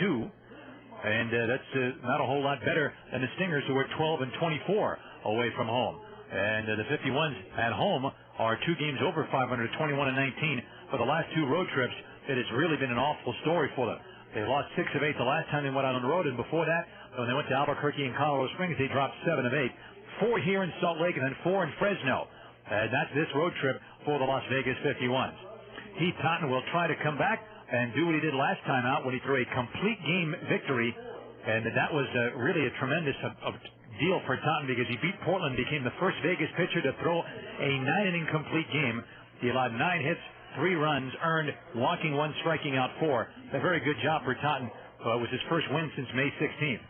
and that's not a whole lot better than the Stingers, who are 12 and 24 away from home. And the 51s at home are 2 games over 500, 21 and 19. For the last 2 road trips, it has really been an awful story for them. They lost 6 of 8 the last time they went out on the road, and before that, when they went to Albuquerque and Colorado Springs, they dropped 7 of 8. 4 here in Salt Lake and then 4 in Fresno. And that's this road trip for the Las Vegas 51s. Heath Totten will try to come back and do what he did last time out when he threw a complete game victory. And that was really a tremendous deal for Totten, because he beat Portland, became the first Vegas pitcher to throw a 9-inning complete game. He allowed 9 hits, 3 runs, earned, walking 1, striking out 4. A very good job for Totten. It was his first win since May 16th.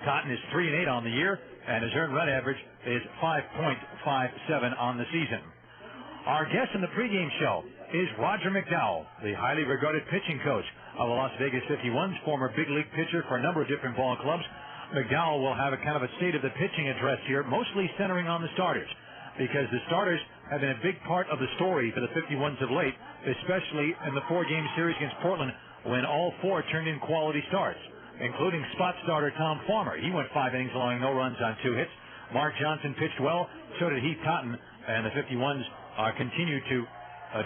Totten is 3 and 8 on the year, and his earned run average is 5.57 on the season. Our guest in the pregame show is Roger McDowell, the highly regarded pitching coach of the Las Vegas 51s, former big league pitcher for a number of different ball clubs. McDowell will have a kind of a state of the pitching address here, mostly centering on the starters, because the starters have been a big part of the story for the 51s of late, especially in the 4-game series against Portland, when all 4 turned in quality starts, including spot starter Tom Farmer. He went 5 innings, allowing no runs on 2 hits. Mark Johnson pitched well, so did Heath Totten, and the 51s continue to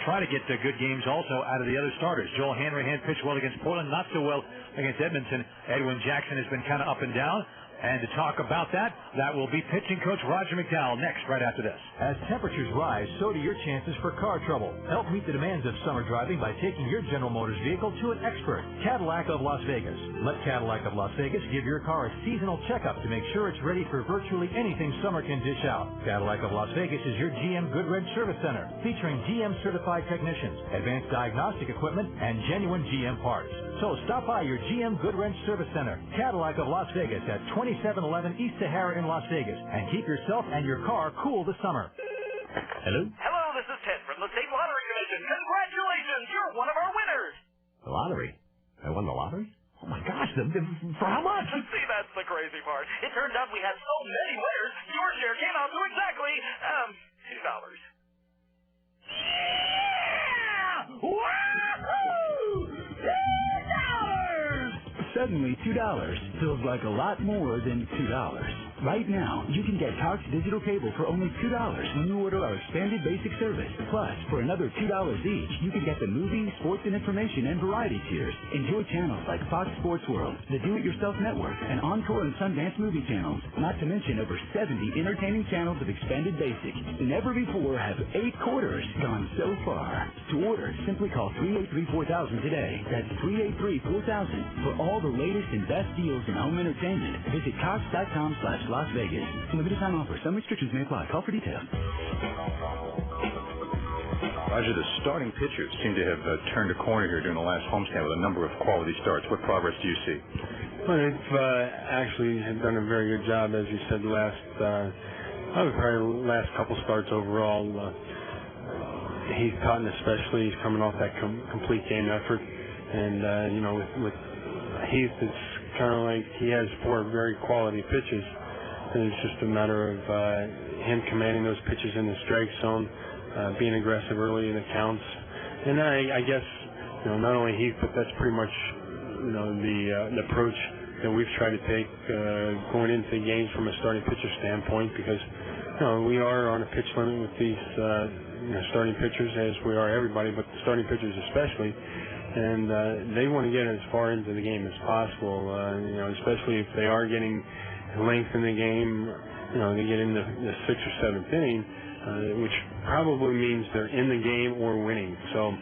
try to get good games also out of the other starters. Joel Hanrahan pitched well against Portland, not so well against Edmonton. Edwin Jackson has been kind of up and down. And to talk about that will be pitching coach Roger McDowell next, right after this. As temperatures rise, so do your chances for car trouble. Help meet the demands of summer driving by taking your General Motors vehicle to an expert, Cadillac of Las Vegas. Let Cadillac of Las Vegas give your car a seasonal checkup to make sure it's ready for virtually anything summer can dish out. Cadillac of Las Vegas is your GM Goodwrench Service Center, featuring GM-certified technicians, advanced diagnostic equipment, and genuine GM parts. So stop by your GM Goodwrench Service Center, Cadillac of Las Vegas at 2711 East Sahara in Las Vegas, and keep yourself and your car cool this summer. Hello? Hello, this is Ted from the State Lottery Commission. Congratulations, you're one of our winners. The lottery? I won the lottery? Oh, my gosh, for how much? See, that's the crazy part. It turned out we had so many winners, your share came out to exactly, $2. Yeah! Wahoo! Suddenly, $2 feels like a lot more than $2. Right now, you can get Cox Digital Cable for only $2 when you order our expanded basic service. Plus, for another $2 each, you can get the movie, sports and information, and variety tiers. Enjoy channels like Fox Sports World, the Do-It-Yourself Network, and Encore and Sundance movie channels. Not to mention over 70 entertaining channels of expanded basic. Never before have 8 quarters gone so far. To order, simply call 383-4000 today. That's 383-4000 for all the latest and best deals in home entertainment. Visit Cox.com/Las Vegas. Limited time offer. Some restrictions may apply. Call for details. Roger, the starting pitchers seem to have turned a corner here during the last homestand with a number of quality starts. What progress do you see? Well, they've actually done a very good job, as you said, probably last couple starts overall. Heath Totten especially, he's coming off that complete game effort. And, with Heath, it's kind of like he has 4 very quality pitches. And it's just a matter of him commanding those pitches in the strike zone, being aggressive early in the counts. And I guess, not only Heath, but that's pretty much, the approach that we've tried to take going into the games from a starting pitcher standpoint, because, we are on a pitch limit with these starting pitchers, as we are everybody, but the starting pitchers especially. And they want to get as far into the game as possible, especially if they are getting length in the game, they get in the 6th or 7th inning, which probably means they're in the game or winning. So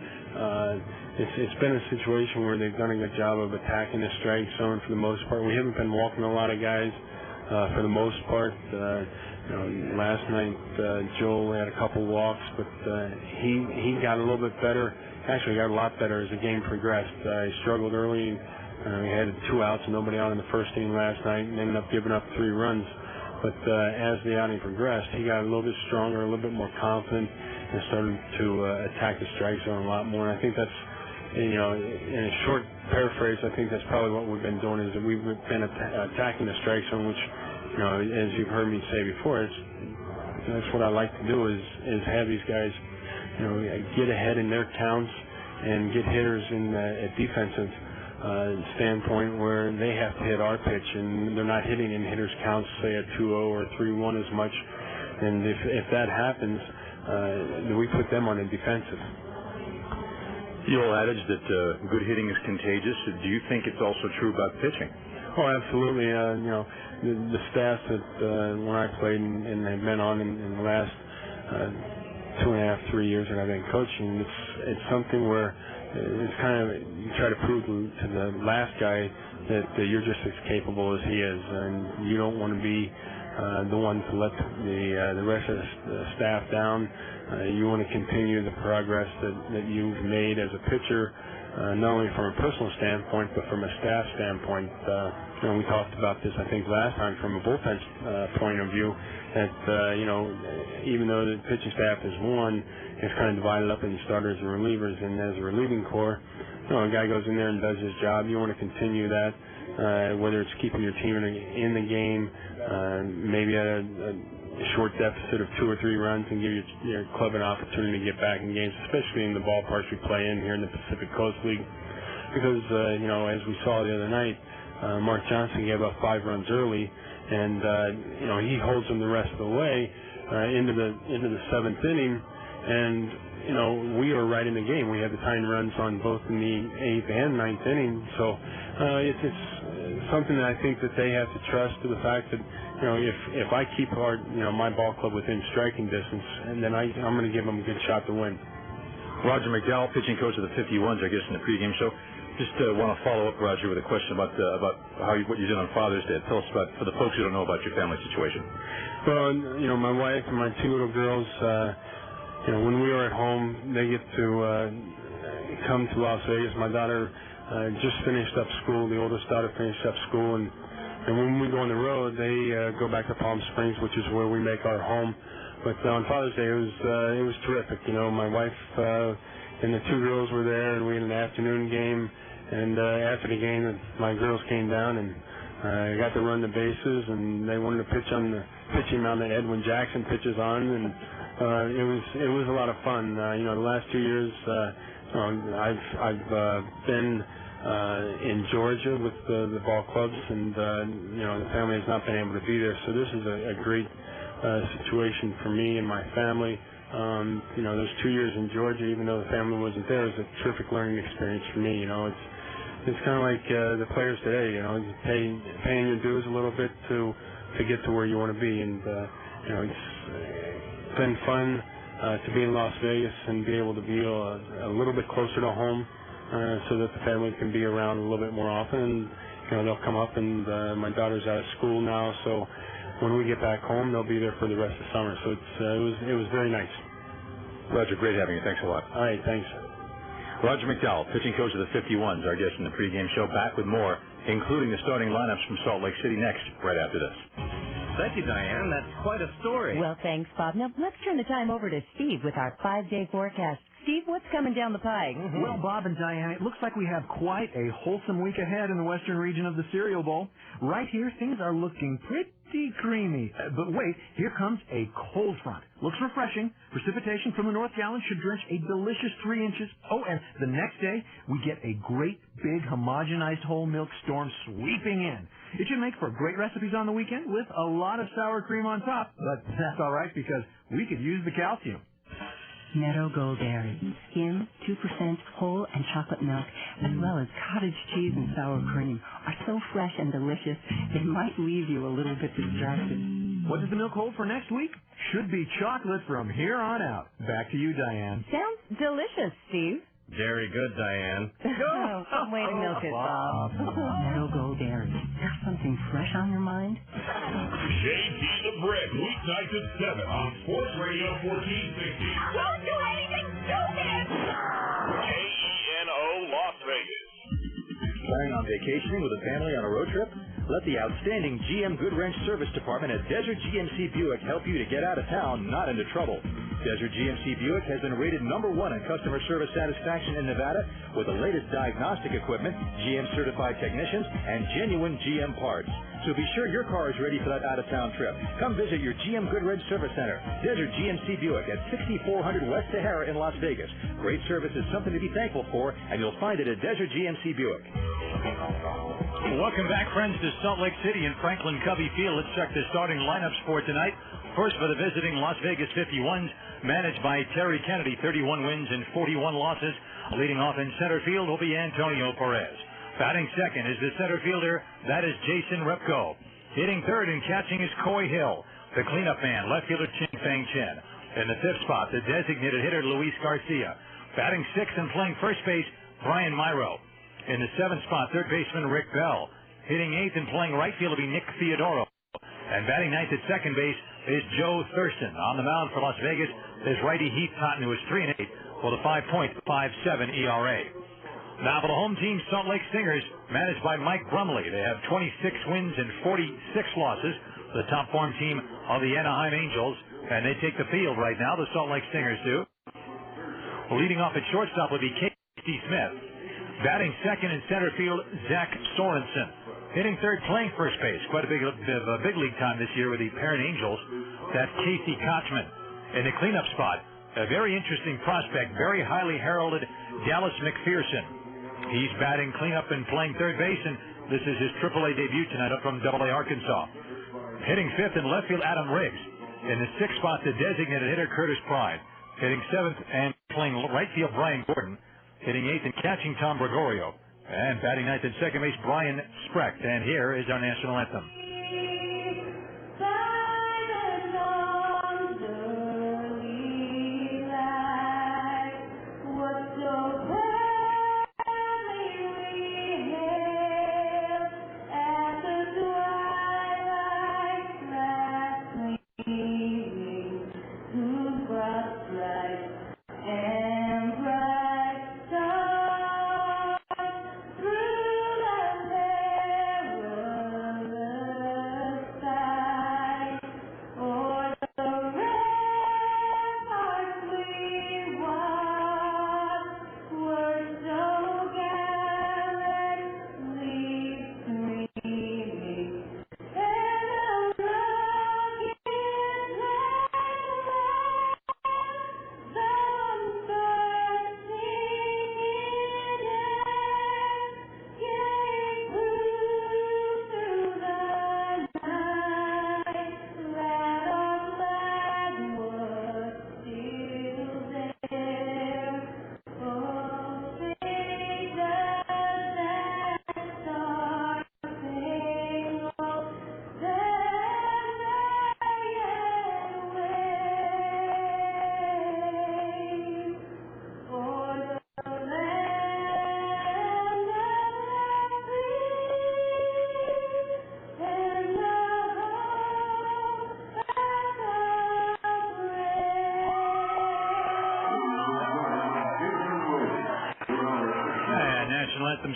it's been a situation where they've done a good job of attacking the strike zone for the most part. We haven't been walking a lot of guys for the most part. Last night Joel had a couple walks, but he got a little bit better. Actually got a lot better as the game progressed. He struggled early. He had 2 outs and nobody out in the first inning last night and ended up giving up 3 runs. But as the outing progressed, he got a little bit stronger, a little bit more confident, and started to attack the strike zone a lot more. And I think that's, in a short paraphrase, I think that's probably what we've been doing, is that we've been attacking the strike zone, which, as you've heard me say before, that's what I like to do, is have these guys, get ahead in their counts and get hitters in at defensive standpoint where they have to hit our pitch, and they're not hitting in hitters counts, say at 2-0 or 3-1 as much. And if that happens, we put them on the defensive. The old adage that good hitting is contagious. Do you think it's also true about pitching? Oh, absolutely. The staff that when I played and have been on in the last 2.5, 3 years that I've been coaching, it's something where it's kind of you try to prove to the last guy that you're just as capable as he is, and you don't want to be the one to let the rest of the staff down. You want to continue the progress that you've made as a pitcher, not only from a personal standpoint, but from a staff standpoint. We talked about this, I think, last time from a bullpen point of view, that, even though the pitching staff is one, it's kind of divided up into starters and relievers, and as a relieving core, a guy goes in there and does his job. You want to continue that, whether it's keeping your team in the game, maybe at a short deficit of 2 or 3 runs, and give your club an opportunity to get back in games, especially in the ballparks we play in here in the Pacific Coast League. Because, as we saw the other night, Mark Johnson gave up 5 runs early, and, he holds them the rest of the way into the 7th inning, and, we are right in the game. We had the tying runs on both in the 8th and 9th inning, so it's something that I think that they have to trust to the fact that, if I keep my ball club within striking distance, and then I'm going to give them a good shot to win. Roger McDowell, pitching coach of the 51s, I guess, in the pregame show. Just want to follow up, Roger, with a question about what you did on Father's Day. Tell us about, for the folks who don't know about your family situation. Well, my wife and my 2 little girls, when we are at home, they get to come to Las Vegas. My daughter just finished up school. The oldest daughter finished up school, and when we go on the road, they go back to Palm Springs, which is where we make our home. But on Father's Day, it was terrific. My wife and the 2 girls were there, and we had an afternoon game. And after the game, my girls came down and got to run the bases, and they wanted to pitch on the pitching mound that Edwin Jackson pitches on, and it was a lot of fun. The last 2 years, I've been in Georgia with the ball clubs, and the family has not been able to be there. So this is a great situation for me and my family. Those 2 years in Georgia, even though the family wasn't there, was a terrific learning experience for me. It's kind of like the players today. Paying your dues a little bit to get to where you want to be, and it's been fun to be in Las Vegas and be able to be a little bit closer to home, so that the family can be around a little bit more often. And, they'll come up, and my daughter's out of school now, so when we get back home, they'll be there for the rest of the summer. So it was very nice. Roger, great having you. Thanks a lot. All right, thanks. Roger McDowell, pitching coach of the 51s, our guest in the pregame show. Back with more, including the starting lineups from Salt Lake City next, right after this. Thank you, Diane. That's quite a story. Well, thanks, Bob. Now, let's turn the time over to Steve with our 5-day forecast. Steve, what's coming down the pike? Mm-hmm. Well, Bob and Diane, it looks like we have quite a wholesome week ahead in the western region of the Cereal Bowl. Right here, things are looking pretty creamy. But wait, here comes a cold front. Looks refreshing. Precipitation from the North Gallen should drench a delicious 3 inches. Oh, and the next day, we get a great big homogenized whole milk storm sweeping in. It should make for great recipes on the weekend with a lot of sour cream on top. But that's all right because we could use the calcium. Meadow Gold Dairy. Skim, 2% whole and chocolate milk, as well as cottage cheese and sour cream, are so fresh and delicious, they might leave you a little bit distracted. What does the milk hold for next week? Should be chocolate from here on out. Back to you, Diane. Sounds delicious, Steve. Very good, Diane. Way to milk it, Bob. Meadow Gold Dairy. There's something fresh on your mind? JT the Brick, weeknights at 7 on Sports Radio 1460. Don't do anything stupid! KENO Las Vegas. Planning on vacationing with a family on a road trip? Let the outstanding GM Goodwrench Service Department at Desert GMC Buick help you to get out of town, not into trouble. Desert GMC Buick has been rated #1 in customer service satisfaction in Nevada with the latest diagnostic equipment, GM-certified technicians, and genuine GM parts. So be sure your car is ready for that out-of-town trip. Come visit your GM Goodwrench Service Center, Desert GMC Buick at 6400 West Sahara in Las Vegas. Great service is something to be thankful for, and you'll find it at Desert GMC Buick. Welcome back, friends, to Salt Lake City and Franklin Covey Field. Let's check the starting lineups for tonight. First for the visiting Las Vegas 51s, managed by Terry Kennedy, 31 wins and 41 losses. Leading off in center field will be Antonio Perez. Batting second is the center fielder, that is Jason Repko. Hitting third and catching is Coy Hill. The cleanup man, left fielder Ching Fang Chen. In the fifth spot, the designated hitter Luis Garcia. Batting sixth and playing first base, Brian Myro. In the seventh spot, third baseman Rick Bell. Hitting eighth and playing right field will be Nick Theodoro. And batting ninth at second base is Joe Thurston. On the mound for Las Vegas is righty Heath Totten, who is 3-8 with a 5.57 ERA. Now for the home team, Salt Lake Stingers, managed by Mike Brumley. They have 26 wins and 46 losses. The top form team of the Anaheim Angels, and they take the field right now. The Salt Lake Stingers do. Leading off at shortstop will be Casey Smith. Batting second in center field, Zach Sorensen. Hitting third, playing first base. Quite a bit of big league time this year with the parent Angels. That's Casey Kochman. In the cleanup spot, a very interesting prospect, very highly heralded Dallas McPherson. He's batting cleanup and playing third base, and this is his AAA debut tonight up from AA Arkansas. Hitting fifth in left field, Adam Riggs. In the sixth spot, the designated hitter, Curtis Pride. Hitting seventh and playing right field, Brian Gordon. Hitting eighth and catching, Tom Gregorio. And batting ninth at second base, Brian Sprecht. And here is our national anthem.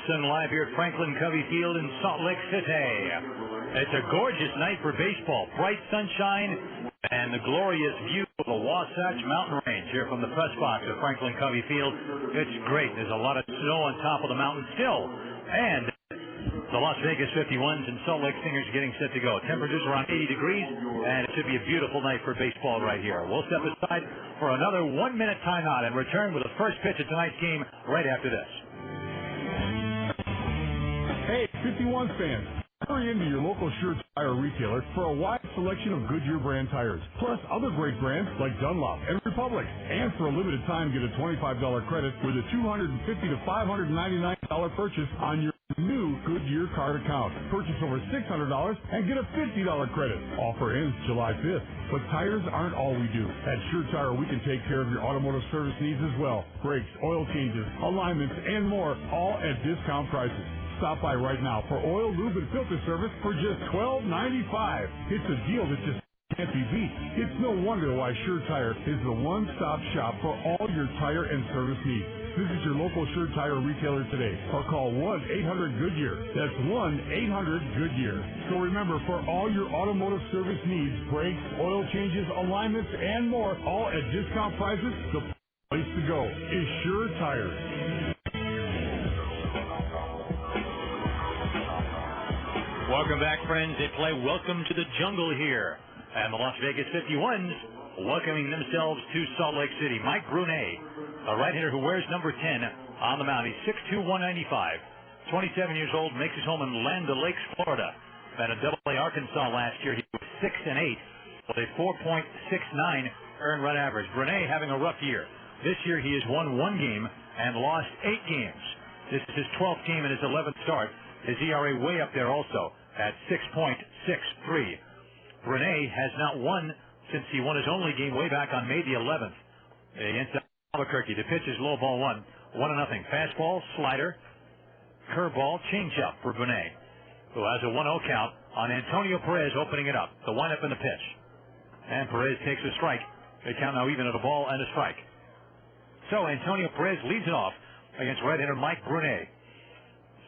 Sung live here at Franklin Covey Field in Salt Lake City. It's a gorgeous night for baseball. Bright sunshine and the glorious view of the Wasatch Mountain Range here from the press box at Franklin Covey Field. It's great. There's a lot of snow on top of the mountain still. And the Las Vegas 51s and Salt Lake Stingers getting set to go. Temperatures around 80 degrees, and it should be a beautiful night for baseball right here. We'll step aside for another 1-minute timeout and return with the first pitch of tonight's game right after this. Hey, 51 fans, hurry into your local Sure Tire retailer for a wide selection of Goodyear brand tires, plus other great brands like Dunlop and Republic. And for a limited time, get a $25 credit with a $250 to $599 purchase on your new Goodyear card account. Purchase over $600 and get a $50 credit. Offer ends July 5th. But tires aren't all we do. At Sure Tire, we can take care of your automotive service needs as well. Brakes, oil changes, alignments, and more, all at discount prices. Stop by right now for oil, lube, and filter service for just $12.95. It's a deal that just can't be beat. It's no wonder why Sure Tire is the one-stop shop for all your tire and service needs. Visit your local Sure Tire retailer today or call 1-800-GOODYEAR. That's 1-800-GOODYEAR. So remember, for all your automotive service needs, brakes, oil changes, alignments, and more, all at discount prices, the place to go is Sure Tire. Welcome back, friends. They play Welcome to the Jungle here. And the Las Vegas 51s welcoming themselves to Salt Lake City. Mike Brunet, a right-hander who wears number 10 on the mound. He's 6'2", 195. 27 years old, makes his home in Land O'Lakes, Florida. At a Double-A Arkansas last year, he was 6-8 with a 4.69 earned run average. Brunet having a rough year. This year he has won 1 game and lost 8 games. This is his 12th game and his 11th start. His ERA way up there also at 6.63. Brunet has not won since he won his only game way back on May the 11th against Albuquerque. The pitch is low, ball 1. 1-0. Fastball, slider, curveball, changeup for Brunet, who has a 1-0 count on Antonio Perez opening it up. The windup and the pitch. And Perez takes a strike. They count now even at a ball and a strike. So Antonio Perez leads it off against right-hander Mike Brunet.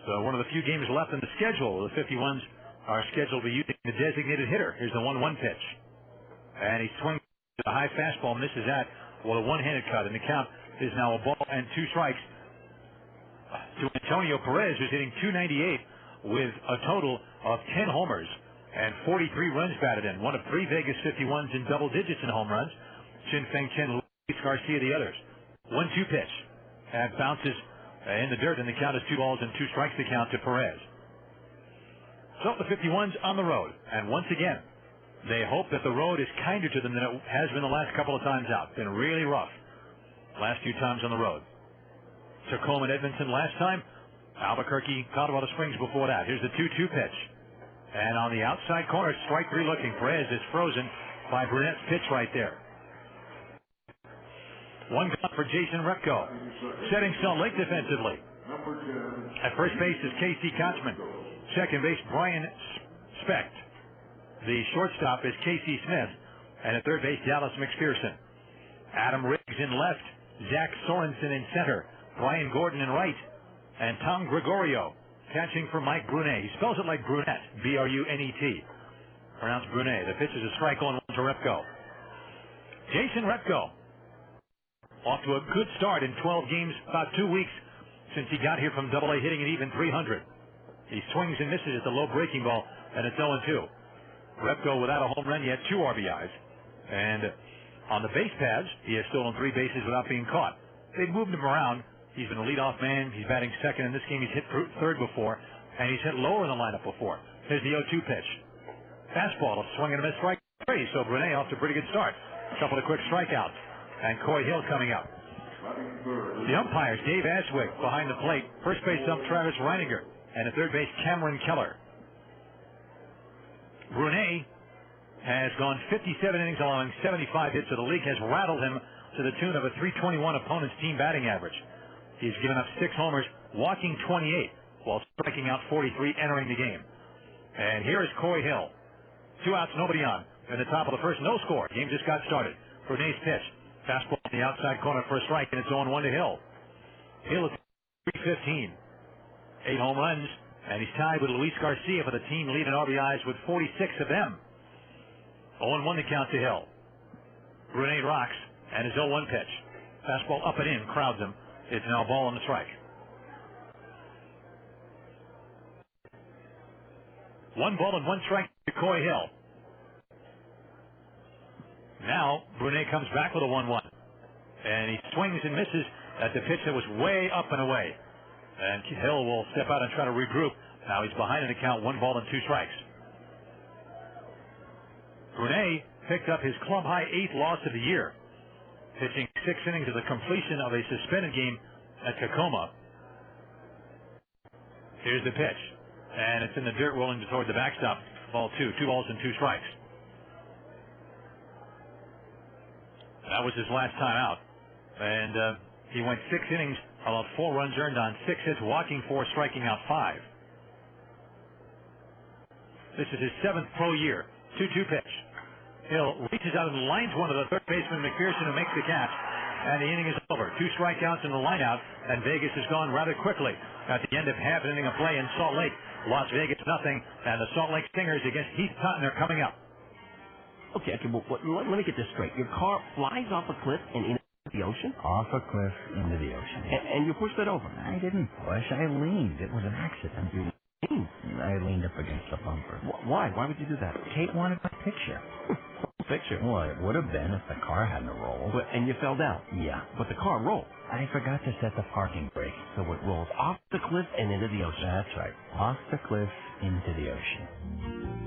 So one of the few games left in the schedule. The 51s are scheduled to be using the designated hitter. Here's the 1-1 pitch. And he swings the high fastball, misses that with a one-handed cut. And the count is now a ball and 2 strikes to Antonio Perez, who's hitting .298 with a total of 10 homers and 43 runs batted in. One of 3 Vegas 51s in double digits in home runs. Chin Feng Chen, Luis Garcia, the others. 1-2 pitch. And bounces in the dirt, and the count is 2 balls and 2 strikes to count to Perez. So the 51s on the road. And once again, they hope that the road is kinder to them than it has been the last couple of times out. Been really rough last few times on the road. Tacoma and Edmonton last time. Albuquerque, Colorado Springs before that. Here's the 2-2 pitch. And on the outside corner, strike 3 looking. Perez is frozen by Brunet's pitch right there. 1 gone for Jason Repko. Setting Salt Lake defensively. At first base is Casey Kotzman. Second base, Brian Specht. The shortstop is Casey Smith. And at third base, Dallas McPherson. Adam Riggs in left. Zach Sorensen in center. Brian Gordon in right. And Tom Gregorio catching for Mike Brunet. He spells it like Brunette. B-R-U-N-E-T. Pronounced Brunet. The pitch is a strike on 1 to Repko. Jason Repko. Off to a good start in 12 games, about 2 weeks since he got here from Double-A, hitting an even .300. He swings and misses at the low breaking ball, and it's 0-2. Repko without a home run, he had 2 RBIs. And on the base paths, he has stolen 3 bases without being caught. They've moved him around. He's been a leadoff man. He's batting second. In this game, he's hit third before, and he's hit lower in the lineup before. Here's the 0-2 pitch. Fastball, a swing and a miss, strike 3. So Brunet off to a pretty good start. A couple of quick strikeouts. And Coy Hill coming up. The umpires, Dave Aswig behind the plate. First base ump Travis Reininger. And at third base, Cameron Keller. Brunet has gone 57 innings, allowing 75 hits. So the league has rattled him to the tune of a .321 opponent's team batting average. He's given up 6 homers, walking 28, while striking out 43 entering the game. And here is Coy Hill. 2 outs, nobody on. In the top of the first, no score. Game just got started. Brunet's pitch. Fastball on the outside corner for a strike, and it's 0-1 to Hill. Hill is 315. 8 home runs, and he's tied with Luis Garcia for the team lead in RBIs with 46 of them. 0-1 to count to Hill. Brunet rocks, and his 0-1 pitch. Fastball up and in, crowds him. It's now a ball on the strike. 1 ball and 1 strike to Coy Hill. Now, Brunet comes back with a 1-1. And he swings and misses at the pitch that was way up and away. And Hill will step out and try to regroup. Now he's behind in the count, 1 ball and 2 strikes. Brunet picked up his club-high 8th loss of the year, pitching 6 innings of the completion of a suspended game at Tacoma. Here's the pitch. And it's in the dirt rolling toward the backstop. Ball 2. 2 balls and 2 strikes. That was his last time out. And he went 6 innings, allowed 4 runs earned on 6 hits, walking 4, striking out 5. This is his 7th pro year. 2-2 pitch. Hill reaches out and lines one to the third baseman, McPherson, who makes the catch. And the inning is over. 2 strikeouts in the lineout, and Vegas has gone rather quickly at the end of half an inning of play in Salt Lake. Las Vegas nothing, and the Salt Lake Stingers against Heath Totten are coming up. Okay, well, let me get this straight. Your car flies off a cliff and into the ocean? Off a cliff into the ocean. And you pushed it over? I didn't push. I leaned. It was an accident. You leaned? I leaned up against the bumper. Why? Why would you do that? Kate wanted my picture. Picture? Well, it would have been if the car hadn't rolled. And you fell down? Yeah. But the car rolled? I forgot to set the parking brake, so it rolls off the cliff and into the ocean. That's right. Off the cliff into the ocean.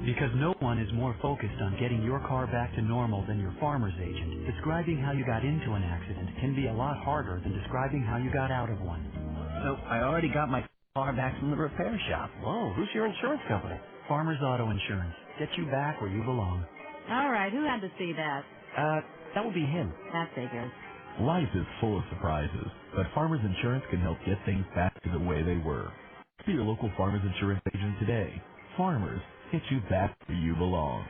Because no one is more focused on getting your car back to normal than your farmer's agent. Describing how you got into an accident can be a lot harder than describing how you got out of one. So I already got my car back from the repair shop. Whoa, who's your insurance company? Farmers Auto Insurance. Get you back where you belong. All right, who had to see that? That would be him. That figures. Life is full of surprises, but Farmers Insurance can help get things back to the way they were. See your local Farmers Insurance agent today. Farmers, get you back where you belong.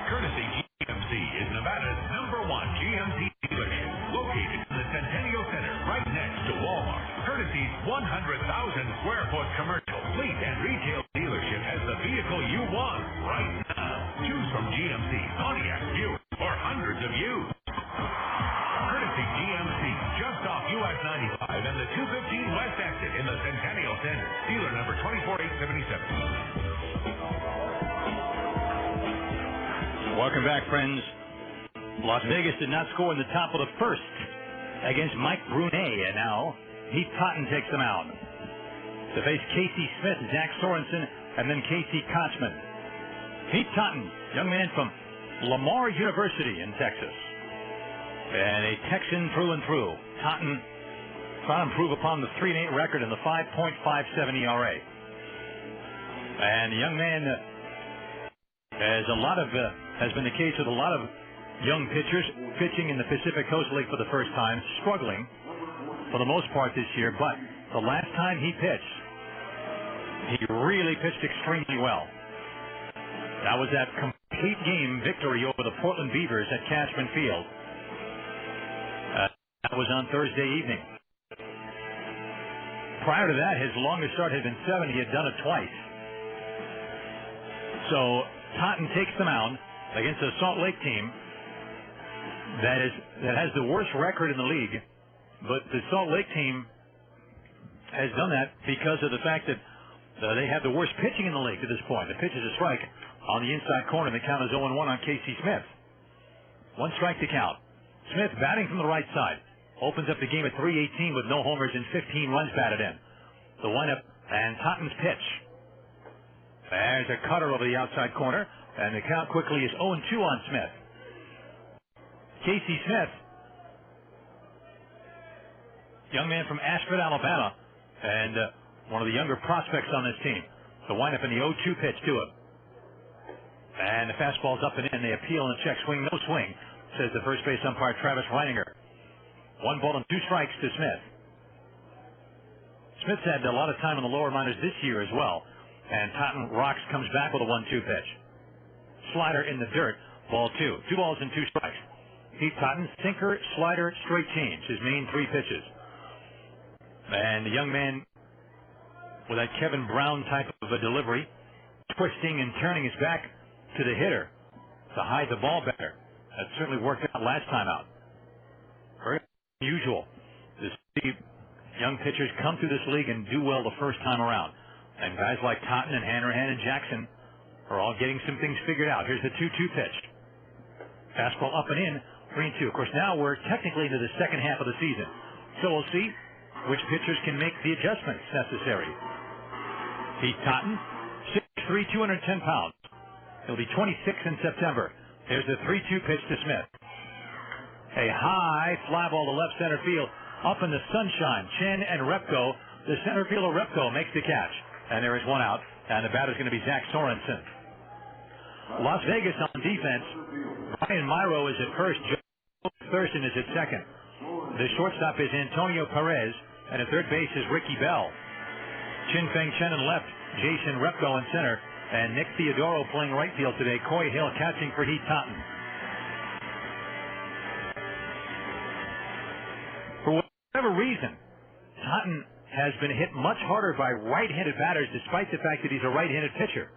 Courtesy GMC is Nevada's #1 GMC dealership, located in the Centennial Center, right next to Walmart. Courtesy's 100,000 square foot commercial, fleet, and retail dealership has the vehicle you want right now. Choose from GMC, Pontiac, Buick, or hundreds of used. Courtesy GMC, just off US 95 and the 215 West exit in the Centennial Center. Dealer number 24877. Welcome back, friends. Las Vegas did not score in the top of the first against Mike Brunet, and now Heath Totten takes them out to face Casey Smith, Zach Sorensen, and then Casey Kochman. Heath Totten, young man from Lamar University in Texas, and a Texan through and through. Totten trying to improve upon the 3-8 record and the 5.57 ERA. And the young man, has been the case with a lot of young pitchers pitching in the Pacific Coast League for the first time, struggling for the most part this year. But the last time he pitched, he really pitched extremely well. That was that complete game victory over the Portland Beavers at Cashman Field. That was on Thursday evening. Prior to that, his longest start had been 7. He had done it twice. So Totten takes the mound against a Salt Lake team that has the worst record in the league. But the Salt Lake team has done that because of the fact that they have the worst pitching in the league to this point. The pitch is a strike on the inside corner. The count is 0-1 on Casey Smith. 1 strike to count. Smith batting from the right side. Opens up the game at 318 with no homers and 15 runs batted in. The windup and Totten's pitch. There's a cutter over the outside corner, and the count quickly is 0-2 on Smith. Casey Smith, young man from Ashford, Alabama, and one of the younger prospects on this team. The windup in the 0-2 pitch to him. And the fastball's up and in. They appeal and check. Swing, no swing, says the first base umpire, Travis Reininger. 1 ball and 2 strikes to Smith. Smith's had a lot of time in the lower minors this year as well. And Totten rocks, comes back with a 1-2 pitch. Slider in the dirt, ball 2. 2 balls and 2 strikes. Heath Totten, sinker, slider, straight change, his main 3 pitches. And the young man with that Kevin Brown type of a delivery, twisting and turning his back to the hitter to hide the ball better. That certainly worked out last time out. Very unusual to see young pitchers come through this league and do well the first time around. And guys like Totten and Hanrahan and Jackson are all getting some things figured out. Here's the 2-2 pitch. Fastball up and in, 3-2. Of course, now we're technically into the second half of the season. So we'll see which pitchers can make the adjustments necessary. Heath Totten, 6'3", 210 pounds. He'll be 26 in September. There's the 3-2 pitch to Smith. A high fly ball to left center field. Up in the sunshine, Chen and Repko. The center fielder Repko makes the catch. And there is 1 out. And the batter's going to be Zach Sorensen. Las Vegas on defense. Brian Myro is at first. Joe Thurston is at second. The shortstop is Antonio Perez. And at third base is Ricky Bell. Chin Feng Chen in left. Jason Repko in center. And Nick Theodoro playing right field today. Coy Hill catching for Heath Totten. For whatever reason, Totten has been hit much harder by right-handed batters despite the fact that he's a right-handed pitcher.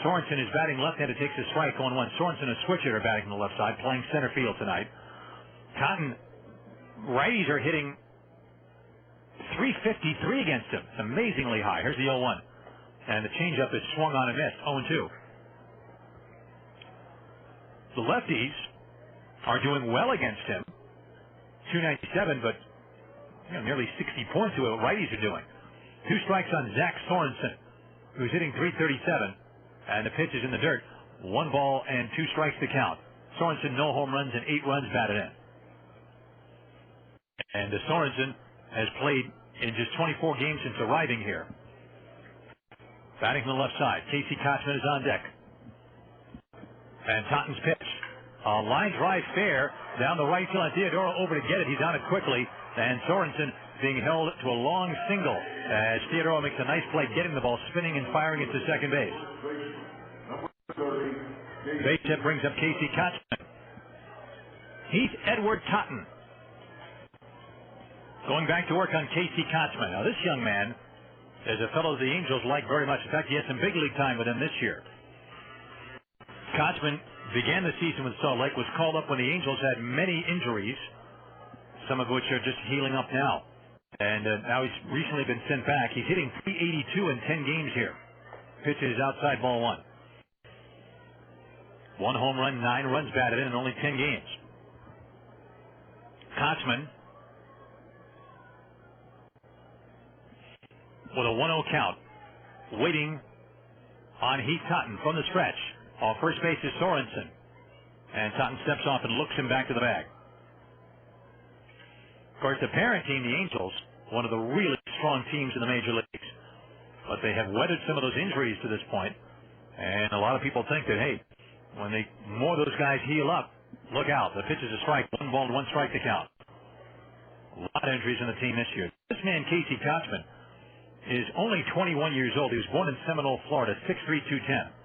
Sorensen is batting left-handed, takes a strike on 1. Sorensen, a switcher, are batting from the left side, playing center field tonight. Totten, righties are hitting 353 against him. It's amazingly high. Here's the 0-1. And the changeup is swung on and missed, 0-2. The lefties are doing well against him. 297, but nearly 60 points to what righties are doing. 2 strikes on Zach Sorensen, who's hitting .337, and the pitch is in the dirt. 1 ball and 2 strikes to count. Sorensen, no home runs and 8 runs batted in. And Sorensen has played in just 24 games since arriving here. Batting from the left side, Casey Kotzman is on deck. And Totten's pitch. A line drive fair down the right field, and Theodoro over to get it. He's on it quickly, and Sorensen being held to a long single as Theodoro makes a nice play, getting the ball, spinning and firing it to second base. Base hit brings up Casey Kotzman. He's Edward Totten. Going back to work on Casey Kotzman. Now, this young man is a fellow the Angels like very much. In fact, he had some big league time with them this year. Kotzman began the season with Salt Lake, was called up when the Angels had many injuries, some of which are just healing up now. And now he's recently been sent back. He's hitting .382 in 10 games here. Pitch is outside ball 1. 1 home run, 9 runs batted in only 10 games. Kotzman with a 1-0 count, waiting on Heath Totten from the stretch. Off first base is Sorensen, and Totten steps off and looks him back to the bag. Of course, the parent team, the Angels, one of the really strong teams in the major leagues, but they have weathered some of those injuries to this point, and a lot of people think that, hey, when more of those guys heal up, look out. The pitch is a strike, 1 ball and 1 strike to count. A lot of injuries on the team this year. This man, Casey Kotzman, is only 21 years old. He was born in Seminole, Florida, 6'3", 210.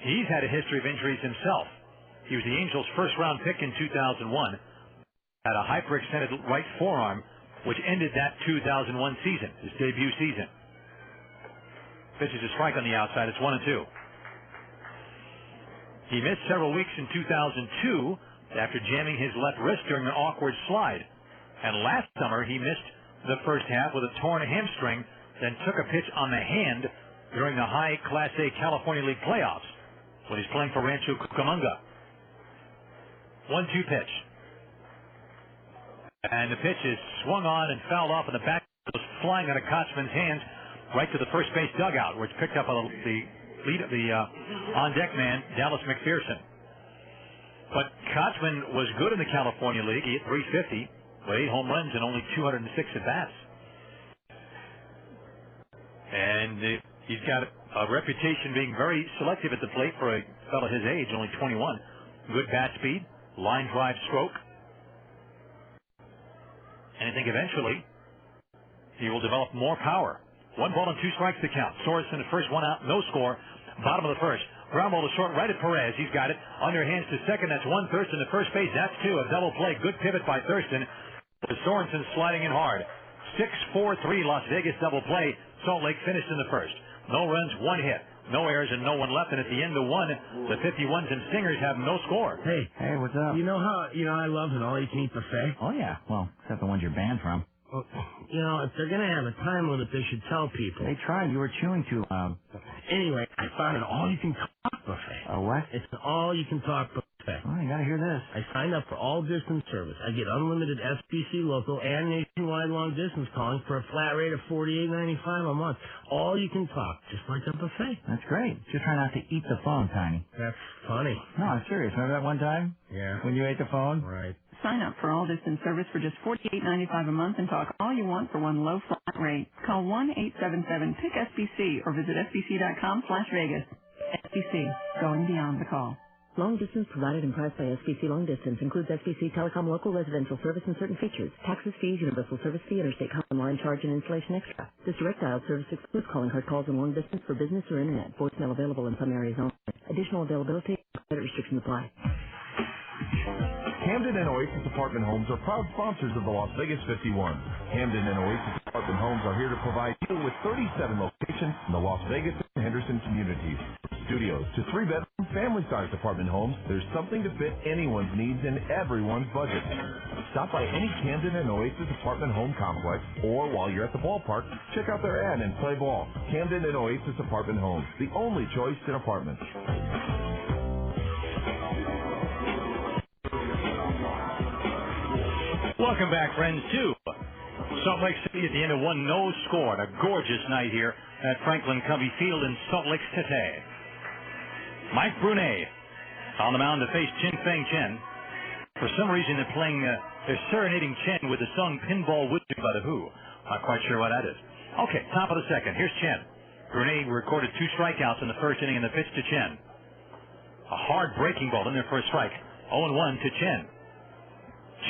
He's had a history of injuries himself. He was the Angels' first-round pick in 2001, had a hyperextended right forearm, which ended that 2001 season, his debut season. Pitches a strike on the outside. It's 1-2. He missed several weeks in 2002 after jamming his left wrist during an awkward slide. And last summer, he missed the first half with a torn hamstring, then took a pitch on the hand during the high Class A California League playoffs when he's playing for Rancho Cucamonga. 1-2 pitch. And the pitch is swung on and fouled off, and the bat goes flying out of Kotzman's hands right to the first base dugout, where it's picked up on the on-deck man, Dallas McPherson. But Kotzman was good in the California League. He hit .350. with 8 home runs and only 206 at-bats. And he's got a reputation being very selective at the plate for a fellow his age, only 21. Good bat speed, line drive stroke. And I think eventually he will develop more power. 1 ball and 2 strikes to count. Sorensen at first, 1 out, no score. Bottom of the first. Ground ball to short, right at Perez. He's got it. Underhands to second. That's 1. Thurston to first base. That's 2. A double play. Good pivot by Thurston. Sorensen sliding in hard. 6-4-3 Las Vegas double play. Salt Lake finished in the first. No runs, 1 hit. No errors and no one left. And at the end of 1, the 51s and Stingers have no score. Hey, what's up? You know I love an all-you-can-eat buffet? Oh, yeah. Well, except the ones you're banned from. Well, if they're going to have a time limit, they should tell people. They tried. You were chewing too loud. Anyway, I found an all-you-can-talk buffet. A what? It's an all-you-can-talk buffet. Oh, you got to hear this. I signed up for all distance service. I get unlimited SBC local and nationwide long distance calling for a flat rate of $48.95 a month. All you can talk, just like a buffet. That's great. Just try not to eat the phone, Tiny. That's funny. No, I'm serious. Remember that one time? Yeah. When you ate the phone? Right. Sign up for all distance service for just $48.95 a month and talk all you want for one low flat rate. Call 1-877-PIC-SBC or visit sbc.com/Vegas. SBC, going beyond the call. Long distance provided and priced by SBC Long Distance includes SBC Telecom local residential service and certain features. Taxes, fees, universal service fee, interstate common line charge, and installation extra. This direct dial service excludes calling card calls and long distance for business or internet. Voicemail available in some areas only. Additional availability, credit restrictions apply. Camden and Oasis Apartment Homes are proud sponsors of the Las Vegas 51. Camden and Oasis Apartment Homes are here to provide you with 37 locations in the Las Vegas and Henderson communities. Studios to 3-bedroom family-sized apartment homes, there's something to fit anyone's needs and everyone's budget. Stop by any Camden and Oasis Apartment Home complex, or while you're at the ballpark, check out their ad and play ball. Camden and Oasis Apartment Homes, the only choice in apartments. Welcome back, friends, to Salt Lake City at the end of one no score. A gorgeous night here at Franklin Covey Field in Salt Lake City. Mike Brunet on the mound to face Chin Feng Chen. For some reason, they're serenading Chen with the song Pinball Wizard by The Who. Not quite sure what that is. Okay, top of the second. Here's Chen. Brunet recorded 2 strikeouts in the first inning, and the pitch to Chen. A hard breaking ball in there for a strike. 0-1 to Chen.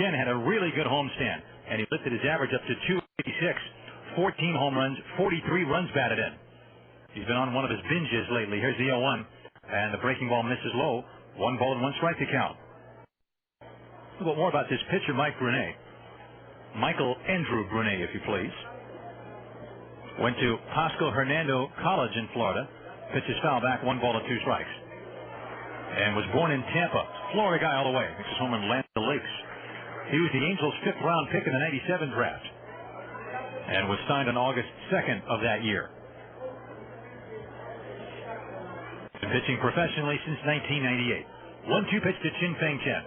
Chen had a really good homestand, and he lifted his average up to 286, 14 home runs, 43 runs batted in. He's been on one of his binges lately. Here's the 0-1, and the breaking ball misses low. 1 ball and 1 strike to count. A little bit more about this pitcher, Mike Brunet. Michael Andrew Brunet, if you please. Went to Pasco Hernando College in Florida. Pitches foul back, 1 ball and 2 strikes. And was born in Tampa. Florida guy all the way. Makes his home in Land Lakes. He was the Angels' 5th round pick in the 97 draft. And was signed on August 2nd of that year. Been pitching professionally since 1998. 1-2 pitch to Chin Feng Chen.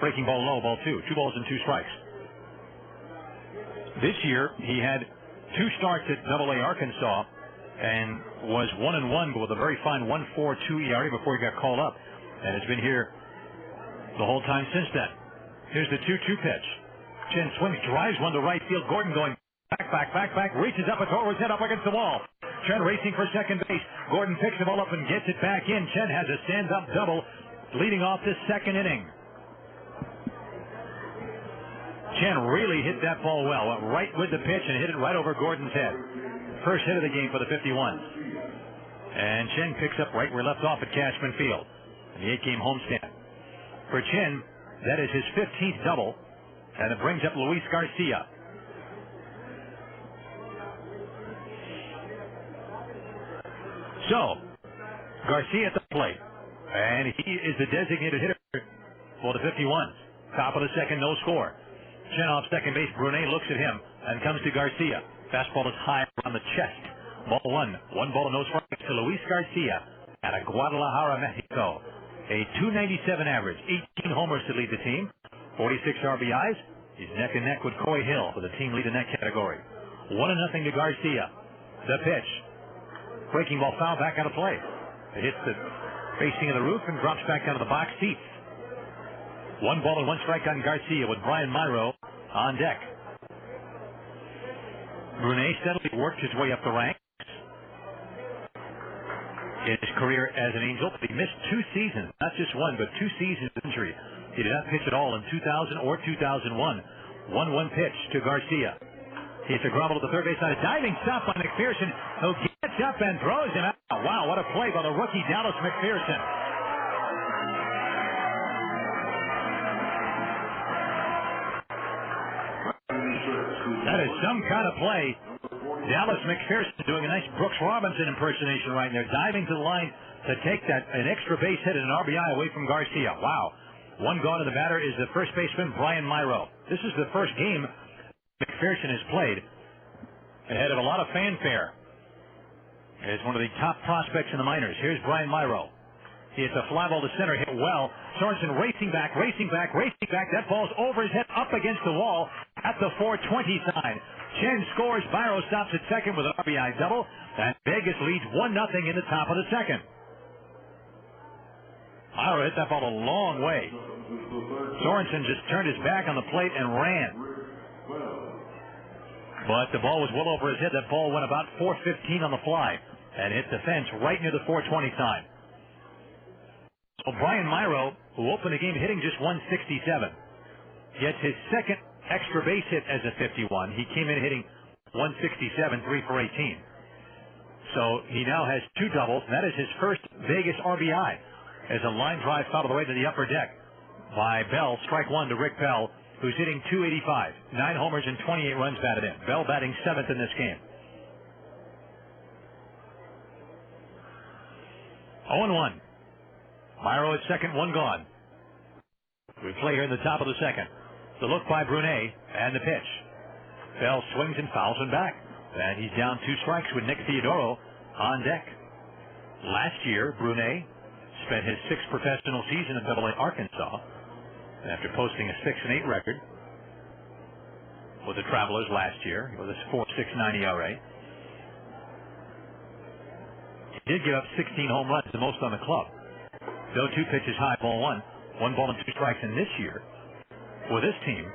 Breaking ball low, ball 2. 2 balls and 2 strikes. This year, he had 2 starts at AA Arkansas and was 1-1, but with a very fine 1.42 ERA before he got called up. And has been here the whole time since then. Here's the 2-2 pitch. Chen swings, drives one to right field. Gordon going back, reaches up and throws his head up against the wall. Chen racing for second base. Gordon picks the ball up and gets it back in. Chen has a stand-up double leading off the second inning. Chen really hit that ball well. Went right with the pitch and hit it right over Gordon's head. First hit of the game for the 51s. And Chen picks up right where he left off at Cashman Field in the 8-game homestand. For Chen, that is his 15th double, and it brings up Luis Garcia. So, Garcia at the plate, and he is the designated hitter for the 51s. Top of the second, no score. Chen off second base. Brunet looks at him and comes to Garcia. Fastball is high on the chest. Ball 1. 1 ball and no strikes to Luis Garcia out of Guadalajara, Mexico. A .297 average, 18 homers to lead the team, 46 RBIs. He's neck and neck with Coy Hill for the team lead in that category. 1-0 to Garcia. The pitch. Breaking ball foul back out of play. It hits the facing of the roof and drops back down to the box seats. 1 ball and 1 strike on Garcia with Brian Myro on deck. Brunet steadily worked his way up the ranks in his career as an Angel. He missed 2 seasons, not just 1, but 2 seasons of injury. He did not pitch at all in 2000 or 2001. 1-1 pitch to Garcia. He hits a ground ball to the third base line. A diving stop by McPherson, who gets up and throws him out. Wow, what a play by the rookie Dallas McPherson. That is some kind of play. Dallas McPherson doing a nice Brooks Robinson impersonation right there, diving to the line to take an extra base hit and an RBI away from Garcia. Wow. 1 gone to the batter is the first baseman, Brian Myro. This is the first game McPherson has played ahead of a lot of fanfare. He's one of the top prospects in the minors. Here's Brian Myro. He hits a fly ball to center, hit well. Sorensen racing back. That ball's over his head, up against the wall at the 420 sign. Chen scores. Myro stops at second with an RBI double. And Vegas leads 1-0 in the top of the second. Myro hit that ball a long way. Sorensen just turned his back on the plate and ran. But the ball was well over his head. That ball went about 415 on the fly and hit the fence right near the 420 sign. So Brian Myro, who opened the game hitting just 167, gets his second extra base hit as a 51. He came in hitting 167, 3 for 18. So he now has 2 doubles, and that is his first Vegas RBI as a line drive foul to the way to the upper deck by Bell. Strike 1 to Rick Bell, who's hitting .285, 9 homers and 28 runs batted in. Bell batting 7th in this game. 0-1. Myro at second, 1 gone. We play here in the top of the second. The look by Brunet and the pitch. Bell swings and fouls him back. And he's down 2 strikes with Nick Theodoro on deck. Last year, Brunet spent his 6th professional season at AA Arkansas. After posting a 6-8 record, with the Travelers last year with a 4.69 ERA. He did give up 16 home runs, the most on the club. Though 2 pitches high, ball 1. 1 ball and 2 strikes. And this year, with this team,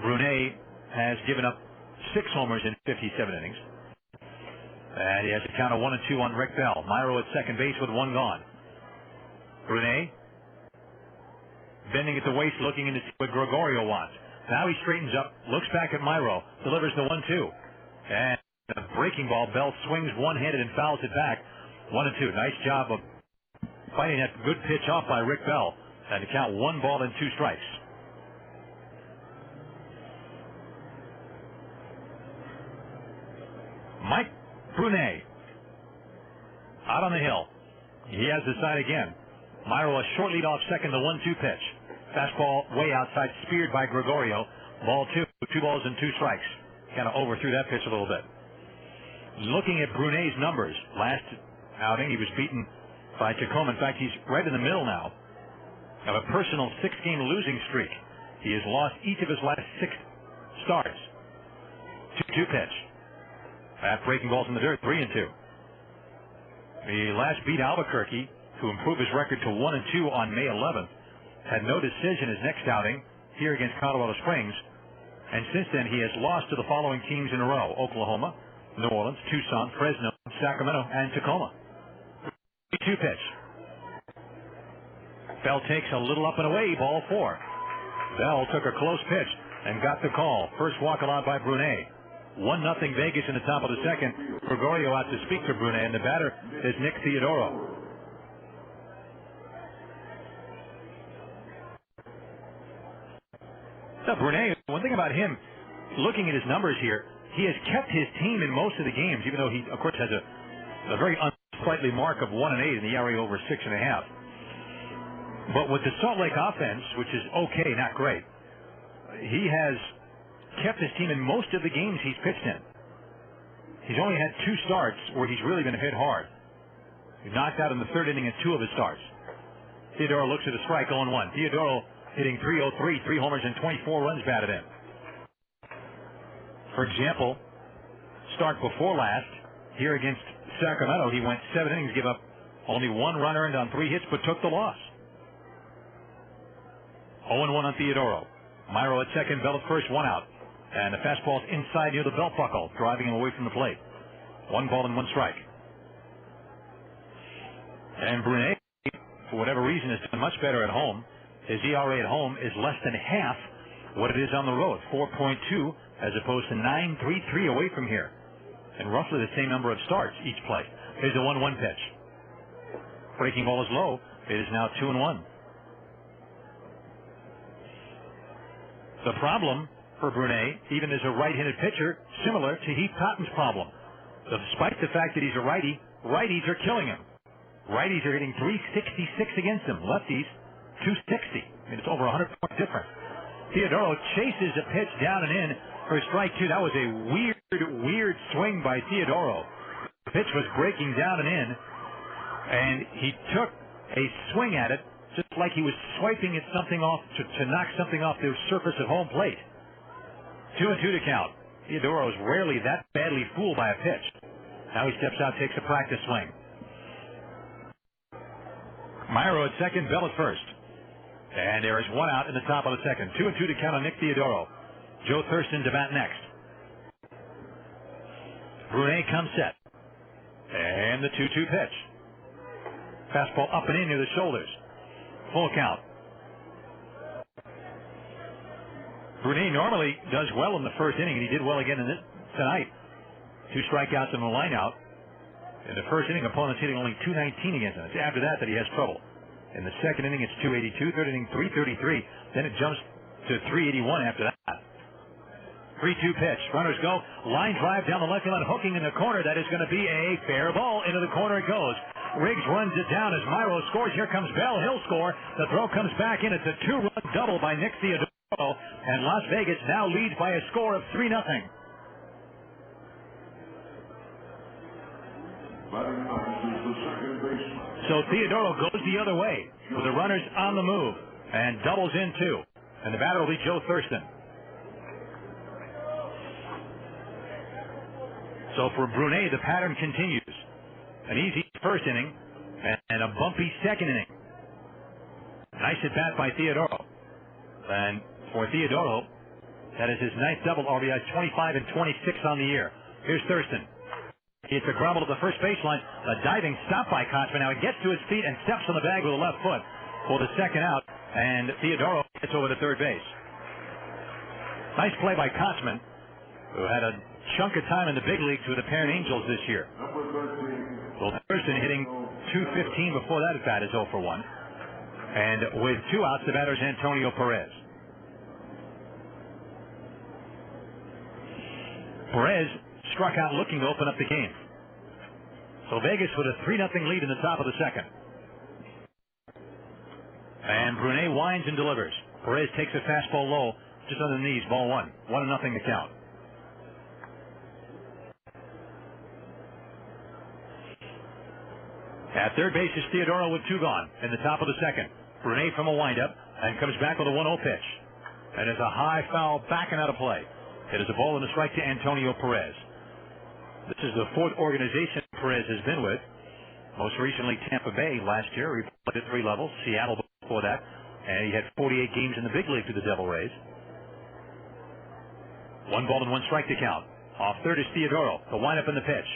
Brunet has given up 6 homers in 57 innings. And he has a count of 1-2 on Rick Bell. Myro at second base with 1 gone. Brunet bending at the waist, looking into what Gregorio wants. Now he straightens up, looks back at Myro, delivers the 1-2. And a breaking ball. Bell swings one-handed and fouls it back. 1-2. Nice job of fighting that good pitch off by Rick Bell. And to count 1 ball and 2 strikes. Mike Brunet out on the hill. He has the side again. Myro a short lead off second, the 1-2 pitch. Fastball way outside, speared by Gregorio. Ball 2, 2 balls and 2 strikes. Kind of overthrew that pitch a little bit. Looking at Brunet's numbers, last outing he was beaten by Tacoma. In fact, he's right in the middle now of a personal 6-game losing streak. He has lost each of his last 6 starts. 2-2 pitch. That breaking balls in the dirt, 3-2. He last beat Albuquerque to improve his record to 1-2 on May 11th. Had no decision his next outing here against Colorado Springs. And since then, he has lost to the following teams in a row: Oklahoma, New Orleans, Tucson, Fresno, Sacramento, and Tacoma. 2 pitch. Bell takes a little up and away, ball 4. Bell took a close pitch and got the call. First walk allowed by Brunet. 1-0 Vegas in the top of the second. Gregorio out to speak to Brunet, and the batter is Nick Theodoro. So Brunet, one thing about him, looking at his numbers here, he has kept his team in most of the games, even though he, of course, has a very unsightly mark of 1-8 in the ERA over 6.5. But with the Salt Lake offense, which is okay, not great, he has kept his team in most of the games he's pitched in. He's only had 2 starts where he's really been hit hard. He knocked out in the 3rd inning in 2 of his starts. Theodoro looks at a strike, 0-1. Theodoro hitting .303, 3 homers and 24 runs batted in. For example, start before last, here against Sacramento, he went 7 innings, gave up only 1 run earned on 3 hits, but took the loss. 0-1 on Theodoro. Myro at second, Bell at first, 1 out. And the fastball's inside near the belt buckle, driving him away from the plate. 1 ball and 1 strike. And Brunet, for whatever reason, has done much better at home. His ERA at home is less than half what it is on the road, 4.2 as opposed to 9.33 away from here. And roughly the same number of starts each play. Here's a 1-1 pitch. Breaking ball is low. It is now 2-1. The problem for Brunet, even as a right-handed pitcher, similar to Heath Cotton's problem. Despite the fact that he's a righty, righties are killing him. Righties are hitting .366 against him. Lefties, .260. I mean, it's over 100-point difference. Theodoro chases a pitch down and in for strike 2. That was a weird swing by Theodoro. The pitch was breaking down and in, and he took a swing at it just like he was swiping at something off to knock something off the surface of home plate. 2-2 to count. Theodoro is rarely that badly fooled by a pitch. Now he steps out, takes a practice swing. Myro at second, Bell at first. And there is 1 out in the top of the second. 2-2 to count on Nick Theodoro. Joe Thurston to bat next. Brunet comes set. And the 2-2 pitch. Fastball up and in near the shoulders. Full count. Brunet normally does well in the first inning, and he did well again tonight. 2 strikeouts and a line out. In the first inning, opponents hitting only .219 against him. It's after that he has trouble. In the second inning, it's .282. Third inning, .333. Then it jumps to .381 after that. 3-2 pitch. Runners go. Line drive down the left field, hooking in the corner. That is going to be a fair ball. Into the corner it goes. Riggs runs it down as Myro scores. Here comes Bell. He'll score. The throw comes back in. It's a 2-run double by Nick Theodoro. And Las Vegas now leads by a score of 3-0. So Theodoro goes the other way with the runners on the move and doubles in 2. And the batter will be Joe Thurston. So for Brunet, the pattern continues. An easy first inning and a bumpy second inning. Nice at bat by Theodoro. And for Theodoro, that is his ninth double RBI, 25 and 26 on the year. Here's Thurston. It's a ground ball to the first baseline. A diving stop by Kotzman. Now he gets to his feet and steps on the bag with the left foot for the second out. And Theodoro gets over to third base. Nice play by Kotzman, who had a chunk of time in the big leagues with the Parent Angels this year. Well, Thurston hitting .215 before that at bat is 0 for 1. And with 2 outs, the batter is Antonio Perez. Perez struck out looking to open up the game. So Vegas with a 3-0 lead in the top of the second. And Brunet winds and delivers. Perez takes a fastball low, just under the knees, ball 1. 1-0 to count. At third base is Theodoro with 2 gone in the top of the second. Brunet from a windup and comes back with a 1-0 pitch. And it's a high foul backing out of play. It is a ball and a strike to Antonio Perez. This is the 4th organization Perez has been with. Most recently Tampa Bay last year. He played at 3 levels. Seattle before that. And he had 48 games in the big league for the Devil Rays. 1 ball and 1 strike to count. Off third is Theodoro. The windup in the pitch.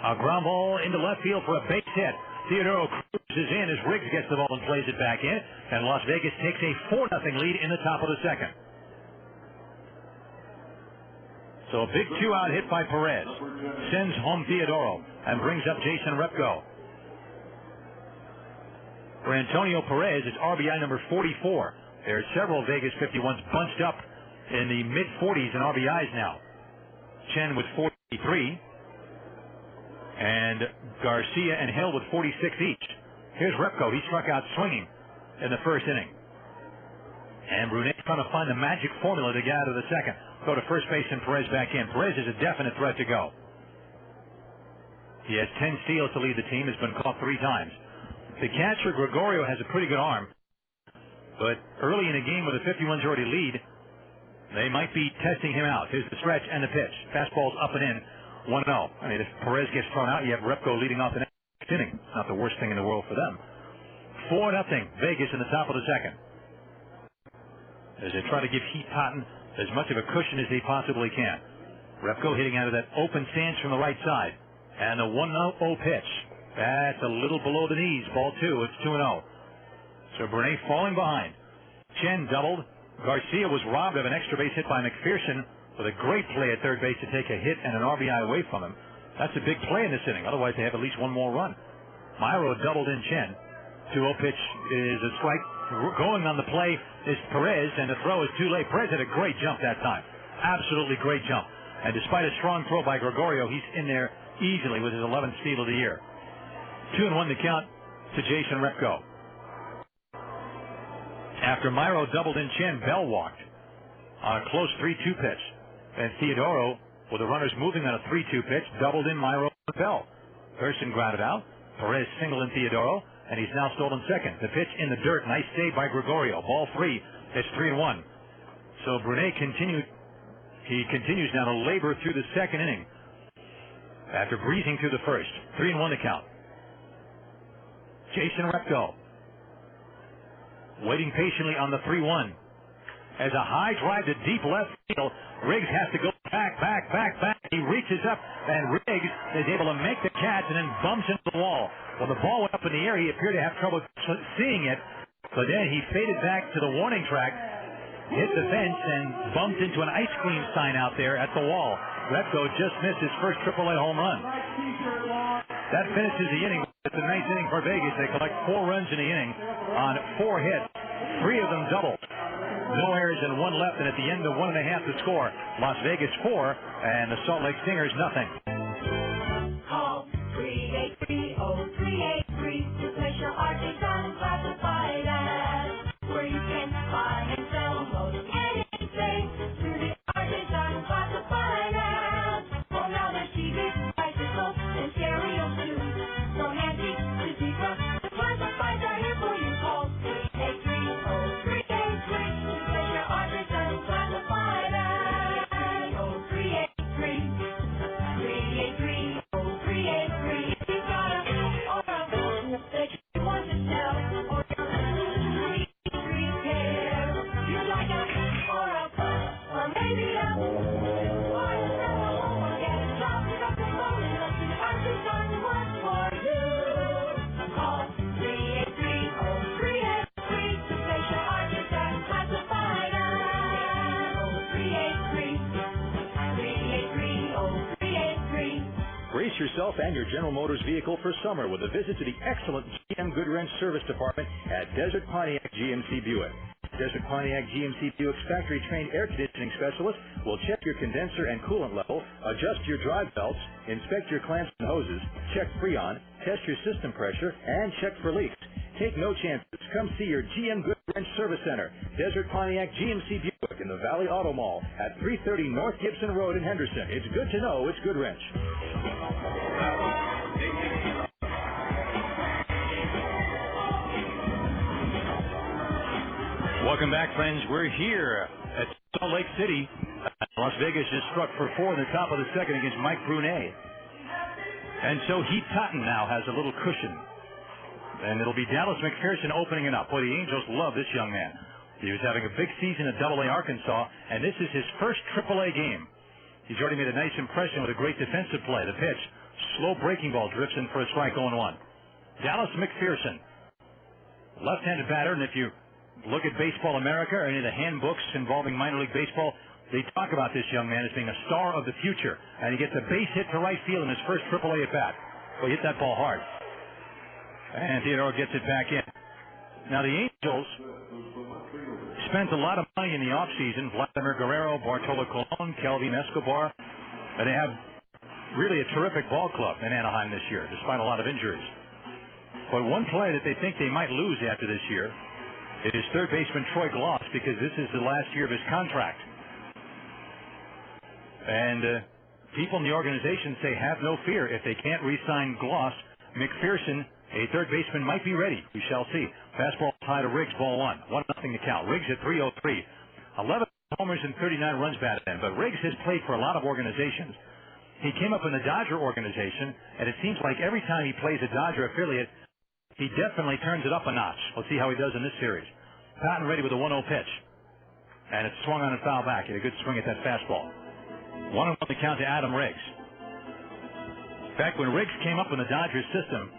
A ground ball into left field for a base hit. Theodoro cruises in as Riggs gets the ball and plays it back in. And Las Vegas takes a 4-0 lead in the top of the second. So a big 2-out hit by Perez. Sends home Theodoro and brings up Jason Repko. For Antonio Perez, it's RBI number 44. There are several Vegas 51s bunched up in the mid-40s in RBIs now. Chen with 43. And Garcia and Hill with 46 each. Here's Repko. He struck out swinging in the first inning. And Brunet's trying to find the magic formula to get out of the second. Go to first base and Perez back in. Perez is a definite threat to go. He has 10 steals to lead the team. Has been caught 3 times. The catcher, Gregorio, has a pretty good arm. But early in a game where the 51s already lead, they might be testing him out. Here's the stretch and the pitch. Fastball's up and in. 1-0. I mean, if Perez gets thrown out, you have Repko leading off the next inning. It's not the worst thing in the world for them. 4-0 Vegas in the top of the second. As they try to give Heat Totten as much of a cushion as they possibly can. Repko hitting out of that open stance from the right side. And the 1-0 pitch. That's a little below the knees. Ball 2. It's 2-0. So Brunet falling behind. Chen doubled. Garcia was robbed of an extra base hit by McPherson with a great play at third base to take a hit and an RBI away from him. That's a big play in this inning. Otherwise, they have at least 1 more run. Myro doubled in Chen. 2-0 pitch is a strike. Going on the play is Perez, and the throw is too late. Perez had a great jump that time. Absolutely great jump. And despite a strong throw by Gregorio, he's in there easily with his 11th steal of the year. 2-1 to count to Jason Repko. After Myro doubled in Chen, Bell walked on a close 3-2 pitch. And Theodoro, with the runners moving on a 3-2 pitch, doubled in Myro and Bell. Thurston grounded out. Perez singled in Theodoro, and he's now stolen second. The pitch in the dirt. Nice save by Gregorio. Ball 3. It's 3-1. So Brunet continues now to labor through the second inning after breezing through the first. 3-1 to count. Jason Repko waiting patiently on the 3-1. As a high drive to deep left field, Riggs has to go back. He reaches up, and Riggs is able to make the catch and then bumps into the wall. Well, the ball went up in the air. He appeared to have trouble seeing it, but then he faded back to the warning track, hit the fence, and bumped into an ice cream sign out there at the wall. Repko just missed his first AAA home run. That finishes the inning. It's a nice inning for Vegas. They collect 4 runs in the inning on 4 hits, 3 of them doubles. No errors and 1 left, and at the end of 1.5 to score. Las Vegas 4 and the Salt Lake Stingers nothing. Call 383-0383 to place your Artisan classified ads, where you can buy and sell most anything through the Artisan classified ads. Well, now there's TVs, bicycles, and stereo too. So handy to see from the classifieds are here for you. Call 383-0383. Brace yourself and your General Motors vehicle for summer with a visit to the excellent GM Goodwrench Service Department at Desert Pontiac GMC Buick. Desert Pontiac GMC Buick's factory-trained air conditioning specialist will check your condenser and coolant level, adjust your drive belts, inspect your clamps and hoses, check Freon, test your system pressure, and check for leaks. Take no chances. Come see your GM Goodwrench Service Center, Desert Pontiac GMC Buick in the Valley Auto Mall at 330 North Gibson Road in Henderson. It's good to know it's Goodwrench. Welcome back, friends. We're here at Salt Lake City. Las Vegas just struck for 4 in the top of the second against Mike Brunet. And so Heath Totten now has a little cushion. And it'll be Dallas McPherson opening it up. Boy, the Angels love this young man. He was having a big season at AA Arkansas, and this is his first AAA game. He's already made a nice impression with a great defensive play. The pitch, slow breaking ball, drifts in for a strike 0-1. Dallas McPherson, left-handed batter, and if you look at Baseball America or any of the handbooks involving minor league baseball, they talk about this young man as being a star of the future, and he gets a base hit to right field in his first AAA at-bat. Well, he hit that ball hard. And Theodore gets it back in. Now, the Angels spent a lot of money in the offseason. Vladimir Guerrero, Bartolo Colon, Kelvin Escobar. And they have really a terrific ball club in Anaheim this year, despite a lot of injuries. But one player that they think they might lose after this year is third baseman Troy Gloss, because this is the last year of his contract. And people in the organization say, have no fear. If they can't re-sign Gloss, McPherson, a third baseman, might be ready. We shall see. Fastball high to Riggs, ball 1. 1-0 to count. Riggs at 303. 11 homers and 39 runs batted in. But Riggs has played for a lot of organizations. He came up in the Dodger organization, and it seems like every time he plays a Dodger affiliate, he definitely turns it up a notch. We'll see how he does in this series. Patton ready with a 1-0 pitch. And it's swung on and foul back. He had a good swing at that fastball. 1-1 to count to Adam Riggs. In fact, when Riggs came up in the Dodgers system,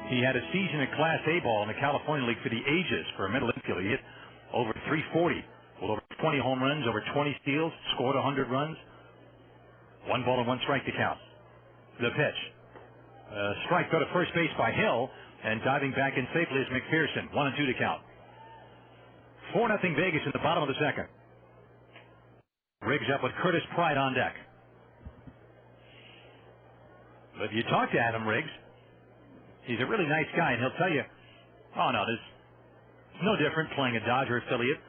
he had a season at Class A ball in the California League for the ages for a middle infielder. He hit over 340 with over 20 home runs, over 20 steals, scored 100 runs. 1 ball and 1 strike to count. The pitch. Strike go to first base by Hill, and diving back in safely is McPherson. 1-2 to count. 4-0 Vegas in the bottom of the second. Riggs up with Curtis Pride on deck. But if you talk to Adam Riggs, he's a really nice guy, and he'll tell you, oh, no, there's no different playing a Dodger affiliate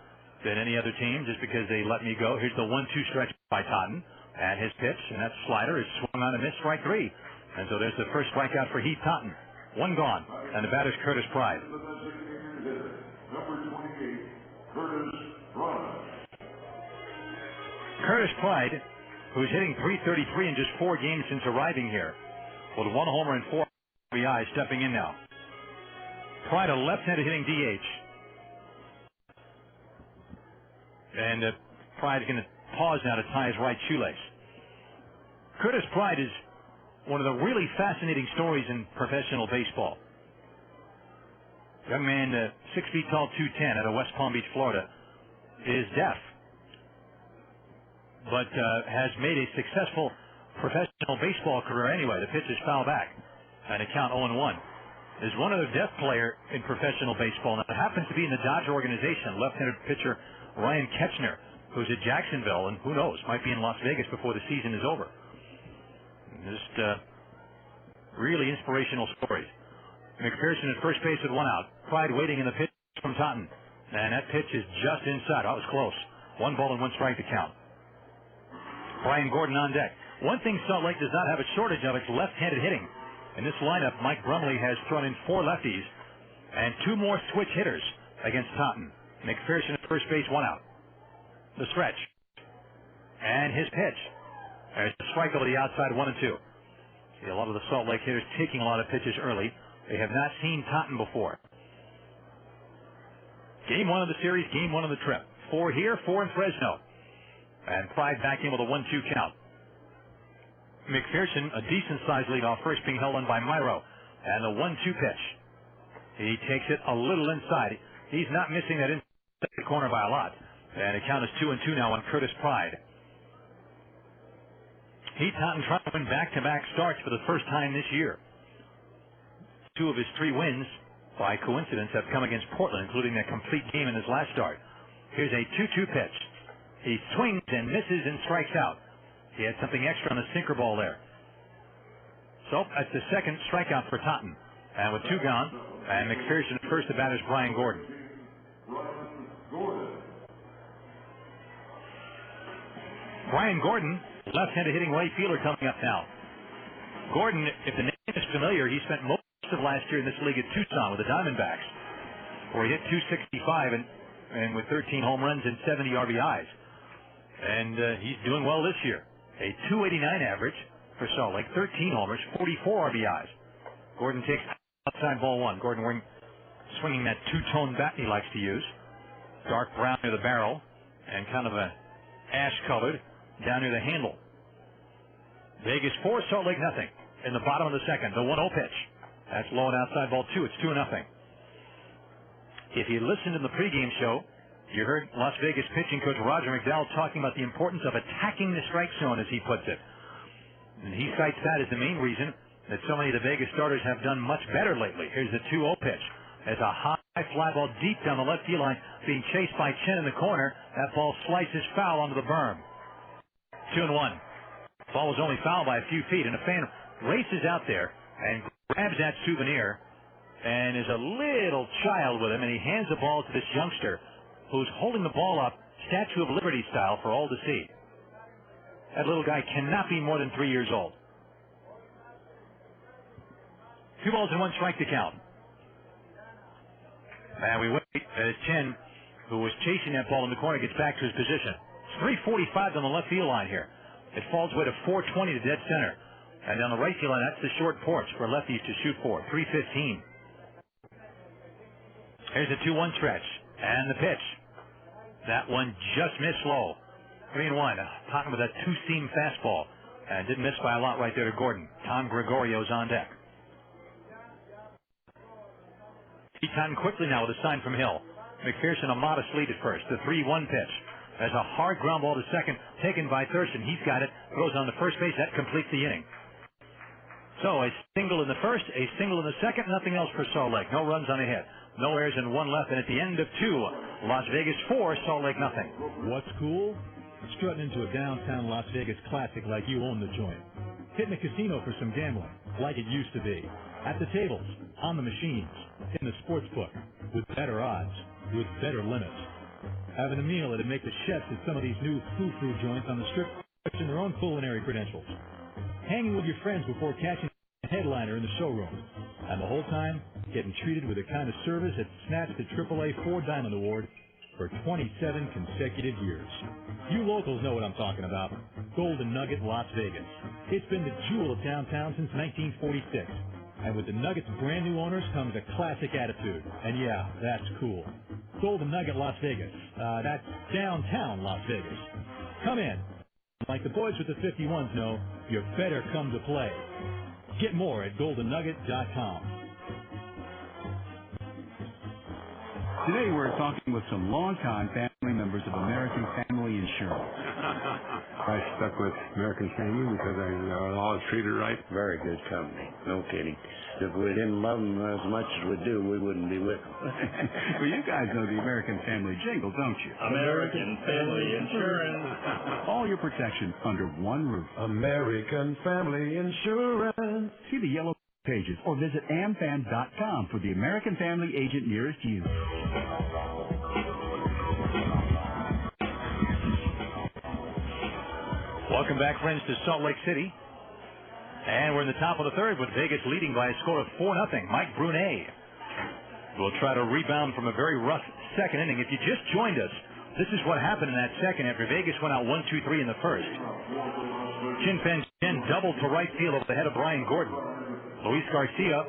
than any other team just because they let me go. Here's the 1-2 stretch by Totten, and his pitch, and that slider is swung on and missed, strike 3. And so there's the first strikeout for Heath Totten. 1 gone, and the batter's Curtis Pride. Curtis Pride, who's hitting .333 in just 4 games since arriving here, with 1 homer and 4 RBI, stepping in now. Pride, a left-handed hitting DH. And Pride is going to pause now to tie his right shoelace. Curtis Pride is one of the really fascinating stories in professional baseball. Young man, 6 feet tall, 210, out of West Palm Beach, Florida, is deaf, but has made a successful professional baseball career anyway. The pitch is foul back, and a count 0-1. There's one other deaf player in professional baseball, and it happens to be in the Dodger organization, left-handed pitcher Ryan Ketchner, who's at Jacksonville, and who knows, might be in Las Vegas before the season is over. Just really inspirational stories. McPherson at first base with 1 out. Pride waiting in the pitch from Totten. And that pitch is just inside. That was close. 1 ball and 1 strike to count. Brian Gordon on deck. One thing Salt Lake does not have a shortage of, it's left-handed hitting. In this lineup, Mike Brumley has thrown in 4 lefties and 2 more switch hitters against Totten. McPherson at first base, 1 out. The stretch. And his pitch. There's a strike over the outside, 1-2. See, a lot of the Salt Lake hitters taking a lot of pitches early. They have not seen Totten before. Game 1 of the series, game 1 of the trip. 4 here, 4 in Fresno. And Pride back in with a 1-2 count. McPherson, a decent-sized leadoff, first being held on by Myro. And the 1-2 pitch. He takes it a little inside. He's not missing that inside corner by a lot. And the count is 2-2 now on Curtis Pride. Heath Totten trying to win back-to-back starts for the first time this year. 2 of his 3 wins, by coincidence, have come against Portland, including a complete game in his last start. Here's a 2-2 pitch. He swings and misses and strikes out. He had something extra on the sinker ball there. So that's the second strikeout for Totten. And with 2 gone, and McPherson at first, the batter's Brian Gordon. Brian Gordon, left-handed hitting right fielder coming up now. Gordon, if the name is familiar, he spent most of last year in this league at Tucson with the Diamondbacks, where he hit .265 and with 13 home runs and 70 RBIs. And he's doing well this year. A .289 average for Salt Lake, 13 homers, 44 RBIs. Gordon takes outside ball 1. Gordon swinging that two-tone bat he likes to use. Dark brown near the barrel and kind of a ash-colored down near the handle. Vegas 4, Salt Lake nothing. In the bottom of the second, the 1-0 pitch. That's low and outside ball 2. It's 2-0. If you listened in the pregame show, you heard Las Vegas pitching coach Roger McDowell talking about the importance of attacking the strike zone, as he puts it. And he cites that as the main reason that so many of the Vegas starters have done much better lately. Here's the 2-0 pitch. As a high fly ball deep down the left field line, being chased by Chen in the corner. That ball slices foul onto the berm. 2-1. Ball was only fouled by a few feet, and a fan races out there and grabs that souvenir and is a little child with him, and he hands the ball to this youngster who's holding the ball up, Statue of Liberty style, for all to see. That little guy cannot be more than 3 years old. 2 balls and 1 strike to count. And we wait as Chen, who was chasing that ball in the corner, gets back to his position. It's 345 on the left field line here. It falls way to 420 to dead center. And down the right field line, that's the short porch for lefties to shoot for. 315. Here's a 2-1 stretch. And the pitch. That one just missed low. 3-1. Totten with a 2-seam fastball. And didn't miss by a lot right there to Gordon. Tom Gregorio's on deck. Totten quickly now with a sign from Hill. McPherson a modest lead at first. The 3-1 pitch. There's a hard ground ball to second, taken by Thurston. He's got it. Throws on the first base. That completes the inning. So a single in the first, a single in the second, nothing else for Salt Lake. No runs on a hit. No errors and 1 left. And at the end of 2, Las Vegas 4, Salt Lake nothing. What's cool? Strutting into a downtown Las Vegas classic like you own the joint. Hitting a casino for some gambling, like it used to be. At the tables, on the machines, in the sports book, with better odds, with better limits. Having a meal that'd make the chefs at some of these new foo-foo joints on the strip question their own culinary credentials. Hanging with your friends before catching a headliner in the showroom. And the whole time, getting treated with the kind of service that snatched the AAA 4 Diamond Award for 27 consecutive years. You locals know what I'm talking about. Golden Nugget, Las Vegas. It's been the jewel of downtown since 1946. And with the Nuggets' brand new owners comes a classic attitude. And yeah, that's cool. Golden Nugget, Las Vegas. That's downtown Las Vegas. Come in. Like the boys with the 51s know, you better come to play. Get more at GoldenNugget.com. Today we're talking with some longtime family members of American Family Insurance. I stuck with American Family because I always treated right. Very good company. No kidding. If we didn't love them as much as we do, we wouldn't be with them. Well, you guys know the American Family jingle, don't you? American Family Insurance. All your protection under one roof. American Family Insurance. See the yellow pages or visit amfam.com for the American Family agent nearest you. Welcome back, friends, to Salt Lake City. And we're in the top of the third with Vegas leading by a score of 4-0. Mike Brunet will try to rebound from a very rough second inning. If you just joined us, this is what happened in that second after Vegas went out 1-2-3 in the first. Chin Fen Chen doubled to right field over the head of Brian Gordon. Luis Garcia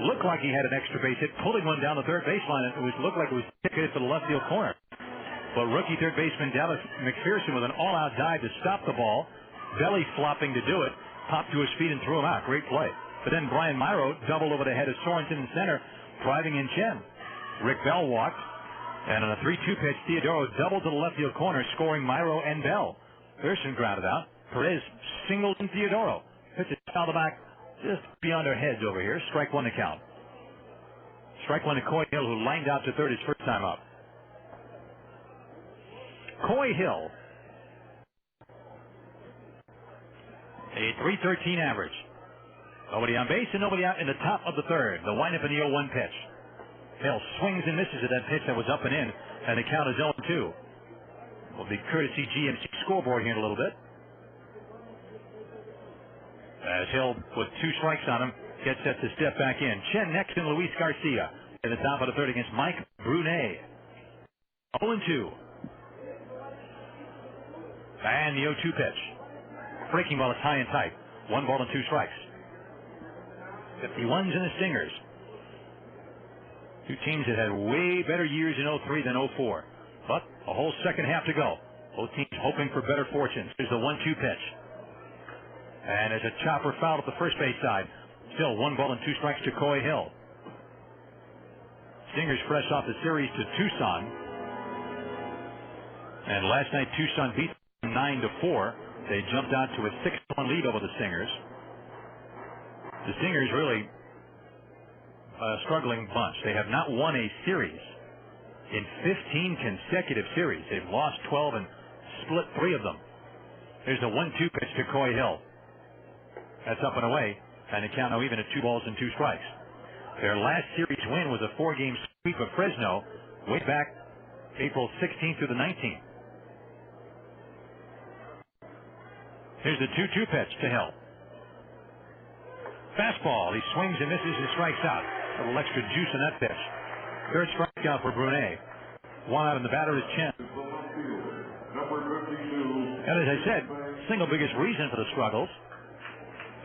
looked like he had an extra base hit, pulling one down the third baseline. It looked like it was ticketed to the left field corner. But rookie third baseman Dallas McPherson with an all-out dive to stop the ball, belly flopping to do it, popped to his feet and threw him out. Great play. But then Brian Myro doubled over the head of Sorensen in center, driving in Chen. Rick Bell walked, and on a 3-2 pitch, Theodoro doubled to the left field corner, scoring Myro and Bell. Thurston grounded out. Perez singled in Theodoro. Pitches foul the back just beyond our heads over here. Strike one to count. Strike one to Coy Hill, who lined out to third his first time up. Coy Hill, a .313 average. Nobody on base and nobody out in the top of the third. The windup in the 0-1 pitch. Hill swings and misses at that pitch that was up and in, and the count is 0-2. Will be courtesy GMC scoreboard here in a little bit. As Hill, with 2 strikes on him, gets set to step back in. Chen next and Luis Garcia in the top of the third against Mike Brunet. 0-2. And the 0-2 pitch. Breaking ball is high and tight. 1 ball and 2 strikes. 51s and the Stingers. Two teams that had way better years in 03 than 04. But a whole second half to go. Both teams hoping for better fortunes. Here's the 1-2 pitch. And there's a chopper foul at the first base side. Still 1 ball and 2 strikes to Coy Hill. Stingers fresh off the series to Tucson. And last night Tucson beat them 9-4. They jumped out to a 6-1 lead over the Stingers. The Stingers really a struggling bunch. They have not won a series in 15 consecutive series. They've lost 12 and split 3 of them. There's a 1-2 pitch to Coy Hill. That's up and away, and the count now even at 2 balls and 2 strikes. Their last series win was a 4-game sweep of Fresno way back April 16th through the 19th. Here's the 2-2 pitch to Hill. Fastball. He swings and misses and strikes out. A little extra juice in that pitch. Third strikeout for Brunet. 1 out, and the batter is Chen. And as I said, single biggest reason for the struggles,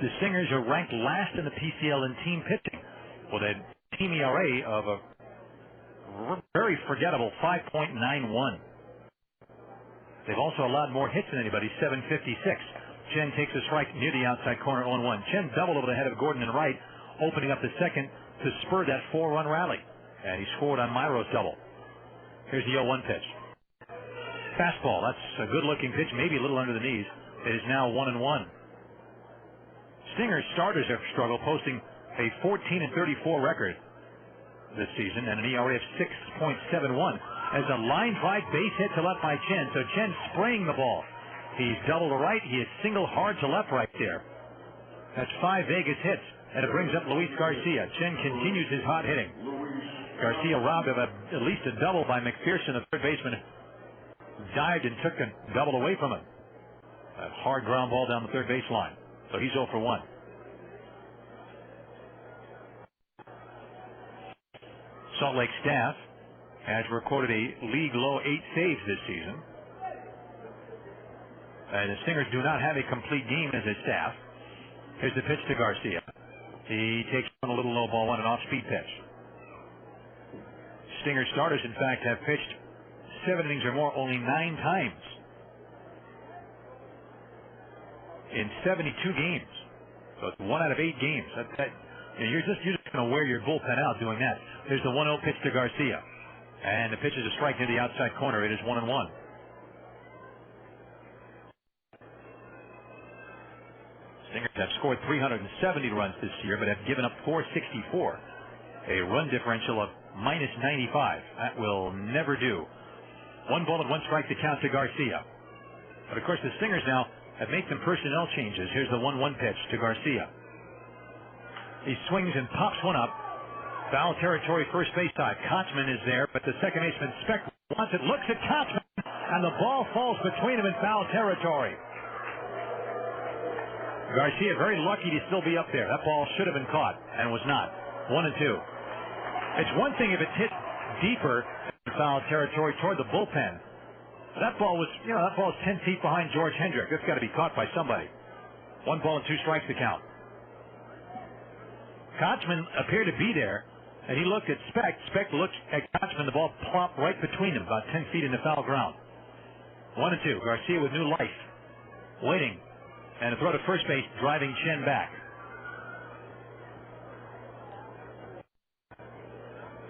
the Stingers are ranked last in the PCL in team pitching with a team ERA of a very forgettable 5.91. They've also allowed more hits than anybody, 756. Chen takes a strike near the outside corner 0-1. Chen doubled over the head of Gordon and Wright, opening up the second to spur that 4-run rally. And he scored on Myro's double. Here's the 0-1 pitch. Fastball. That's a good-looking pitch, maybe a little under the knees. It is now 1-1. Stingers starters have struggled, posting a 14-34 record this season and an ERA of 6.71. As a line drive base hit to left by Chen. So Chen spraying the ball. He's double to right. He is single hard to left right there. That's 5 Vegas hits, and it brings up Luis Garcia. Chen continues his hot hitting. Garcia robbed of at least a double by McPherson, the third baseman. Dived and took a double away from him. A hard ground ball down the third baseline. So he's 0 for 1. Salt Lake staff has recorded a league low 8 saves this season. The Stingers do not have a complete game as a staff. Here's the pitch to Garcia. He takes on a little low ball, an off-speed pitch. Stinger starters, in fact, have pitched 7 innings or more only 9 times in 72 games. So it's 1 out of 8 games. You're just going to wear your bullpen out doing that. There's the 1-0 pitch to Garcia. And the pitch is a strike near the outside corner. It is 1-1. Stingers have scored 370 runs this year, but have given up 464. A run differential of -95. That will never do. 1 ball and 1 strike to count to Garcia. But of course the Stingers now have made some personnel changes. Here's the 1-1 pitch to Garcia. He swings and pops one up. Foul territory, first base side. Kochman is there, but the second baseman Speck wants it, looks at Kochman, and the ball falls between him in foul territory. Garcia very lucky to still be up there. That ball should have been caught and was not. 1-2. It's one thing if it's hit deeper in foul territory toward the bullpen. That ball was, that ball is 10 feet behind George Hendrick. That's got to be caught by somebody. 1 ball and 2 strikes to count. Kochman appeared to be there, and he looked at Speck. Speck looked at Kochman. The ball plopped right between them, about 10 feet in the foul ground. 1-2. Garcia with new life. Waiting. And a throw to first base, driving Chen back.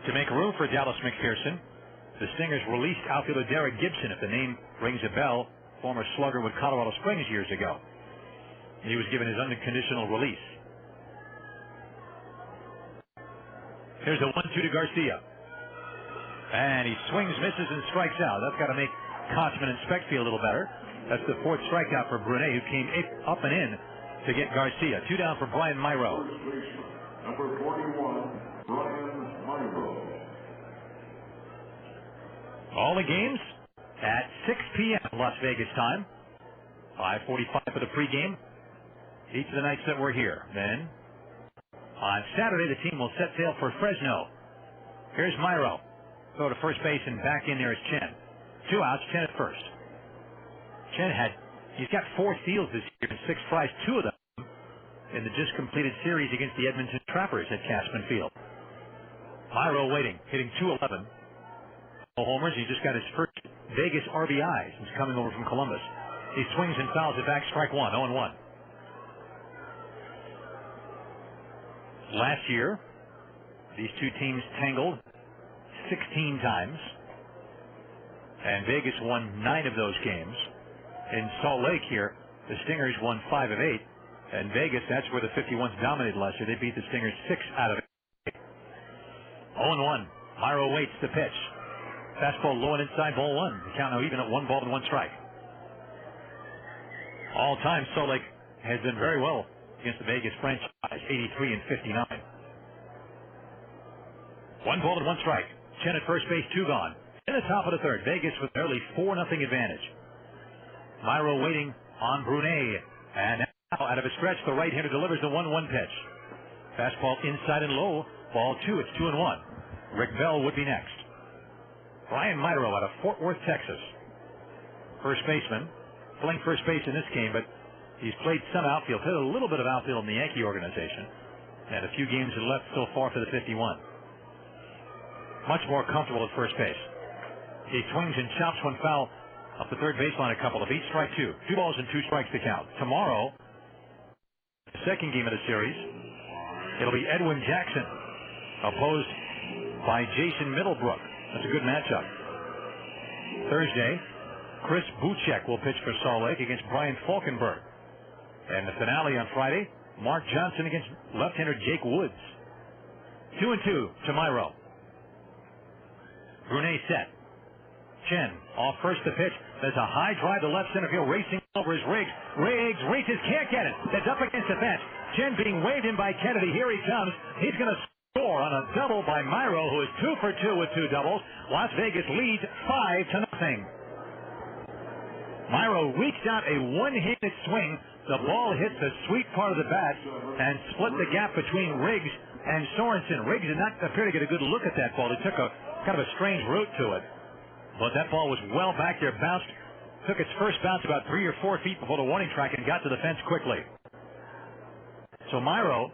To make room for Dallas McPherson, the Stingers released outfielder Derek Gibson, if the name rings a bell, former slugger with Colorado Springs years ago. He was given his unconditional release. Here's a 1-2 to Garcia. And he swings, misses, and strikes out. That's got to make Kotsman and Speck feel a little better. That's the fourth strikeout for Brunet, who came up and in to get Garcia. 2 down for Brian Myro. Number 41, Brian Myro. All the games at 6 p.m. Las Vegas time. 5:45 for the pregame. Each of the nights that we're here. Then, on Saturday, the team will set sail for Fresno. Here's Myro. Go to first base and back in there is Chen. 2 outs, Chen at first. Chen he's got 4 steals this year and 6 tries, 2 of them in the just completed series against the Edmonton Trappers at Cashman Field. Myro waiting, hitting .211. No homers. He just got his first Vegas RBI since coming over from Columbus. He swings and fouls it back, strike 1, 0-1. Last year, these two teams tangled 16 times, and Vegas won 9 of those games. In Salt Lake here, the Stingers won 5 of 8, and Vegas, that's where the 51s dominated last year. They beat the Stingers 6 out of 8. 0-1. Myro waits the pitch. Fastball low and inside, ball 1. The count now even at 1 ball and 1 strike. All time, Salt Lake has done very well against the Vegas franchise, 83 and 59. 1 ball and 1 strike. Chen at first base, 2 gone. In the top of the third, Vegas with an early 4-0 advantage. Myro waiting on Brunet, and now out of a stretch, the right-hander delivers the 1-1 pitch. Fastball inside and low, ball 2. It's 2-1. Rick Bell would be next. Brian Myro out of Fort Worth, Texas. First baseman, playing first base in this game, but he's played some outfield, played a little bit of outfield in the Yankee organization, and a few games left so far for the 51. Much more comfortable at first base. He swings and chops one foul up the third baseline, a couple of feet, strike 2. 2 balls and 2 strikes to count. Tomorrow, the second game of the series, it'll be Edwin Jackson, opposed by Jason Middlebrook. That's a good matchup. Thursday, Chris Buchek will pitch for Salt Lake against Brian Falkenberg. And the finale on Friday, Mark Johnson against left-hander Jake Woods. 2-2 to Myro. Brunet set. Chen off first to pitch. There's a high drive to left center field, racing over his Riggs. Riggs reaches, can't get it. That's up against the fence. Chen being waved in by Kennedy. Here he comes. He's going to score on a double by Myro, who is 2 for 2 with 2 doubles. Las Vegas leads 5-0. Myro reached out a one-handed swing. The ball hit the sweet part of the bat and split the gap between Riggs and Sorensen. Riggs did not appear to get a good look at that ball. He took a kind of a strange route to it. But that ball was well back there, bounced, took its first bounce about 3 or 4 feet before the warning track and got to the fence quickly. So Myro,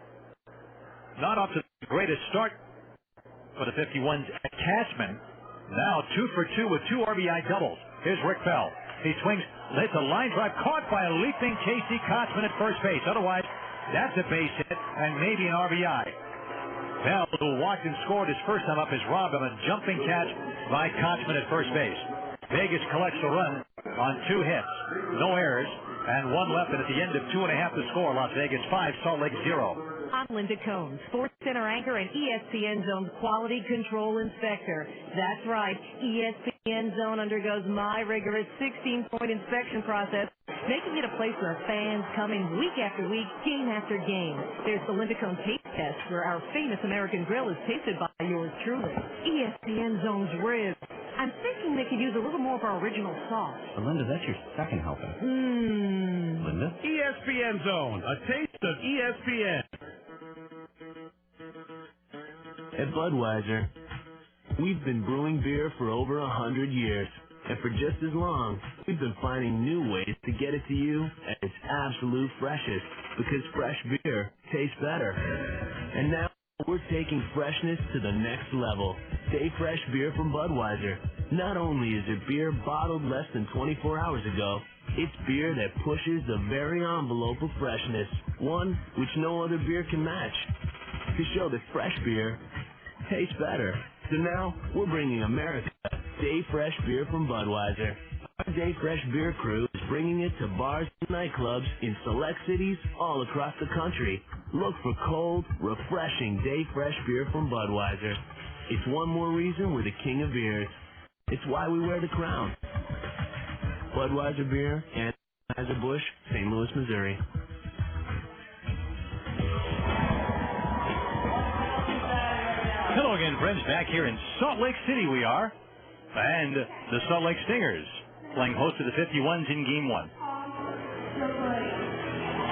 not off to the greatest start for the 51s at Cashman. Now 2 for 2 with 2 RBI doubles. Here's Rick Bell. He swings, hits a line drive, caught by a leaping Casey Kotsman at first base. Otherwise, that's a base hit and maybe an RBI. Bell, who walked and scored his first time up, is robbed of a jumping catch by Kotsman at first base. Vegas collects the run on 2 hits, no errors, and 1 left, and at the end of 2.5 to score, Las Vegas 5, Salt Lake 0. I'm Linda Cohn, Sports Center anchor and ESPN Zone's quality control inspector. That's right, ESPN Zone undergoes my rigorous 16-point inspection process, making it a place where fans come in week after week, game after game. There's the Linda Cohn taste test, where our famous American grill is tasted by yours truly. ESPN Zone's ribs. I'm thinking they could use a little more of our original sauce. Linda, that's your second helping. Linda? ESPN Zone, a taste of ESPN. At Budweiser, we've been brewing beer for over 100 years. And for just as long, we've been finding new ways to get it to you at its absolute freshest, because fresh beer tastes better. And now we're taking freshness to the next level. Stay Fresh beer from Budweiser. Not only is it beer bottled less than 24 hours ago, it's beer that pushes the very envelope of freshness, one which no other beer can match. To show that fresh beer tastes better. So now, we're bringing America Stay Fresh beer from Budweiser. Our Stay Fresh beer crew is bringing it to bars and nightclubs in select cities all across the country. Look for cold, refreshing Day Fresh beer from Budweiser. It's one more reason we're the king of beers. It's why we wear the crown. Budweiser beer, Anheuser-Busch, St. Louis, Missouri. Hello again, friends. Back here in Salt Lake City we are. And the Salt Lake Stingers playing host to the 51s in Game 1.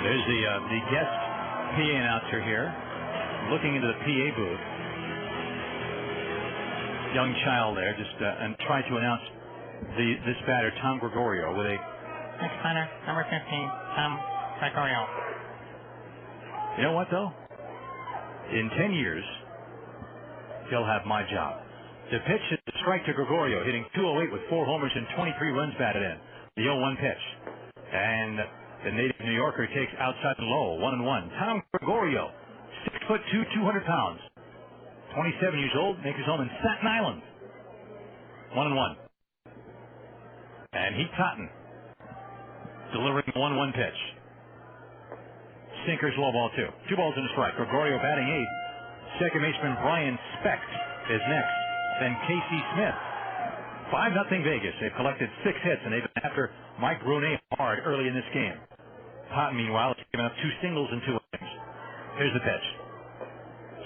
There's the guest PA announcer here looking into the PA booth. Young child there just and trying to announce this batter, Tom Gregorio, with a... Next batter, number 15, Tom Gregorio. You know what, though? In 10 years, he'll have my job. The pitch is a strike to Gregorio, hitting .208 with 4 homers and 23 runs batted in. The 0-1 pitch. And the native New Yorker takes outside and low, 1-1. Tom Gregorio, 6'2", 200 pounds. 27 years old, makes his home in Staten Island. 1-1. And Heath Totten delivering the 1-1 pitch. Sinker's low ball 2. 2 balls and a strike. Gregorio batting 8th. Second baseman Brian Specht is next. Then Casey Smith. 5-0 Vegas. They've collected 6 hits, and they've been after Mike Brunet hard early in this game. Totten, meanwhile, has given up 2 singles in 2 innings. Here's the pitch.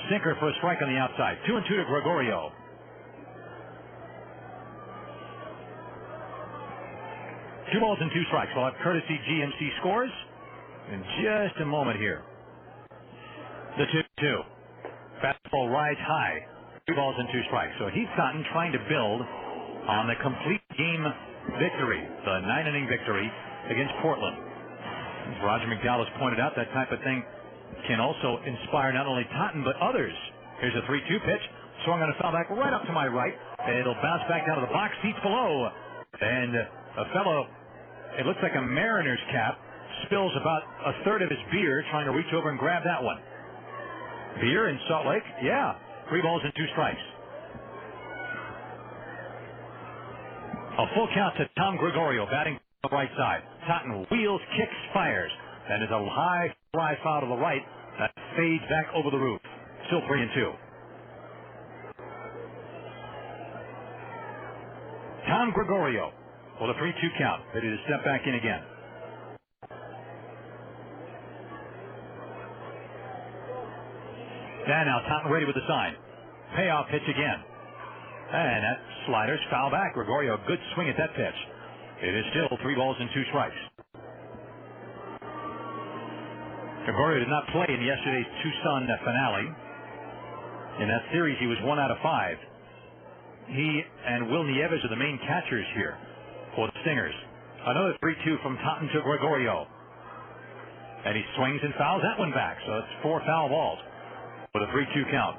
Sinker for a strike on the outside. 2-2 to Gregorio. Two balls and 2 strikes. We'll have courtesy GMC scores in just a moment here. The 2-2. Fastball rides high. 3 balls and 2 strikes. So Heath Totten trying to build on the complete game victory, the 9-inning victory against Portland. As Roger McDowell has pointed out, that type of thing can also inspire not only Totten but others. Here's a 3-2 pitch. Swung on a foul back right up to my right. It'll bounce back down to the box seats below. And a fellow, it looks like a Mariners cap, spills about a third of his beer trying to reach over and grab that one. Beer in Salt Lake? Yeah. 3 balls and 2 strikes. A full count to Tom Gregorio batting to the right side. Totten wheels, kicks, fires. And is a high fly foul to the right that fades back over the roof. Still 3-2. Tom Gregorio with a 3-2 count. Ready to step back in again. And now Totten ready with the sign. Payoff pitch again. And that slider's foul back. Gregorio, good swing at that pitch. It is still 3 balls and 2 strikes. Gregorio did not play in yesterday's Tucson finale. In that series, he was 1 out of 5. He and Will Nieves are the main catchers here for the Stingers. Another 3-2 from Totten to Gregorio. And he swings and fouls that one back. So it's 4 foul balls with a 3-2 count.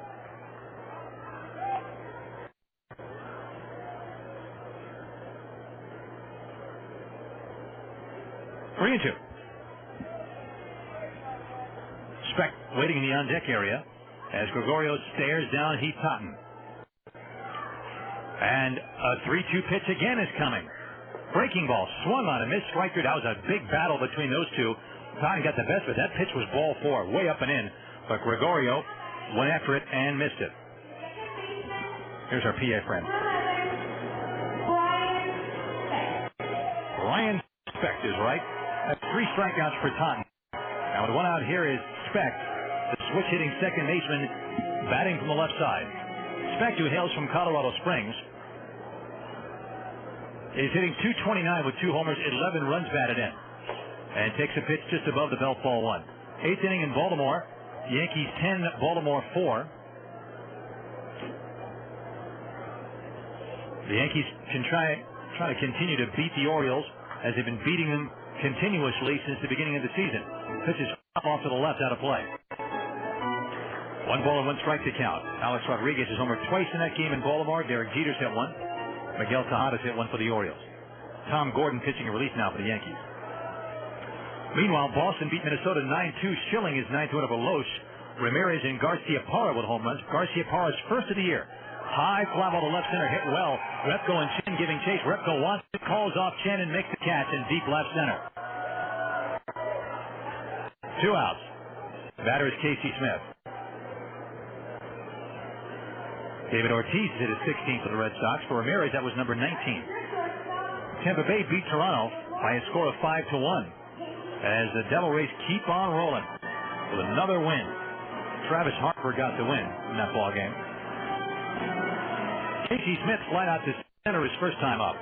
Three and 2. Specht waiting in the on-deck area as Gregorio stares down Heath Totten. And a 3-2 pitch again is coming. Breaking ball swung on and missed strike three. That was a big battle between those two. Totten got the best of it. That pitch was ball 4, way up and in. But Gregorio went after it and missed it. Here's our PA friend. Brian Specht is right. That's 3 strikeouts for Totten. Now with 1 out here is Specht, the switch-hitting second baseman, batting from the left side. Specht, who hails from Colorado Springs, is hitting .229 with 2 homers, 11 runs batted in, and takes a pitch just above the belt ball 1. 8th inning in Baltimore. Yankees 10, Baltimore 4. The Yankees can try to continue to beat the Orioles as they've been beating them continuously since the beginning of the season. Pitch is off to the left, out of play. 1 ball and 1 strike to count. Alex Rodriguez has homered twice in that game in Baltimore. Derek Jeter's hit 1. Miguel Tejadas hit 1 for the Orioles. Tom Gordon pitching a relief now for the Yankees. Meanwhile, Boston beat Minnesota 9-2. Schilling is 9th win over Loesch. Ramirez and Garcia Parra with home runs. Garcia Parra's first of the year. High fly ball to left center, hit well. Repko and Chen giving chase. Repko wants it, calls off Chen and makes the catch in deep left center. 2 outs. Batter is Casey Smith. David Ortiz hit his 16th for the Red Sox. For Ramirez, that was number 19. Tampa Bay beat Toronto by a score of 5-1 as the Devil Rays keep on rolling with another win. Travis Harper got the win in that ball game. Casey Smith flied out to center his first time up.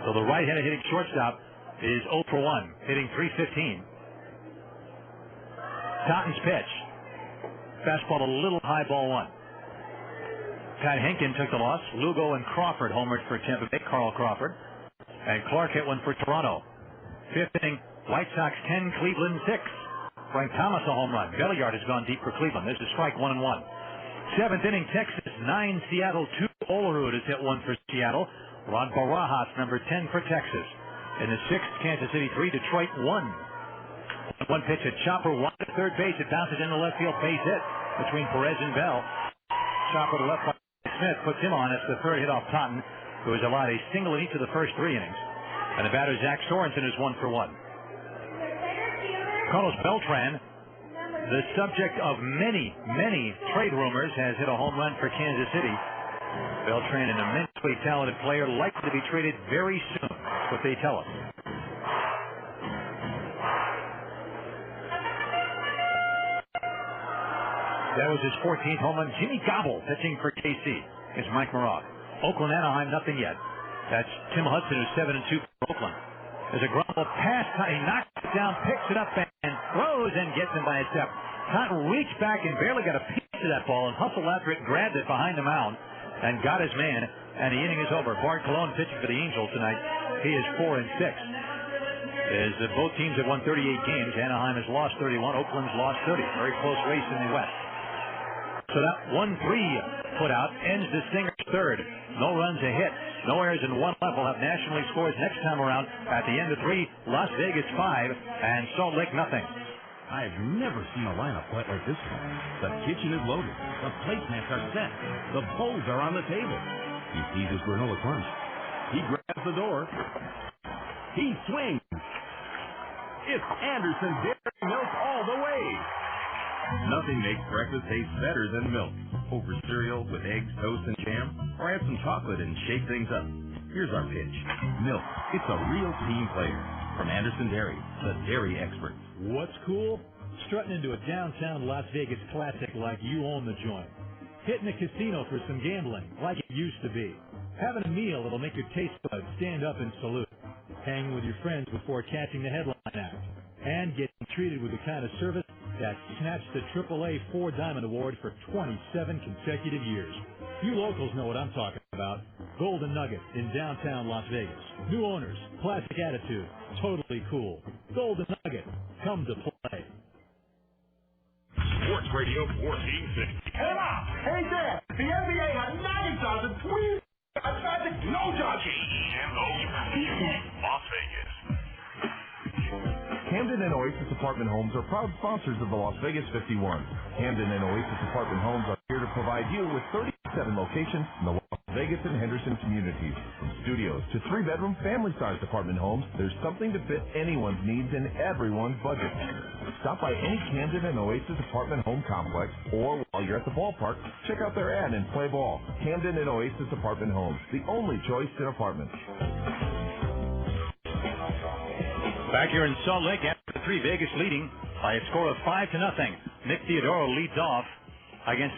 So the right-handed hitting shortstop is 0 for 1, hitting .315. Totten's pitch. Fastball a little high, ball 1. Pat Henkin took the loss. Lugo and Crawford homered for Tampa Bay. Carl Crawford. And Clark hit one for Toronto. 5th inning, White Sox 10, Cleveland 6. Frank Thomas a home run. Belliard has gone deep for Cleveland. There's a strike, 1-1. 7th inning, Texas 9, Seattle 2. Olerud has hit one for Seattle. Rod Barajas, number 10 for Texas. In the 6th, Kansas City 3, Detroit 1. One pitch, a chopper wide to third base. It bounces into left field, base hit between Perez and Bell. Chopper to left by Smith puts him on. It's the third hit off Totten, who has allowed a single in each of the first 3 innings. And the batter, Zach Sorensen, is 1 for 1. Carlos Beltran, the subject of many, many trade rumors, has hit a home run for Kansas City. Beltran, an immensely talented player, likely to be traded very soon. That's what they tell us. That was his 14th home run. Jimmy Gobble pitching for KC is Mike Maroc. Oakland, Anaheim, nothing yet. That's Tim Hudson, who's 7-2 for Oakland. There's a ground ball pass. He knocks it down, picks it up, and throws and gets him by a step. Cotton reached back and barely got a piece of that ball and hustled after it, grabbed it behind the mound, and got his man, and the inning is over. Bart Colon pitching for the Angels tonight. He is 4-6. As both teams have won 38 games, Anaheim has lost 31, Oakland's lost 30. Very close race in the West. So that 1-3 put out ends the Stingers' third. No runs, a hit. No errors in 1 left. We'll have National League scores next time around at the end of 3. Las Vegas 5 and Salt Lake nothing. I've never seen a lineup quite like this one. The kitchen is loaded. The placemats are set. The bowls are on the table. He sees his granola crunch. He grabs the door. He swings. It's Anderson Dairy Milk all the way. Nothing makes breakfast taste better than milk. Over cereal with eggs, toast, and jam, or add some chocolate and shake things up. Here's our pitch. Milk. It's a real team player. From Anderson Dairy, the dairy experts. What's cool? Strutting into a downtown Las Vegas classic like you own the joint. Hitting a casino for some gambling like it used to be. Having a meal that'll make your taste buds stand up and salute. Hanging with your friends before catching the headline act. And getting treated with the kind of service that snatched the AAA 4 Diamond Award for 27 consecutive years. You locals know what I'm talking about. Golden Nugget in downtown Las Vegas. New owners, classic attitude, totally cool. Golden Nugget, come to play. Sports Radio 1460. Hey, Mom. Hey, Dad. The NBA has 90,000 tweets. No judging. Las Vegas. Camden and Oasis Apartment Homes are proud sponsors of the Las Vegas 51. Camden and Oasis Apartment Homes are here to provide you with 37 locations in the Las Vegas and Henderson communities. From studios to 3-bedroom family-sized apartment homes, there's something to fit anyone's needs and everyone's budget. Stop by any Camden and Oasis Apartment Home complex, or while you're at the ballpark, check out their ad and play ball. Camden and Oasis Apartment Homes, the only choice in apartments. Back here in Salt Lake, after 3, Vegas leading by a score of 5-0. Nick Theodoro leads off against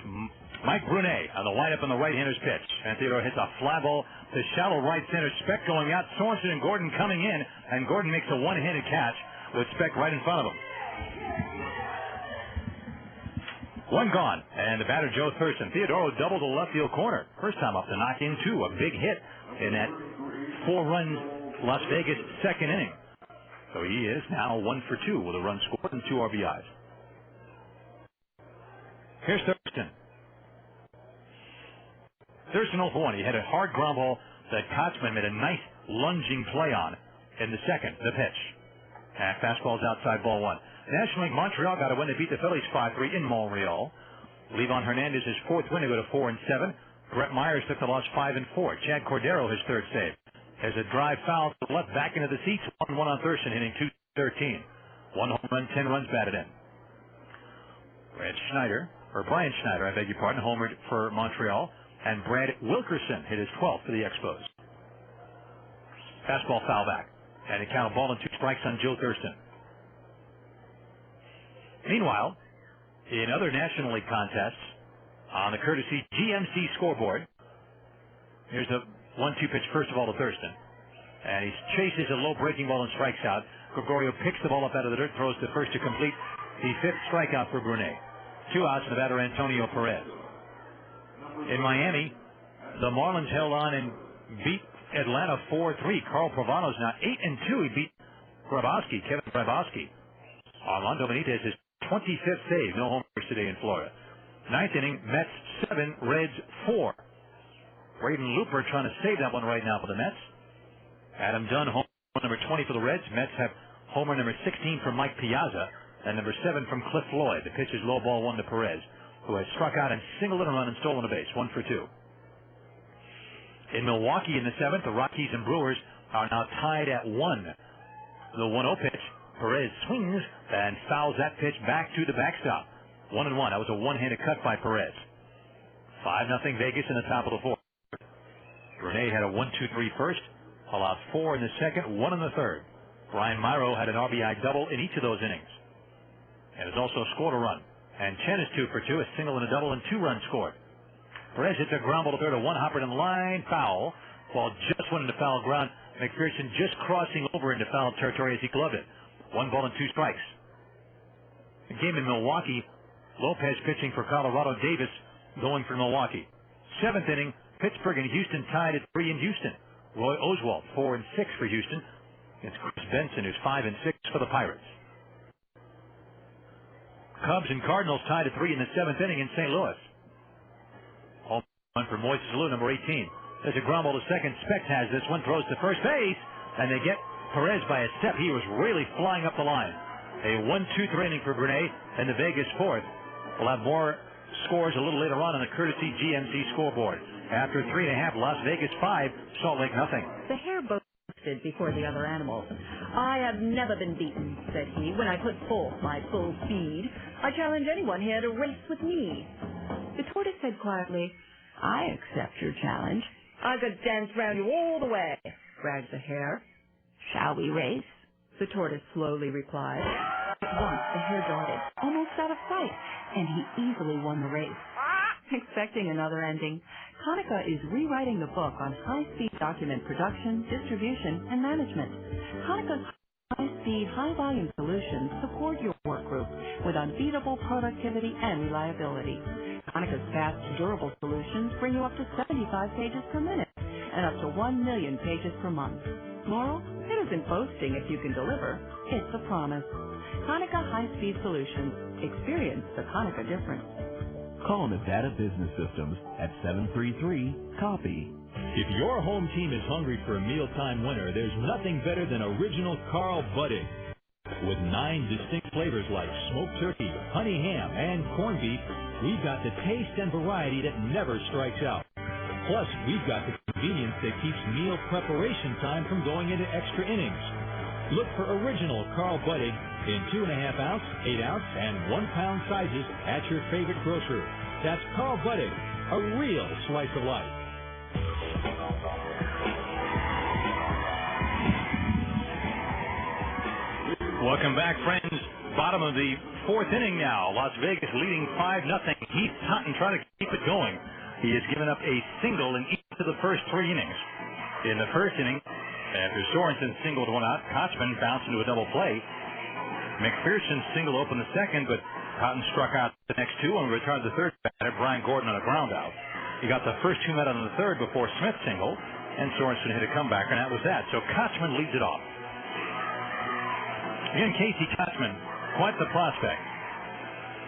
Mike Brunet on the windup on the right-hander's pitch. And Theodoro hits a fly ball to shallow right center. Speck going out. Sorensen and Gordon coming in, and Gordon makes a one-handed catch with Speck right in front of him. 1 gone, and the batter Joe Thurston. Theodoro doubled the left field corner. First time up to knock in 2. A big hit in that 4-run Las Vegas second inning. So he is now 1 for 2 with a run scored and 2 RBIs. Here's Thurston. Thurston 0 for 1. He had a hard ground ball that Kotzman made a nice lunging play on in the second, the pitch. And fastball's outside, ball 1. National League Montreal got a win. They beat the Phillies 5-3 in Montreal. Levon Hernandez's fourth win to go to 4-7. Brett Myers took the loss 5-4. Chad Cordero, his third save. Has a drive foul to the left, back into the seats. 1-1 on Thurston, hitting .213. 1 home run, 10 runs batted in. Brian Schneider, I beg your pardon, homered for Montreal. And Brad Wilkerson hit his 12th for the Expos. Fastball foul back. And a count of ball and 2 strikes on Joe Thurston. Meanwhile, in other National League contests, on the courtesy GMC scoreboard, here's a 1-2 pitch first of all to Thurston. And he chases a low breaking ball and strikes out. Gregorio picks the ball up out of the dirt, throws to first to complete the 5th strikeout for Brunet. 2 outs, the batter Antonio Perez. In Miami, the Marlins held on and beat Atlanta 4-3. Carl Pavano's now 8-2. He beat Kevin Grabowski. Armando Benitez, his 25th save. No homers today in Florida. 9th inning, Mets 7, Reds 4. Braden Looper trying to save that one right now for the Mets. Adam Dunn, home number 20 for the Reds. Mets have homer number 16 from Mike Piazza and number 7 from Cliff Floyd. The pitch is low ball 1 to Perez, who has struck out and singled in a run and stolen a base. 1 for 2. In Milwaukee in the 7th, the Rockies and Brewers are now tied at 1. The 1-0 pitch, Perez swings and fouls that pitch back to the backstop. 1-1. That was a one-handed cut by Perez. 5-0 Vegas in the top of the 4th. Brunet had a 1-2-3 first, allowed 4 in the 2nd, 1 in the 3rd. Brian Myro had an RBI double in each of those innings, and has also scored a run. And Chen is 2 for 2, a single and a double, and 2 runs scored. Perez hits a ground ball to third, a one-hopper in line, foul. Ball just went into foul ground. McPherson just crossing over into foul territory as he gloved it. 1 ball and 2 strikes. The game in Milwaukee, Lopez pitching for Colorado, Davis going for Milwaukee. 7th inning, Pittsburgh and Houston tied at 3 in Houston. Roy Oswalt, 4-6 for Houston. It's Chris Benson, who's 5-6 for the Pirates. Cubs and Cardinals tied at 3 in the 7th inning in St. Louis. Home run for Moises Alou, number 18. There's a ground ball to second. Specht has this one, throws to first base, and they get Perez by a step. He was really flying up the line. A 1-2-3 inning for Brunet and the Vegas 4th. We'll have more scores a little later on the courtesy GMC scoreboard. After 3.5, Las Vegas 5, Salt Lake nothing. The hare boasted before the other animals. I have never been beaten, said he, when I put forth my full speed. I challenge anyone here to race with me. The tortoise said quietly, I accept your challenge. I could dance round you all the way, bragged the hare. Shall we race? The tortoise slowly replied. At once the hare darted, almost out of sight, and he easily won the race. Expecting another ending, Konica is rewriting the book on high-speed document production, distribution, and management. Konica's high-speed, high-volume solutions support your work group with unbeatable productivity and reliability. Konica's fast, durable solutions bring you up to 75 pages per minute and up to 1 million pages per month. Moral? It isn't boasting if you can deliver. It's a promise. Konica High-Speed Solutions. Experience the Konica difference. Call Nevada Business Systems at 733-COPY. If your home team is hungry for a mealtime winner, there's nothing better than original Carl Budig. With 9 distinct flavors like smoked turkey, honey ham, and corned beef, we've got the taste and variety that never strikes out. Plus, we've got the convenience that keeps meal preparation time from going into extra innings. Look for original Carl Budig in 2.5 ounce, 8 ounce, and 1 pound sizes at your favorite grocer. That's Carl Budig, a real slice of life. Welcome back, friends. Bottom of the 4th inning now. Las Vegas leading 5-0. Heath Totten trying to keep it going. He has given up a single in each of the first 3 innings. In the first inning, after Sorensen singled one out, Kochman bounced into a double play. McPherson single opened the second, but Totten struck out the next 2 and returned the third batter, Brian Gordon, on a ground out. He got the first 2 men on the third before Smith singled, and Sorensen hit a comebacker, and that was that. So Kochman leads it off. Again, Casey Kochman, quite the prospect.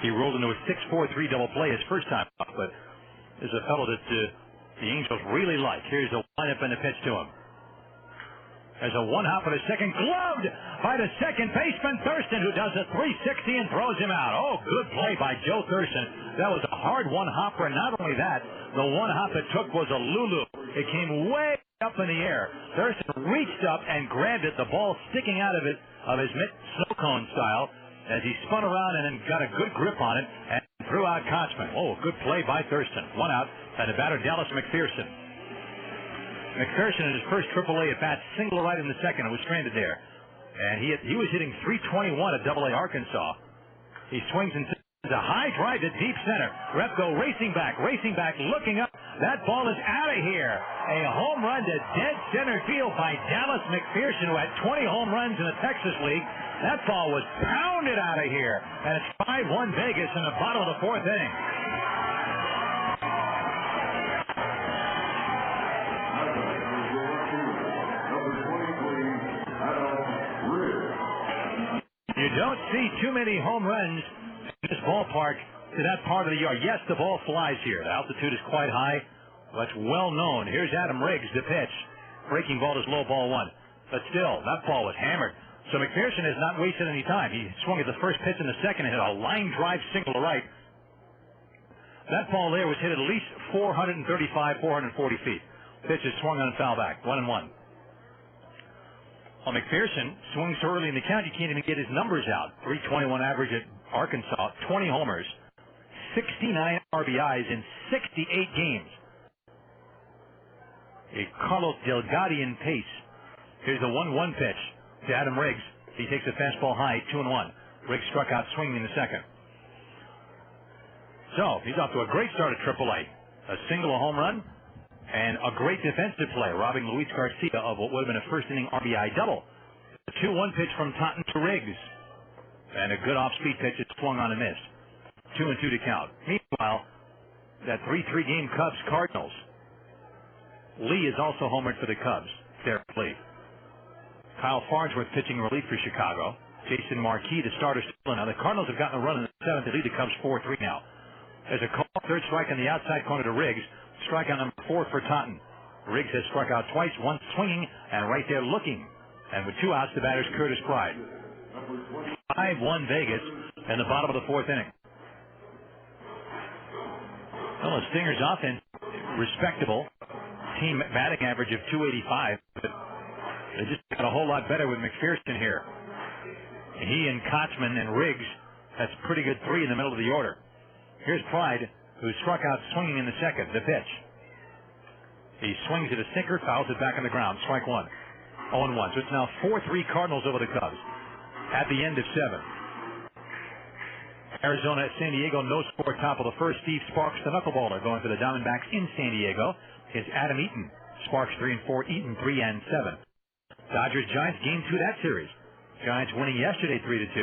He rolled into a 6-4-3 double play his first time up, but is a fellow that the Angels really like. Here's the lineup and the pitch to him. There's a one-hopper to second, gloved by the second baseman, Thurston, who does a 360 and throws him out. Oh, good play by Joe Thurston. That was a hard one-hopper, and not only that, the one-hop it took was a Lulu. It came way up in the air. Thurston reached up and grabbed it, the ball sticking out of his mitt, snow cone style, as he spun around and then got a good grip on it and threw out Kotzman. Oh, good play by Thurston. One out, and the batter, Dallas McPherson. McPherson in his first AAA at bat, single right in the second, and was stranded there. And he was hitting 321 at AA Arkansas. He swings into a high drive to deep center. Repko racing back, looking up. That ball is out of here. A home run to dead center field by Dallas McPherson, who had 20 home runs in the Texas League. That ball was pounded out of here. And it's 5-1 Vegas in the bottom of the fourth inning. You don't see too many home runs in this ballpark to that part of the yard. Yes, the ball flies here. The altitude is quite high. That's well known. Here's Adam Riggs, the pitch. Breaking ball is low, ball one. But still, that ball was hammered. So McPherson has not wasted any time. He swung at the first pitch in the second and hit a line drive single to right. That ball there was hit at least 435, 440 feet. Pitch is swung on and foul back. 1-1. Well, McPherson swings so early in the count, you can't even get his numbers out. 321 average at Arkansas, 20 homers, 69 RBIs in 68 games. A Carlos Delgadian pace. Here's the 1-1 pitch to Adam Riggs. He takes a fastball high, 2-1. Riggs struck out swinging in the second. So, he's off to a great start at AAA. A single, a home run, and a great defensive play, robbing Luis Garcia of what would have been a first-inning RBI double. A 2-1 pitch from Totten to Riggs. And a good off-speed pitch is swung on and missed. 2-2 to count. Meanwhile, that 3-3 game Cubs-Cardinals. Lee is also homered for the Cubs. Derek Lee. Kyle Farnsworth pitching relief for Chicago. Jason Marquis, the starter, still in. Now, the Cardinals have gotten a run in the seventh to lead the Cubs 4-3 now. There's a call, third strike on the outside corner to Riggs. Strikeout number 4 for Totten. Riggs has struck out twice, once swinging, and right there looking. And with 2 outs, the batter's Curtis Pride. 5-1 Vegas in the bottom of the fourth inning. Well, the Stingers' offense, respectable. Team batting average of 285. But they just got a whole lot better with McPherson here. He and Kotzman and Riggs, that's a pretty good 3 in the middle of the order. Here's Pride, who struck out swinging in the second. The pitch. He swings at a sinker, fouls it back on the ground. Strike 1. 0-1. So it's now 4-3 Cardinals over the Cubs at the end of 7. Arizona at San Diego, no score, top of the first. Steve Sparks, the knuckleballer, going for the Diamondbacks in San Diego. Is Adam Eaton. Sparks 3 and 4, Eaton 3 and 7. Dodgers Giants, game 2 of that series. Giants winning yesterday 3-2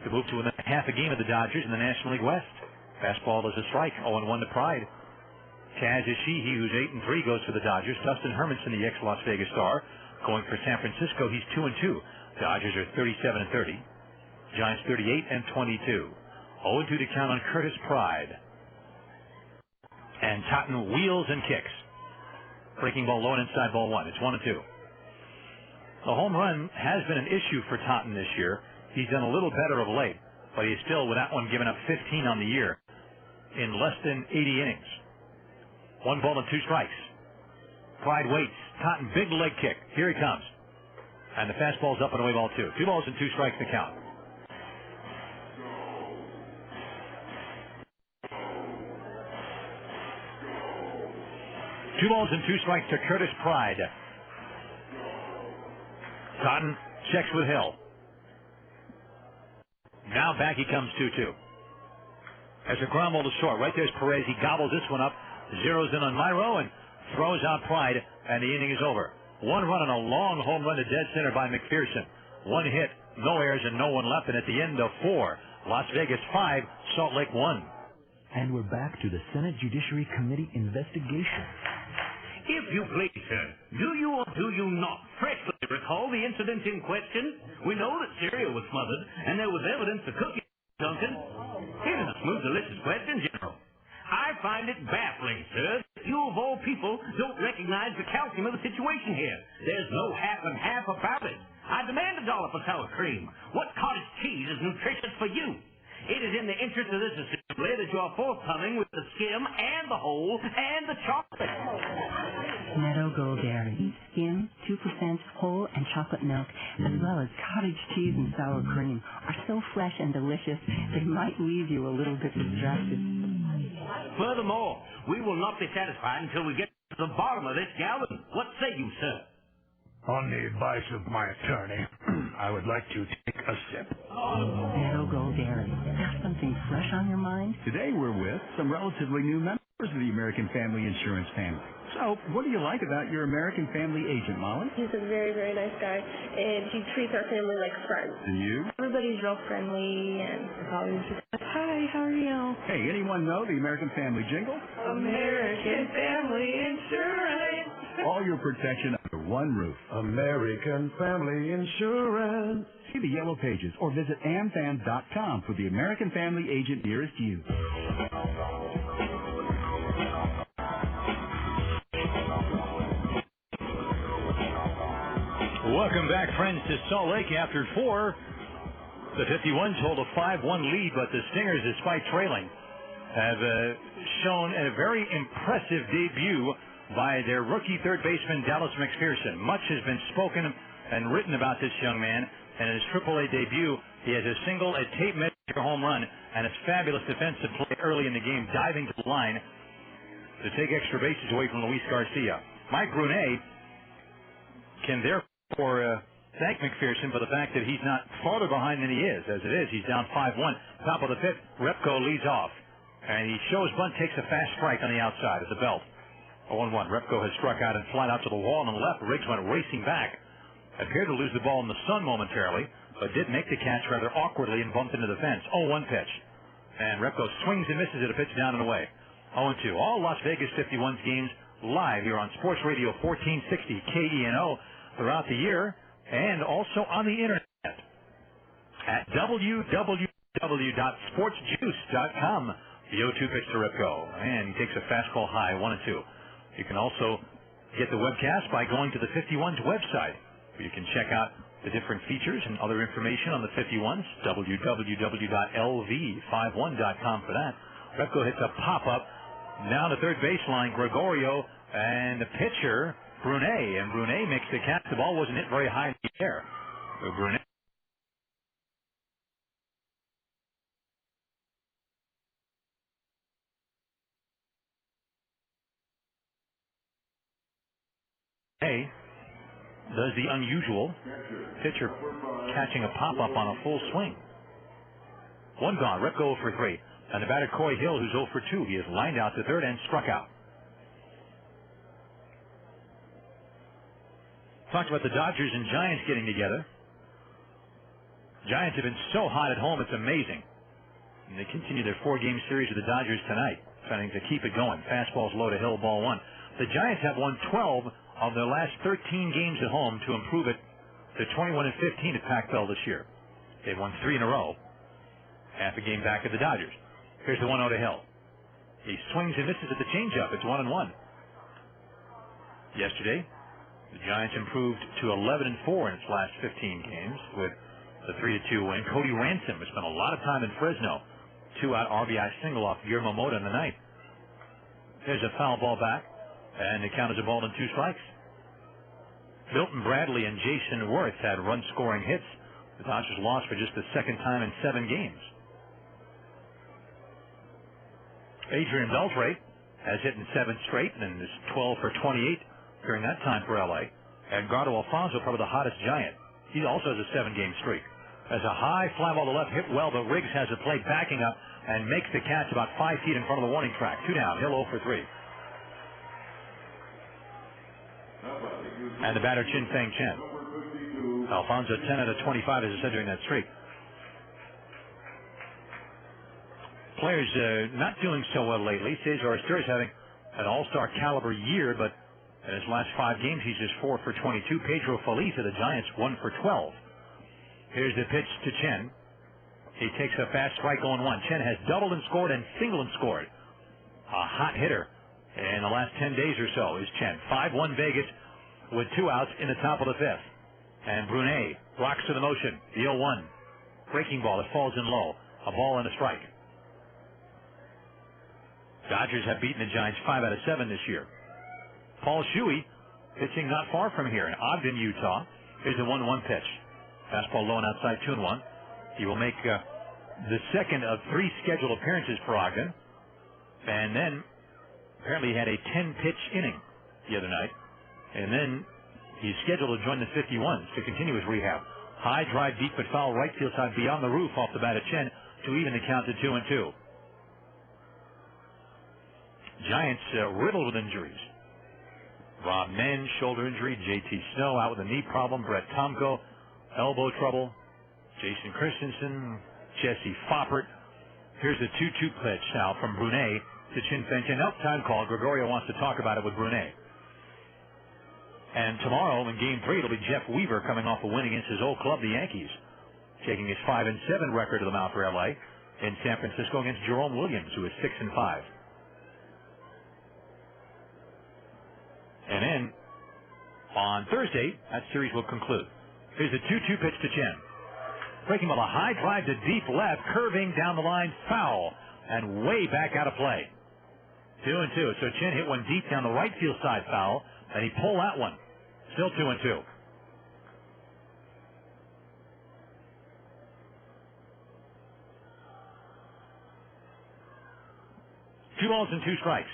to move to within half a game of the Dodgers in the National League West. Fastball is a strike, 0-1 to Pride. Kaz Ishihi, who's 8-3, goes for the Dodgers. Dustin Hermanson, the ex-Las Vegas star, going for San Francisco. He's 2-2. Dodgers are 37-30. Giants 38-22. 0-2 to count on Curtis Pride. And Totten wheels and kicks. Breaking ball low and inside ball 1. It's 1-2. The home run has been an issue for Totten this year. He's done a little better of late, but he's still, with that one, giving up 15 on the year in less than 80 innings. 1 ball and 2 strikes. Pride waits. Totten, big leg kick. Here he comes. And the fastball's up and away, ball 2. 2 balls and 2 strikes to count. Two balls and 2 strikes to Curtis Pride. Totten checks with Hill. Now back he comes 2-2. There's a ground ball to short. Right there's Perez. He gobbles this one up. Zeroes in on Myro and throws out Pride, and the inning is over. 1 run and a long home run to dead center by McPherson. 1 hit, no errors, and no one left. And at the end of 4, Las Vegas 5, Salt Lake 1. And we're back to the Senate Judiciary Committee investigation. If you please, sir, do you or do you not freshly recall the incident in question? We know that cereal was smothered, and there was evidence of cooking, Duncan. Here's a smooth, delicious question, General. I find it baffling, sir, that you've of all people, don't recognize the calcium of the situation here. There's no half and half about it. I demand $1 for sour cream. What cottage cheese is nutritious for you? It is in the interest of this assembly that you are forthcoming with the skim and the whole and the chocolate. Meadow Gold Dairy. Skim, 2% whole and chocolate milk, as well as cottage cheese and sour cream, are so fresh and delicious they might leave you a little bit distracted. Furthermore, we will not be satisfied until we get to the bottom of this gallon. What say you, sir? On the advice of my attorney, I would like to take a sip. Meadow Gold Dairy. Got something fresh on your mind? Today we're with some relatively new members of the American Family Insurance family. So, what do you like about your American Family agent, Molly? He's a very, very nice guy, and he treats our family like friends. And you? Everybody's real friendly, and always just, hi, how are you? Hey, anyone know the American Family jingle? American Family Insurance. All your protection under one roof. American Family Insurance. See the yellow pages or visit amfam.com for the American Family agent nearest you. Welcome back, friends, to Salt Lake after 4. The 51s hold a 5-1 lead, but the Stingers, despite trailing, have shown a very impressive debut by their rookie third baseman, Dallas McPherson. Much has been spoken and written about this young man, and in his AAA debut, he has a single, a tape measure home run, and a fabulous defensive play early in the game, diving to the line to take extra bases away from Luis Garcia. Mike Brunet can therefore thank McPherson for the fact that he's not farther behind than he is. As it is, he's down 5-1. Top of the fifth, Repko leads off, and he shows bunt, takes a fast strike on the outside of the belt. 0-1. Repko has struck out and flied out to the wall on the left. Riggs went racing back. Appeared to lose the ball in the sun momentarily, but did make the catch rather awkwardly and bumped into the fence. 0-1 pitch. And Repko swings and misses at a pitch down and away. 0-2. All Las Vegas 51's games live here on Sports Radio 1460 KENO throughout the year and also on the internet at www.sportsjuice.com. The 0-2 pitch to Repko, and he takes a fastball high, 1-2. You can also get the webcast by going to the 51's website, where you can check out the different features and other information on the 51s, www.lv51.com for that. Repko hits a pop-up down the third baseline, Gregorio, and the pitcher, Brunet, and Brunet makes the catch. The ball wasn't hit very high in the air. So Brunet does the unusual, pitcher catching a pop-up on a full swing. One gone, Repko 0 for 3. And the batter, Coy Hill, who's 0 for 2. He is lined out to third and struck out. Talked about the Dodgers and Giants getting together. Giants have been so hot at home, it's amazing. And they continue their 4-game series with the Dodgers tonight, trying to keep it going. Fastballs low to Hill, ball 1. The Giants have won 12 of their last 13 games at home to improve it to 21-15 at Pac-Bell this year. They've won 3 in a row, half a game back at the Dodgers. Here's the 1-0 to Hill. He swings and misses at the changeup. It's 1-1. Yesterday, the Giants improved to 11-4 in its last 15 games with the 3-2 win. Cody Ransom has spent a lot of time in Fresno. 2-out RBI single off Guillermo Mota in the ninth. There's a foul ball back, and the count is a ball and 2 strikes. Milton Bradley and Jason Worth had run-scoring hits. The Dodgers lost for just the second time in 7 games. Adrian Beltre has hit in 7 straight and is 12 for 28 during that time for L.A. Edgardo Alfonso, probably the hottest Giant. He also has a 7-game streak. As a high fly ball to left hit well, but Riggs has a play backing up and makes the catch about 5 feet in front of the warning track. 2 down. Hill 0 for 3. And the batter, Chin Feng Chen. Alfonso 10 out of 25, as I said, during that streak. Players not doing so well lately. Cesar Aztur is having an all-star caliber year, but in his last 5 games, he's just 4 for 22. Pedro Feliz of the Giants, 1 for 12. Here's the pitch to Chen. He takes a fast strike on 1. Chen has doubled and scored and singled and scored. A hot hitter in the last 10 days or so is Chen. 5-1 Vegas with 2 outs in the top of the 5th. And Brunet rocks to the motion. The 0-1. Breaking ball that falls in low. A ball and a strike. Dodgers have beaten the Giants 5 out of 7 this year. Paul Shuey pitching not far from here in Ogden, Utah. Here's a 1-1 pitch. Fastball low and outside, 2-1. He will make the second of 3 scheduled appearances for Ogden. And then apparently he had a 10-pitch inning the other night. And then he's scheduled to join the 51s to continue his rehab. High drive, deep but foul, right field side beyond the roof off the bat of Chen to even the count to 2-2. Giants riddled with injuries. Rob Nen, shoulder injury. J.T. Snow out with a knee problem. Brett Tomko, elbow trouble. Jason Christensen, Jesse Foppert. Here's a 2-2 pitch now from Brunet to Chin Fen Chen. Up time call. Gregorio wants to talk about it with Brunet. And tomorrow in Game 3, it'll be Jeff Weaver coming off a win against his old club, the Yankees, taking his 5-7 record to the mound for L.A. in San Francisco against Jerome Williams, who is 6-5. And then on Thursday, that series will conclude. Here's a 2-2 pitch to Chen. Breaking ball, a high drive to deep left, curving down the line, foul, and way back out of play. 2-2. So Chen hit one deep down the right field side, foul, and he pulled that one. Still 2-2. Two balls and 2 strikes.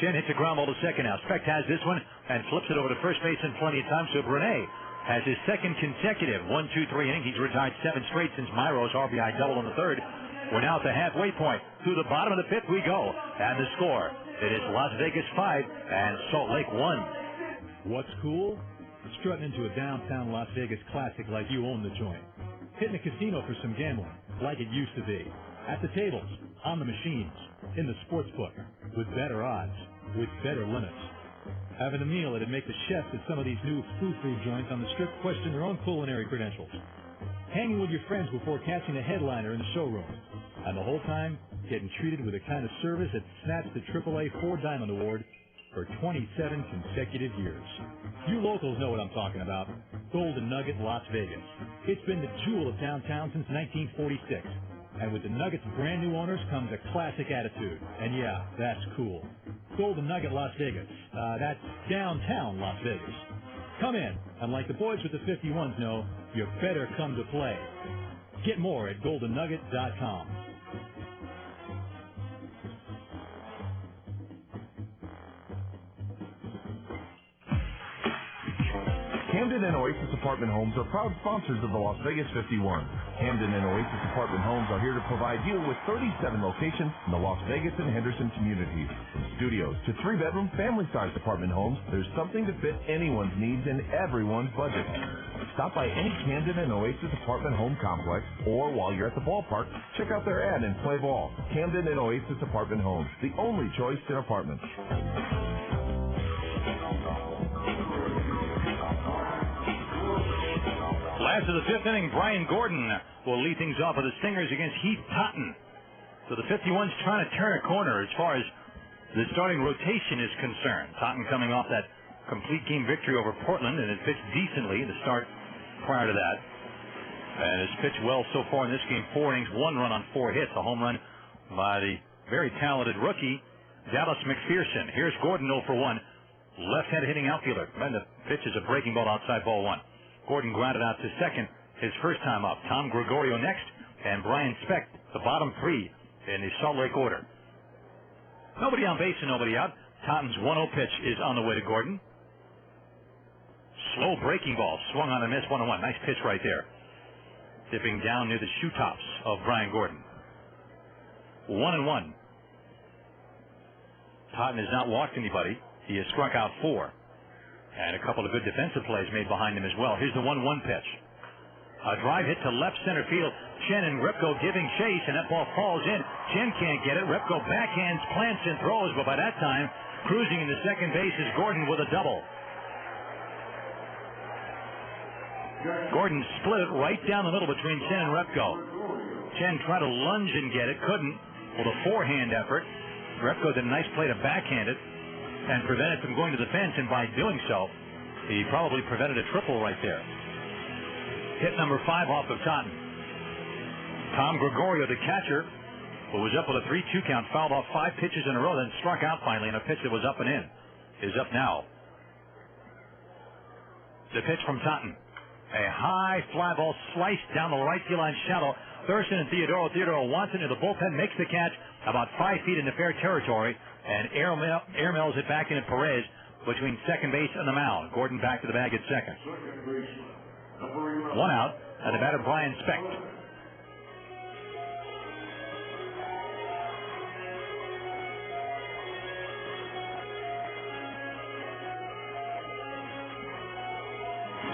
Chen hits a ground ball to second now. Specht has this one and flips it over to first base in plenty of time. So Brunet has his second consecutive 1-2-3 inning. He's retired 7 straight since Myro's RBI double in the 3rd. We're now at the halfway point. To the bottom of the 5th we go. And the score, it is Las Vegas 5 and Salt Lake 1. What's cool? Strutting into a downtown Las Vegas classic like you own the joint. Hitting a casino for some gambling like it used to be. At the tables, on the machines, in the sports book, with better odds, with better limits. Having a meal that'd make the chefs at some of these new food joints on the Strip question their own culinary credentials. Hanging with your friends before catching a headliner in the showroom. And the whole time, getting treated with the kind of service that snatched the AAA 4 Diamond Award for 27 consecutive years. You locals know what I'm talking about. Golden Nugget, Las Vegas. It's been the jewel of downtown since 1946. And with the Nuggets' brand new owners comes a classic attitude. And yeah, that's cool. Golden Nugget, Las Vegas. That's downtown Las Vegas. Come in, and like the boys with the 51s know, you better come to play. Get more at goldennugget.com. Camden and Oasis Apartment Homes are proud sponsors of the Las Vegas 51. Camden and Oasis Apartment Homes are here to provide you with 37 locations in the Las Vegas and Henderson communities. From studios to 3-bedroom, family-sized apartment homes, there's something to fit anyone's needs and everyone's budget. Stop by any Camden and Oasis Apartment Home complex, or while you're at the ballpark, check out their ad and play ball. Camden and Oasis Apartment Homes, the only choice in apartments. Last of the 5th inning, Brian Gordon will lead things off with the Stingers against Heath Totten. So the 51's trying to turn a corner as far as the starting rotation is concerned. Totten coming off that complete game victory over Portland, and it pitched decently in the start prior to that. And has pitched well so far in this game. 4 innings, 1 run on 4 hits. A home run by the very talented rookie, Dallas McPherson. Here's Gordon 0 for 1. Left-handed hitting outfielder. And the pitch is a breaking ball outside ball 1. Gordon grounded out to second his first time up. Tom Gregorio next, and Brian Specht, the bottom 3 in the Salt Lake order. Nobody on base and nobody out. Totten's 1-0 pitch is on the way to Gordon. Slow breaking ball, swung on and missed, 1-1. Nice pitch right there. Dipping down near the shoe tops of Brian Gordon. 1-1. Totten has not walked anybody. He has struck out 4. And a couple of good defensive plays made behind him as well. Here's the 1-1 pitch. A drive hit to left center field. Chen and Ripko giving chase, and that ball falls in. Chen can't get it. Ripko backhands, plants, and throws, but by that time, cruising into second base is Gordon with a double. Gordon split it right down the middle between Chen and Ripko. Chen tried to lunge and get it, couldn't, with a forehand effort. Repko did a nice play to backhand it and prevent it from going to the fence, and by doing so, he probably prevented a triple right there. Hit number 5 off of Totten. Tom Gregorio, the catcher, who was up with a 3-2 count, fouled off 5 pitches in a row, then struck out finally, and a pitch that was up and in is up now. The pitch from Totten. A high fly ball sliced down the right field line shallow. Thurston and Theodoro. Theodoro wants it into the bullpen, makes the catch about 5 feet into fair territory, and airmails it back into Perez between second base and the mound. Gordon back to the bag at second. 1 out, and the batter Brian Specht.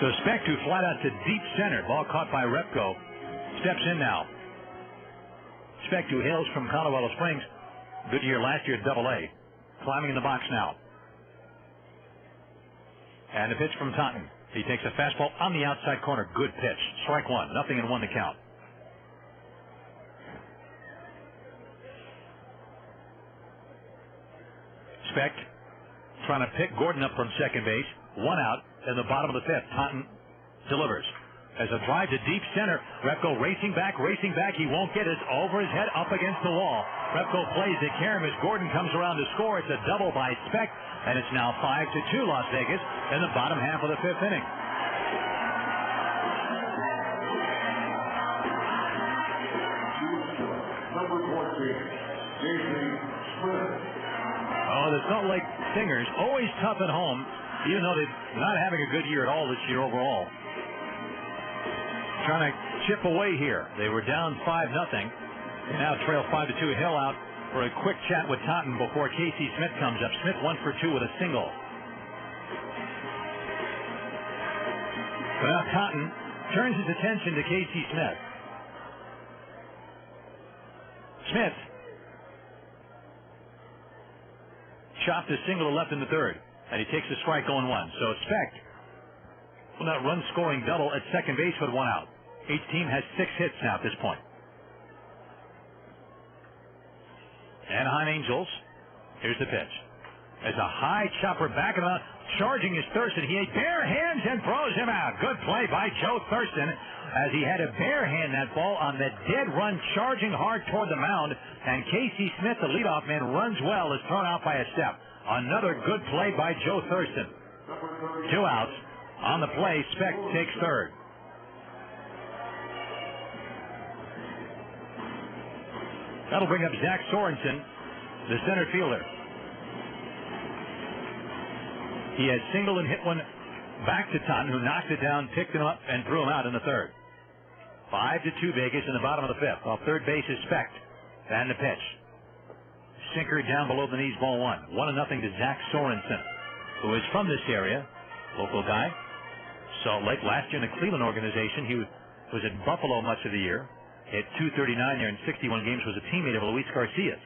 So Specht, who flat out to deep center, ball caught by Repko, steps in now. Specht, who hails from Colorado Springs, good year last year at Double-A, climbing in the box now. And the pitch from Totten. He takes a fastball on the outside corner. Good pitch. Strike 1. 0-1 to count. Specht trying to pick Gordon up from second base. 1 out in the bottom of the 5th. Totten delivers. As a drive to deep center, Repko racing back. He won't get it. Over his head, up against the wall. Repko plays to Karam as Gordon comes around to score. It's a double by Specht, and it's now 5-2 Las Vegas in the bottom half of the 5th inning. Oh, the Salt Lake Stingers, always tough at home, even though they're not having a good year at all this year overall. Trying to chip away here. They were down 5-0. They now trail 5-2. Hill out for a quick chat with Totten before Casey Smith comes up. Smith 1 for 2 with a single. But now Totten turns his attention to Casey Smith. Smith chopped a single to left in the 3rd, and he takes a strike going 1. So Specht will not run scoring double at second base with 1 out. Each team has 6 hits now at this point. Anaheim Angels. Here's the pitch. There's a high chopper back of the charging is Thurston. He bare hands and throws him out. Good play by Joe Thurston as he had to bare hand that ball on the dead run, charging hard toward the mound. And Casey Smith, the leadoff man, runs well, is thrown out by a step. Another good play by Joe Thurston. 2 outs. On the play, Specht takes 3rd. That'll bring up Zach Sorensen, the center fielder. He had singled and hit one back to Totten, who knocked it down, picked him up, and threw him out in the 3rd. 5-2 Vegas in the bottom of the 5th. Off third base is Specht. And the pitch. Sinker down below the knees, ball 1. 1-0 to Zach Sorensen, who is from this area, local guy. Salt Lake last year in the Cleveland organization. He was at Buffalo much of the year. Hit .239 there in 61 games. Was a teammate of Luis Garcia.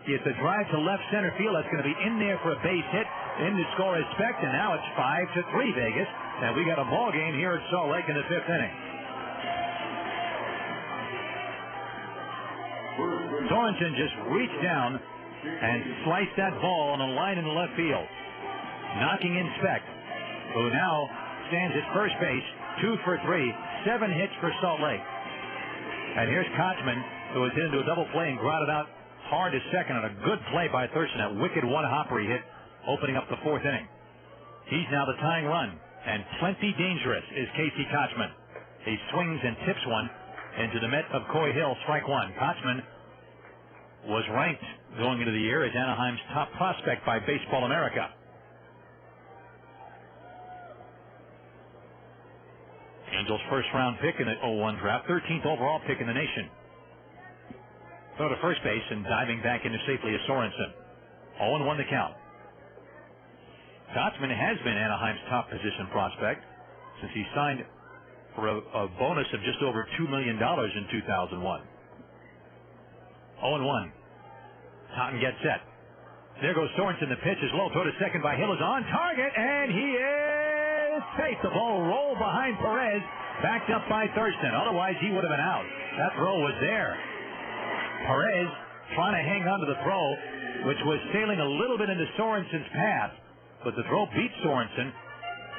He hits a drive to left center field. That's going to be in there for a base hit. In to score is Specht, and now it's 5-3 Vegas. And we got a ball game here at Salt Lake in the 5th inning. Sorensen just reached down and sliced that ball on a line in the left field, knocking in Specht, who now stands at first base, 2 for 3, 7 hits for Salt Lake. And here's Kochman, who was hit into a double play and grounded out hard to second on a good play by Thurston. That wicked one-hopper he hit, opening up the 4th inning. He's now the tying run, and plenty dangerous is Casey Kochman. He swings and tips one into the mitt of Coy Hill, strike 1. Kochman was ranked going into the year as Anaheim's top prospect by Baseball America. Angels' first-round pick in the 01 draft, 13th overall pick in the nation. Throw to first base and diving back into safely is Sorensen. 0-1 to count. Kochman has been Anaheim's top position prospect since he signed for a bonus of just over $2 million in 2001. 0-1. Totten gets set. There goes Sorensen. The pitch is low. Throw to second by Hill is on target, and he is safe. The ball rolled behind Perez, backed up by Thurston. Otherwise, he would have been out. That throw was there. Perez trying to hang on to the throw, which was sailing a little bit into Sorensen's path. But the throw beat Sorensen.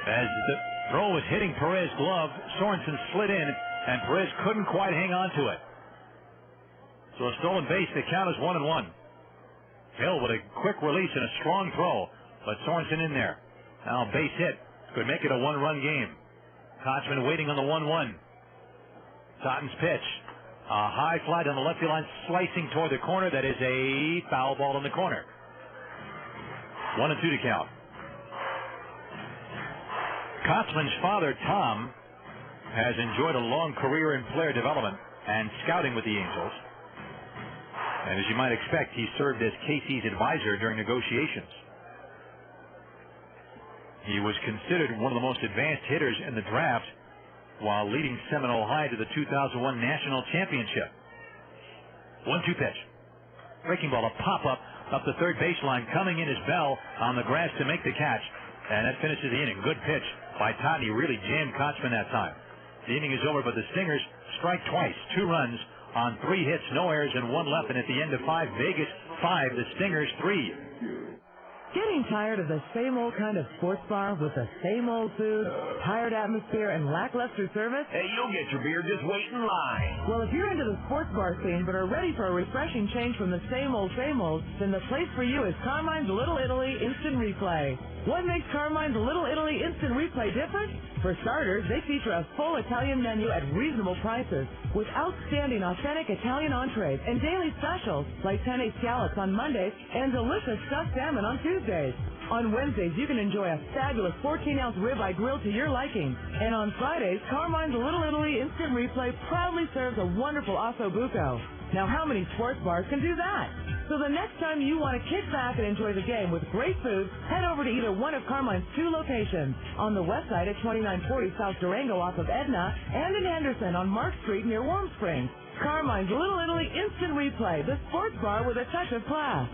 As the throw was hitting Perez's glove, Sorensen slid in, and Perez couldn't quite hang on to it. So a stolen base, the count is 1-1. Hill with a quick release and a strong throw, but Sorensen in there. Now base hit. Could make it a one-run game. Kochman waiting on the 1-1. Totten's pitch. A high fly down the left field line, slicing toward the corner. That is a foul ball in the corner. 1-2 to count. Kochman's father, Tom, has enjoyed a long career in player development and scouting with the Angels. And as you might expect, he served as Casey's advisor during negotiations. He was considered one of the most advanced hitters in the draft while leading Seminole High to the 2001 National Championship. 1-2 pitch. Breaking ball, a pop-up up the third baseline. Coming in is Bell on the grass to make the catch. And that finishes the inning. Good pitch by Totten. He really jammed Kochman that time. The inning is over, but the Stingers strike twice. 2 runs on 3 hits, no errors, and 1 left. And at the end of 5, Vegas 5, the Stingers 3. Getting tired of the same old kind of sports bar with the same old food, tired atmosphere, and lackluster service? Hey, you'll get your beer. Just wait in line. Well, if you're into the sports bar scene but are ready for a refreshing change from the same old, then the place for you is Carmine's Little Italy Instant Replay. What makes Carmine's Little Italy Instant Replay different? For starters, they feature a full Italian menu at reasonable prices with outstanding authentic Italian entrees and daily specials like penne scallops on Mondays and delicious stuffed salmon on Tuesdays. On Wednesdays, you can enjoy a fabulous 14-ounce ribeye grilled to your liking. And on Fridays, Carmine's Little Italy Instant Replay proudly serves a wonderful osso buco. Now, how many sports bars can do that? So the next time you want to kick back and enjoy the game with great food, head over to either one of Carmine's 2 locations. On the west side at 2940 South Durango off of Edna, and in Henderson on Mark Street near Warm Springs. Carmine's Little Italy Instant Replay, the sports bar with a touch of class.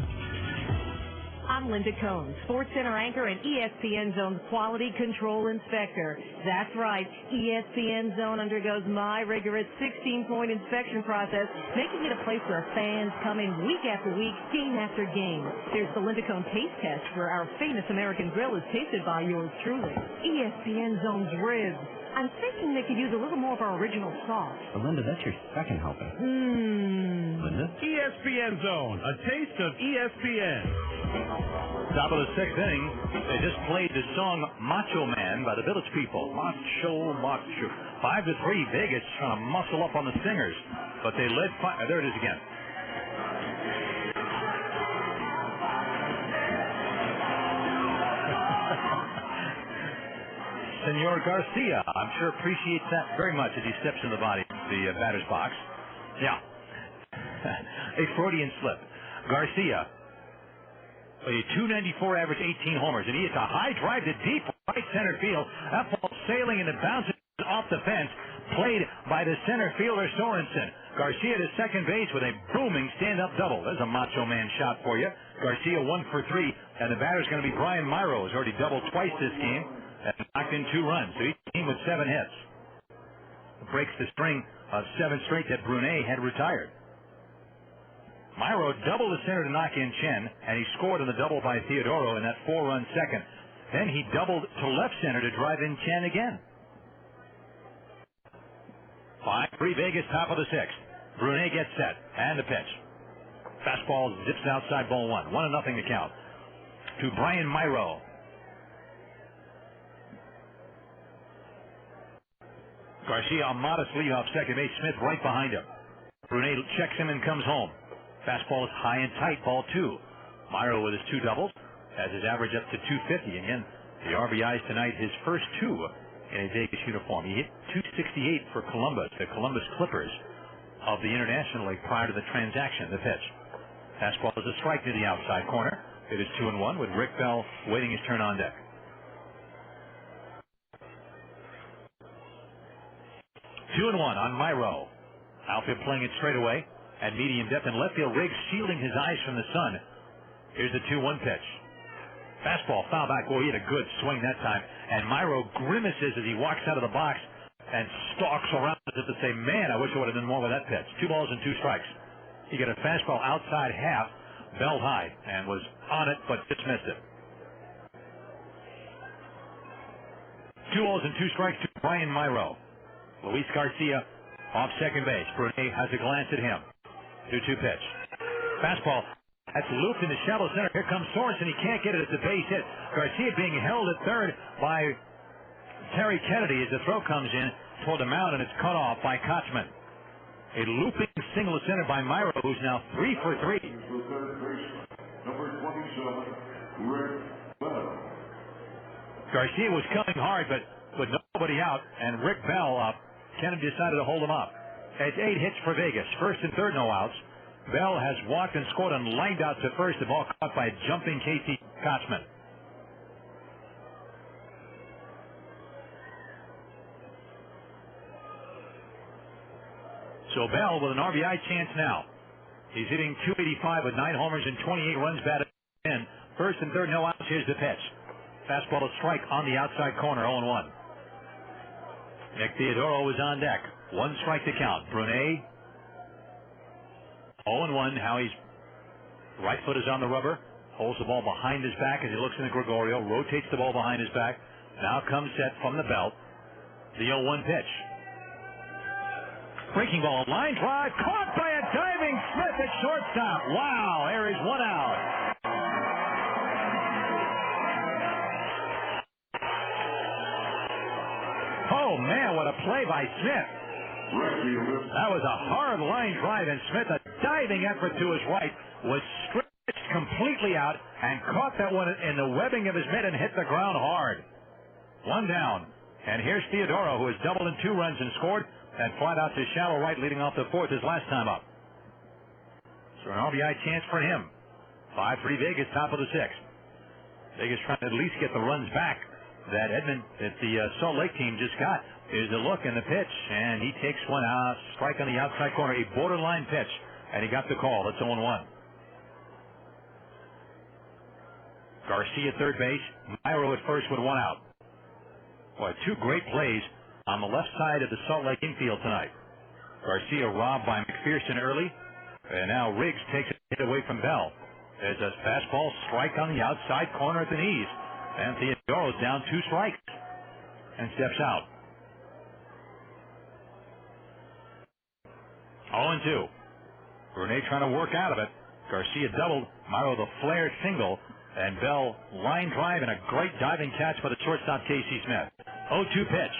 I'm Linda Cohn, Sports Center anchor and ESPN Zone's quality control inspector. That's right, ESPN Zone undergoes my rigorous 16-point inspection process, making it a place where fans come in week after week, game after game. There's the Linda Cohn taste test, where our famous American grill is tasted by yours truly. ESPN Zone's ribs. I'm thinking they could use a little more of our original sauce. Well, Linda, that's your second helping. Linda? ESPN Zone, a taste of ESPN. Top of the 6th inning, they just played the song Macho Man by the Village People. Macho, macho. 5-3, Vegas trying to muscle up on the Stingers. But they led 5. There it is again. Senor Garcia, I'm sure appreciates that very much as he steps in the batter's box. Yeah. A Freudian slip. Garcia, a .294 average, 18 homers, and he hits a high drive to deep right center field. That ball sailing and it bounces off the fence, played by the center fielder Sorensen. Garcia to second base with a booming stand-up double. There's a Macho Man shot for you. Garcia 1 for 3, and the batter's going to be Brian Myro, who's already doubled twice this game and knocked in 2 runs. So each team with 7 hits. Breaks the string of 7 straight that Brunet had retired. Myro doubled the center to knock in Chen, and he scored on the double by Theodoro in that 4-run second. Then he doubled to left center to drive in Chen again. 5-3 Vegas, top of the 6th. Brunet gets set, and the pitch. Fastball zips outside, ball 1. 1-0 to count. To Brian Myro. Garcia, a modest lead off second base. Smith right behind him. Brunet checks him and comes home. Fastball is high and tight, ball 2. Myro with his 2 doubles has his average up to 250. Again, the RBIs tonight, his first 2 in a Vegas uniform. He hit 268 for Columbus, the Columbus Clippers of the International League prior to the transaction. The pitch. Fastball is a strike near the outside corner. It is 2-1 with Rick Bell waiting his turn on deck. 2-1 on Myro. Outfield playing it straight away at medium depth, and left field Riggs shielding his eyes from the sun. Here's the 2-1 pitch. Fastball, foul back. Boy, he had a good swing that time. And Myro grimaces as he walks out of the box and stalks around as if to say, man, I wish I would have done more with that pitch. 2 balls and 2 strikes. He got a fastball outside half, belt high, and was on it, but dismissed it. 2 balls and 2 strikes to Brian Myro. Luis Garcia off second base. Brunet has a glance at him. 2-2 pitch. Fastball. That's looped in the shallow center. Here comes Sorensen. He can't get it. It's a base hit. Garcia being held at third by Terry Kennedy as the throw comes in toward the mound, and it's cut off by Kotzman. A looping single to center by Myro, who's now 3 for 3. Number 27, Rick Bell. Garcia was coming hard, but with nobody out, and Rick Bell up. Kennedy decided to hold him up. It's 8 hits for Vegas. First and third, no outs. Bell has walked and scored and lined out to first. The ball caught by jumping Casey Kotzman. So Bell with an RBI chance now. He's hitting .285 with 9 homers and 28 runs batted in. First and third, no outs. Here's the pitch. Fastball to strike on the outside corner, 0-1. Nick Theodoro is on deck. 1 strike to count. Brunet, 0-1. Howie's right foot is on the rubber. Holds the ball behind his back as he looks into Gregorio. Rotates the ball behind his back. Now comes set from the belt. The 0-1 pitch. Breaking ball, line drive, caught by a diving Smith at shortstop. Wow, there is 1 out. Oh, man, what a play by Smith. That was a hard line drive, and Smith, a diving effort to his right, was stretched completely out and caught that one in the webbing of his mitt and hit the ground hard. 1 down. And here's Theodoro, who has doubled in 2 runs and scored, and flied out to shallow right, leading off the 4th his last time up. So an RBI chance for him. 5-3 Vegas, top of the 6th. Vegas trying to at least get the runs back that the Salt Lake team just got. Here's the look and the pitch, and he takes one out, strike on the outside corner, a borderline pitch, and he got the call. It's 0-1. Garcia third base, Myro at first with 1 out. Boy, 2 great plays on the left side of the Salt Lake infield tonight. Garcia robbed by McPherson early, and now Riggs takes a hit away from Bell. There's a fastball strike on the outside corner at the knees, and Theodoro's down 2 strikes and steps out. 0-2. Brunet trying to work out of it. Garcia doubled, Myro the flared single, and Bell line drive and a great diving catch by the shortstop Casey Smith. 0-2 pitch.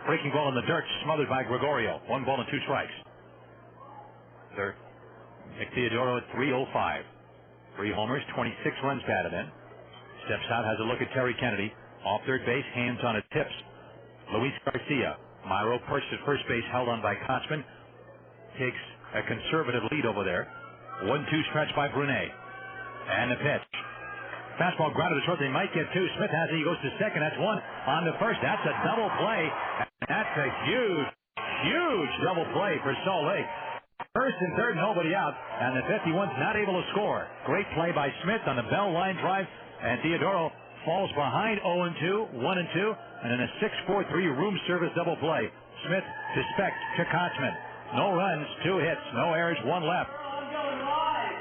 Breaking ball in the dirt, smothered by Gregorio. 1 ball and 2 strikes. Third, Nick Theodoro at .305. 3 homers, 26 runs batted in. Steps out, has a look at Terry Kennedy. Off third base, hands on his tips. Luis Garcia. Myro perched at first base, held on by Kotzman. Takes a conservative lead over there. 1-2 stretch by Brunet. And the pitch. Fastball grounded to short. They might get 2. Smith has it. He goes to second. That's 1 on the first. That's a double play. That's a huge double play for Salt Lake. First and third, nobody out, and the 51's not able to score. Great play by Smith on the Bell line drive, and Theodoro falls behind 0-2, 1-2, and then a 6-4-3 room service double play. Smith to Speck to Kotzman. No runs, 2 hits, no errors, 1 left.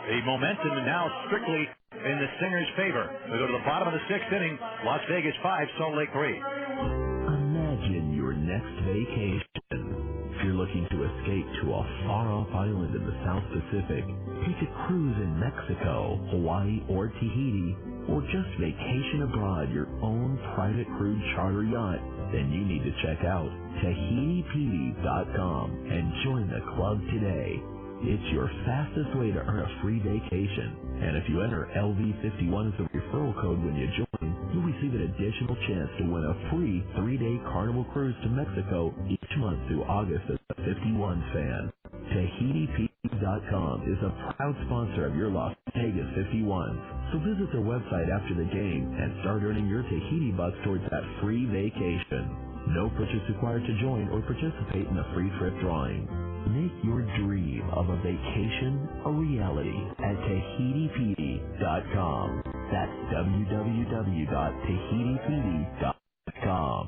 The momentum now strictly in the Stingers' favor. We go to the bottom of the 6th inning. Las Vegas 5, Salt Lake 3. Imagine your next vacation. If you're looking to escape to a far-off island in the South Pacific, take a cruise in Mexico, Hawaii, or Tahiti, or just vacation abroad your own private cruise charter yacht, then you need to check out TahitiPD.com and join the club today. It's your fastest way to earn a free vacation. And if you enter LV51 as a referral code when you join, you'll receive an additional chance to win a free 3-day Carnival cruise to Mexico each month through August as a 51 fan. TahitiPD.com is a proud sponsor of your Las Vegas 51s. So visit their website after the game and start earning your Tahiti bucks towards that free vacation. No purchase required to join or participate in the free trip drawing. Make your dream of a vacation a reality at TahitiPD.com. That's www.tahitipd.com.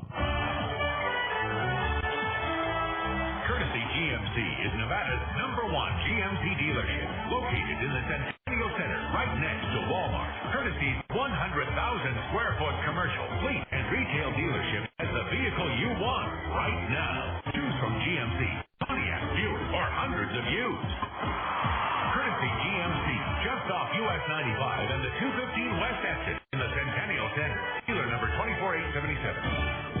Courtesy GMC is Nevada's #1 GMC dealership, located in the Centennial Center, right next to Walmart. Courtesy's 100,000 square foot commercial, fleet, and retail dealership has the vehicle you want right now. Choose from GMC, Pontiac, Buick, or hundreds of used. Courtesy GMC, just off US 95 and the 215 West exit in the Centennial Center. Dealer number 24877.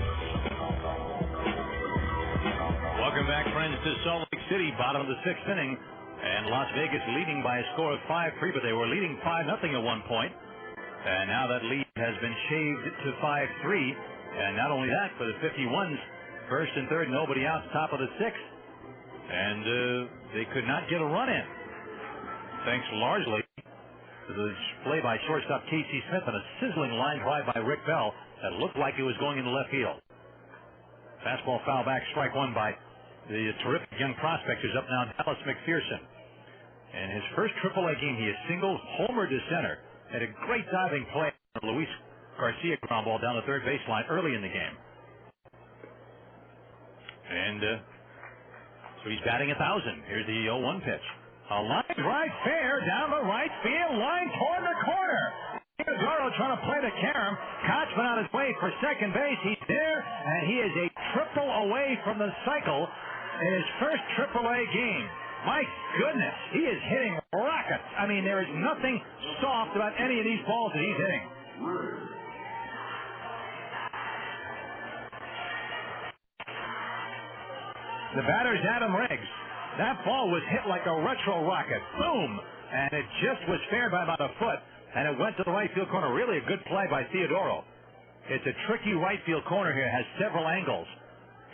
Welcome back, friends, to Salt Lake City, bottom of the sixth inning. And Las Vegas leading by a score of 5-3, but they were leading 5-0 at one point. And now that lead has been shaved to 5-3. And not only that, for the 51s, first and third, nobody out, top of the sixth. And they could not get a run in. Thanks largely to the play by shortstop Casey Smith and a sizzling line drive by Rick Bell that looked like it was going into left field. Fastball foul back, strike one by the terrific young prospect who's up now, Dallas McPherson. In his first AAA game, he has singled, homered to center, had a great diving play on Luis Garcia ground ball down the third baseline early in the game. And so he's batting 1,000. Here's the 0-1 pitch. A line drive fair down the right field line toward the corner. Theodoro trying to play the carom. Kochman on his way for second base. He's there, and he is a triple away from the cycle in his first AAA game. My goodness, he is hitting rockets. I mean, there is nothing soft about any of these balls that he's hitting. The batter's Adam Riggs. That ball was hit like a retro rocket. Boom! And it just was fair by about a foot, and it went to the right field corner. Really a good play by Theodoro. It's a tricky right field corner here. It has several angles,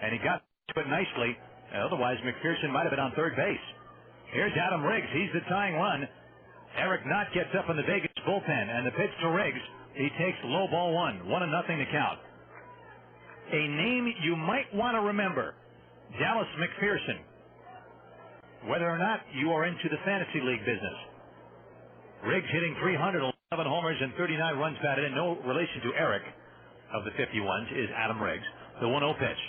and he got to it nicely. Otherwise, McPherson might have been on third base. Here's Adam Riggs. He's the tying run. Eric Knott gets up in the Vegas bullpen, and the pitch to Riggs. He takes low ball one. 1-0 to count. A name you might want to remember. Dallas McPherson. Whether or not you are into the fantasy league business. Riggs hitting 300, 11 homers, and 39 runs batted in. No relation to Eric of the 51s is Adam Riggs. The 1-0 pitch.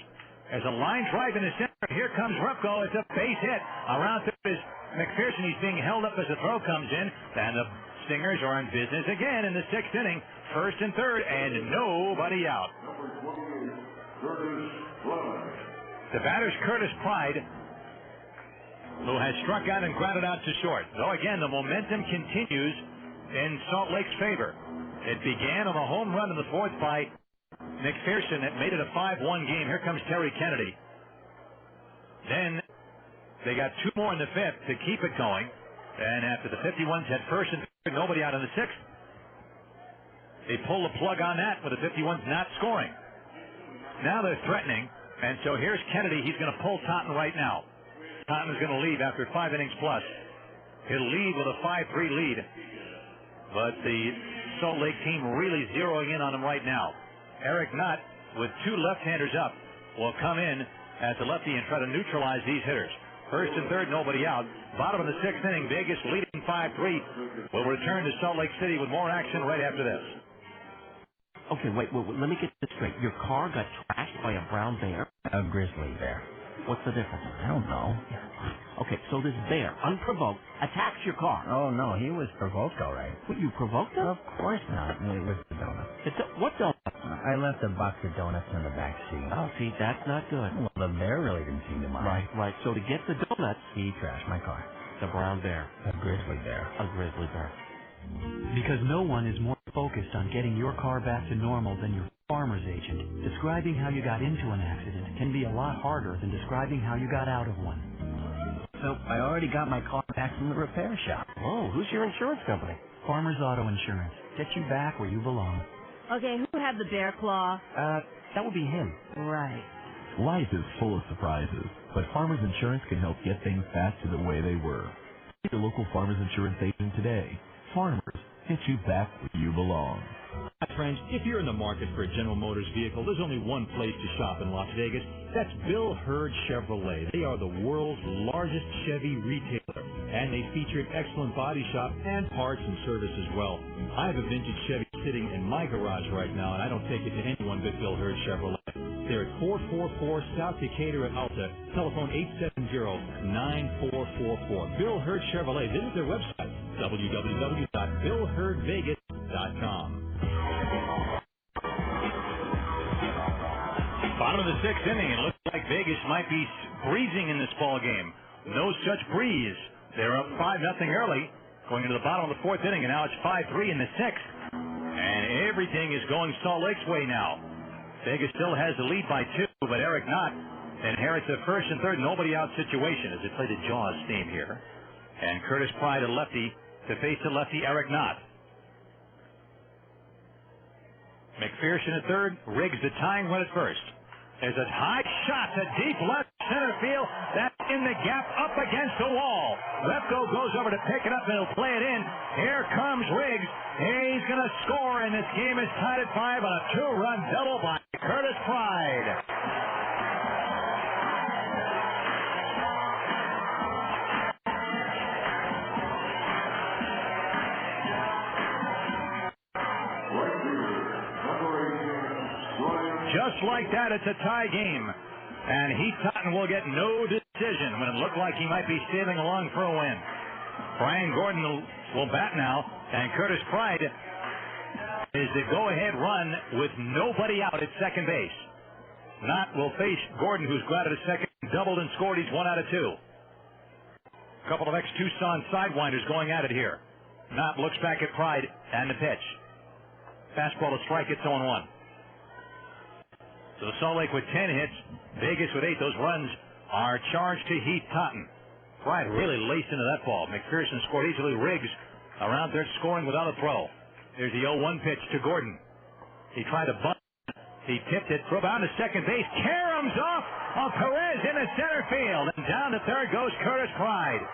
As a line drive in the center, here comes Repko. It's a base hit. Around third is McPherson. He's being held up as the throw comes in, and the Stingers are in business again in the sixth inning. First and third, and nobody out. The batter's Curtis Pride, who has struck out and grounded out to short. Though again, the momentum continues in Salt Lake's favor. It began on a home run in the fourth by McPherson. It made it a 5-1 game. Here comes Terry Kennedy. Then they got two more in the fifth to keep it going. And after the 51s had first and third, nobody out in the sixth, they pull the plug on that with the 51s not scoring. Now they're threatening, and so here's Kennedy. He's going to pull Totten right now. Totten is going to leave after 5 innings plus. He'll lead with a 5-3 lead. But the Salt Lake team really zeroing in on him right now. Eric Knott, with two left-handers up, will come in as a lefty and try to neutralize these hitters. First and third, nobody out. Bottom of the sixth inning, Vegas leading 5-3. We'll return to Salt Lake City with more action right after this. Okay, wait, let me get this straight. Your car got trashed by a brown bear? A grizzly bear. What's the difference? I don't know. Okay, so this bear, unprovoked, attacks your car. Oh, no, he was provoked, all right. What, you provoked him? Of course not. It was the donuts. What donuts? I left a box of donuts in the back seat. Oh, see, that's not good. Well, the bear really didn't seem to mind. Right. So to get the donuts, he trashed my car. The brown bear. A grizzly bear. A grizzly bear. Because no one is more focused on getting your car back to normal than your farmer's agent. Describing how you got into an accident can be a lot harder than describing how you got out of one. So I already got my car back from the repair shop. Oh, who's your insurance company? Farmers Auto Insurance. Get you back where you belong. Okay, who had the bear claw? That would be him. Right. Life is full of surprises, but Farmers Insurance can help get things back to the way they were. See your local Farmers Insurance agent today. Farmers, get you back where you belong. Hi, friends. If you're in the market for a General Motors vehicle, there's only one place to shop in Las Vegas. That's Bill Hurd Chevrolet. They are the world's largest Chevy retailer, and they feature an excellent body shop and parts and service as well. I have a vintage Chevy sitting in my garage right now, and I don't take it to anyone but Bill Hurd Chevrolet. They're at 444 South Decatur at Alta. Telephone 800-970-9444. Bill Hurd Chevrolet. Visit their website, www.billhurdvegas.com. Bottom of the sixth inning. It looks like Vegas might be breezing in this ball game. No such breeze. They're up 5-0 early, going into the bottom of the fourth inning, and now it's 5-3 in the sixth. And everything is going Salt Lake's way now. Vegas still has the lead by 2, but Eric Knott inherits a first and third nobody out situation as they play the Jaws theme here. And Curtis Pride, a lefty, to face the lefty Eric Knott. McPherson at third, Riggs the tying run at first. There's a high shot to deep left center field. That's in the gap up against the wall. Lefko goes over to pick it up and he'll play it in. Here comes Riggs. He's going to score, and this game is tied at 5 on a 2-run double by Curtis Pride. Just like that, it's a tie game. And Heath Totten will get no decision when it looked like he might be sailing along for a win. Brian Gordon will bat now, and Curtis Pride is the go-ahead run with nobody out at second base. Knott will face Gordon, who's grounded at second, doubled and scored. He's 1 out of 2. A couple of ex-Tucson sidewinders going at it here. Knott looks back at Pride and the pitch. Fastball to strike, it's 0-1. So Salt Lake with 10 hits, Vegas with 8. Those runs are charged to Heath Totten. Pride really laced into that ball. McPherson scored easily. Riggs around there scoring without a throw. There's the 0-1 pitch to Gordon. He tried to bunt. He tipped it, threw out to second base. Caroms off of Perez in the center field. And down to third goes Curtis Pride.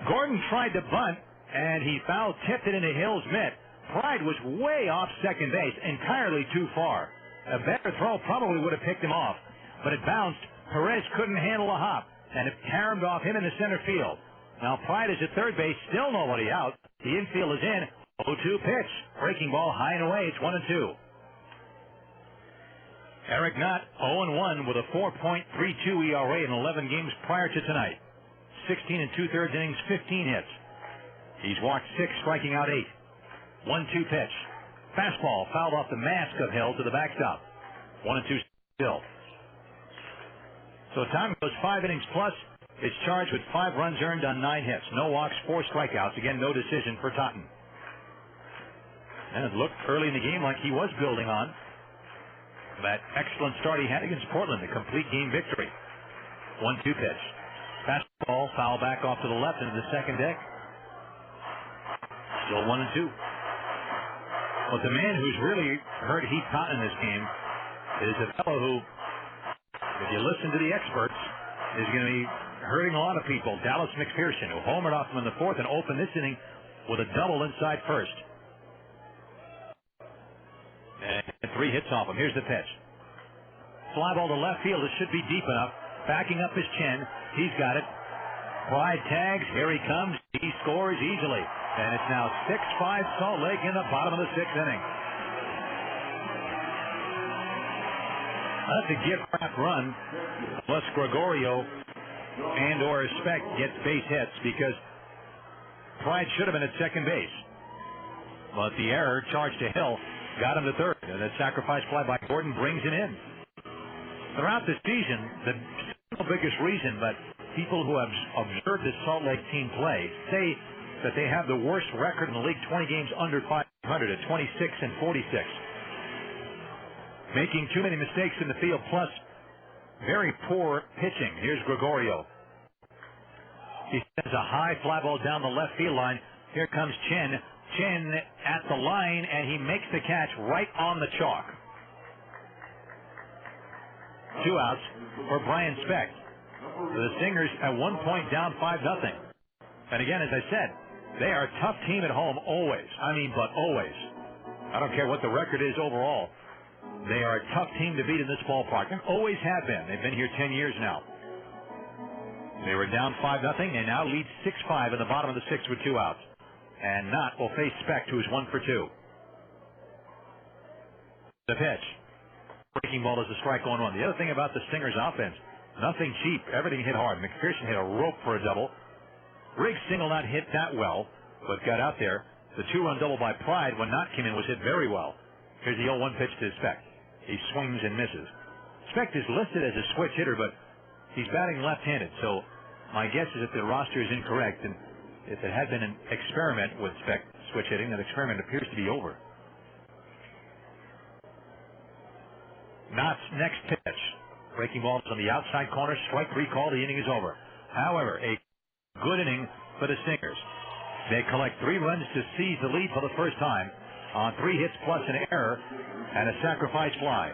Gordon tried to bunt, and he foul-tipped it into Hill's mitt. Pride was way off second base, entirely too far. A better throw probably would have picked him off, but it bounced. Perez couldn't handle a hop, and it caromed off him in the center field. Now Pride is at third base, still nobody out. The infield is in. 0-2 pitch. Breaking ball high and away. It's 1-2. Eric Knott, 0-1 with a 4.32 ERA in 11 games prior to tonight. 16 2/3 innings, 15 hits. He's walked 6, striking out 8. 1-2 pitch. Fastball fouled off the mask of Hill to the backstop. 1-2 still. So time goes 5 innings plus. It's charged with 5 runs earned on 9 hits. No walks, 4 strikeouts. Again, no decision for Totten. And it looked early in the game like he was building on that excellent start he had against Portland, a complete game victory. 1-2 pitch. Fastball, foul back off to the left into the second deck. Still 1-2. But the man who's really hurt Heath Totten in this game is a fellow who, if you listen to the experts, is going to be hurting a lot of people. Dallas McPherson, who homered off him in the fourth and opened this inning with a double inside first. And 3 hits off him. Here's the pitch. Fly ball to left field. It should be deep enough. Backing up his chin. He's got it. Pride tags. Here he comes. He scores easily. And it's now 6-5 Salt Lake in the bottom of the 6th inning. That's a gift-wrap run unless Gregorio and or Speck gets base hits, because Pride should have been at second base. But the error charged to Hill got him to third. And that sacrifice fly by Gordon brings him in. Throughout the season, the biggest reason, but people who have observed this Salt Lake team play say that they have the worst record in the league, 20 games under 500 at 26-46. Making too many mistakes in the field, plus very poor pitching. Here's Gregorio. He sends a high fly ball down the left field line. Here comes Chen. Chen at the line, and he makes the catch right on the chalk. 2 outs for Brian Speck. The Stingers at one point down 5-0. And again, as I said, they are a tough team at home always. I mean, but always. I don't care what the record is overall. They are a tough team to beat in this ballpark, and always have been. They've been here 10 years now. They were down 5-0, and now lead 6-5 in the bottom of the 6th with 2 outs. And Knott will face Speck, who is 1 for 2. The pitch. Breaking ball is a strike on one. The other thing about the Stingers' offense, nothing cheap. Everything hit hard. McPherson hit a rope for a double. Riggs single not hit that well, but got out there. The 2-run double by Pride, when Knott came in, was hit very well. Here's the 0-1 pitch to Specht. He swings and misses. Specht is listed as a switch hitter, but he's batting left-handed, so my guess is that the roster is incorrect, and if it had been an experiment with Specht switch hitting, that experiment appears to be over. Knott's next pitch. Breaking balls on the outside corner. Strike 3 call. The inning is over. However, a good inning for the Stingers. They collect 3 runs to seize the lead for the first time on 3 hits plus an error and a sacrifice fly.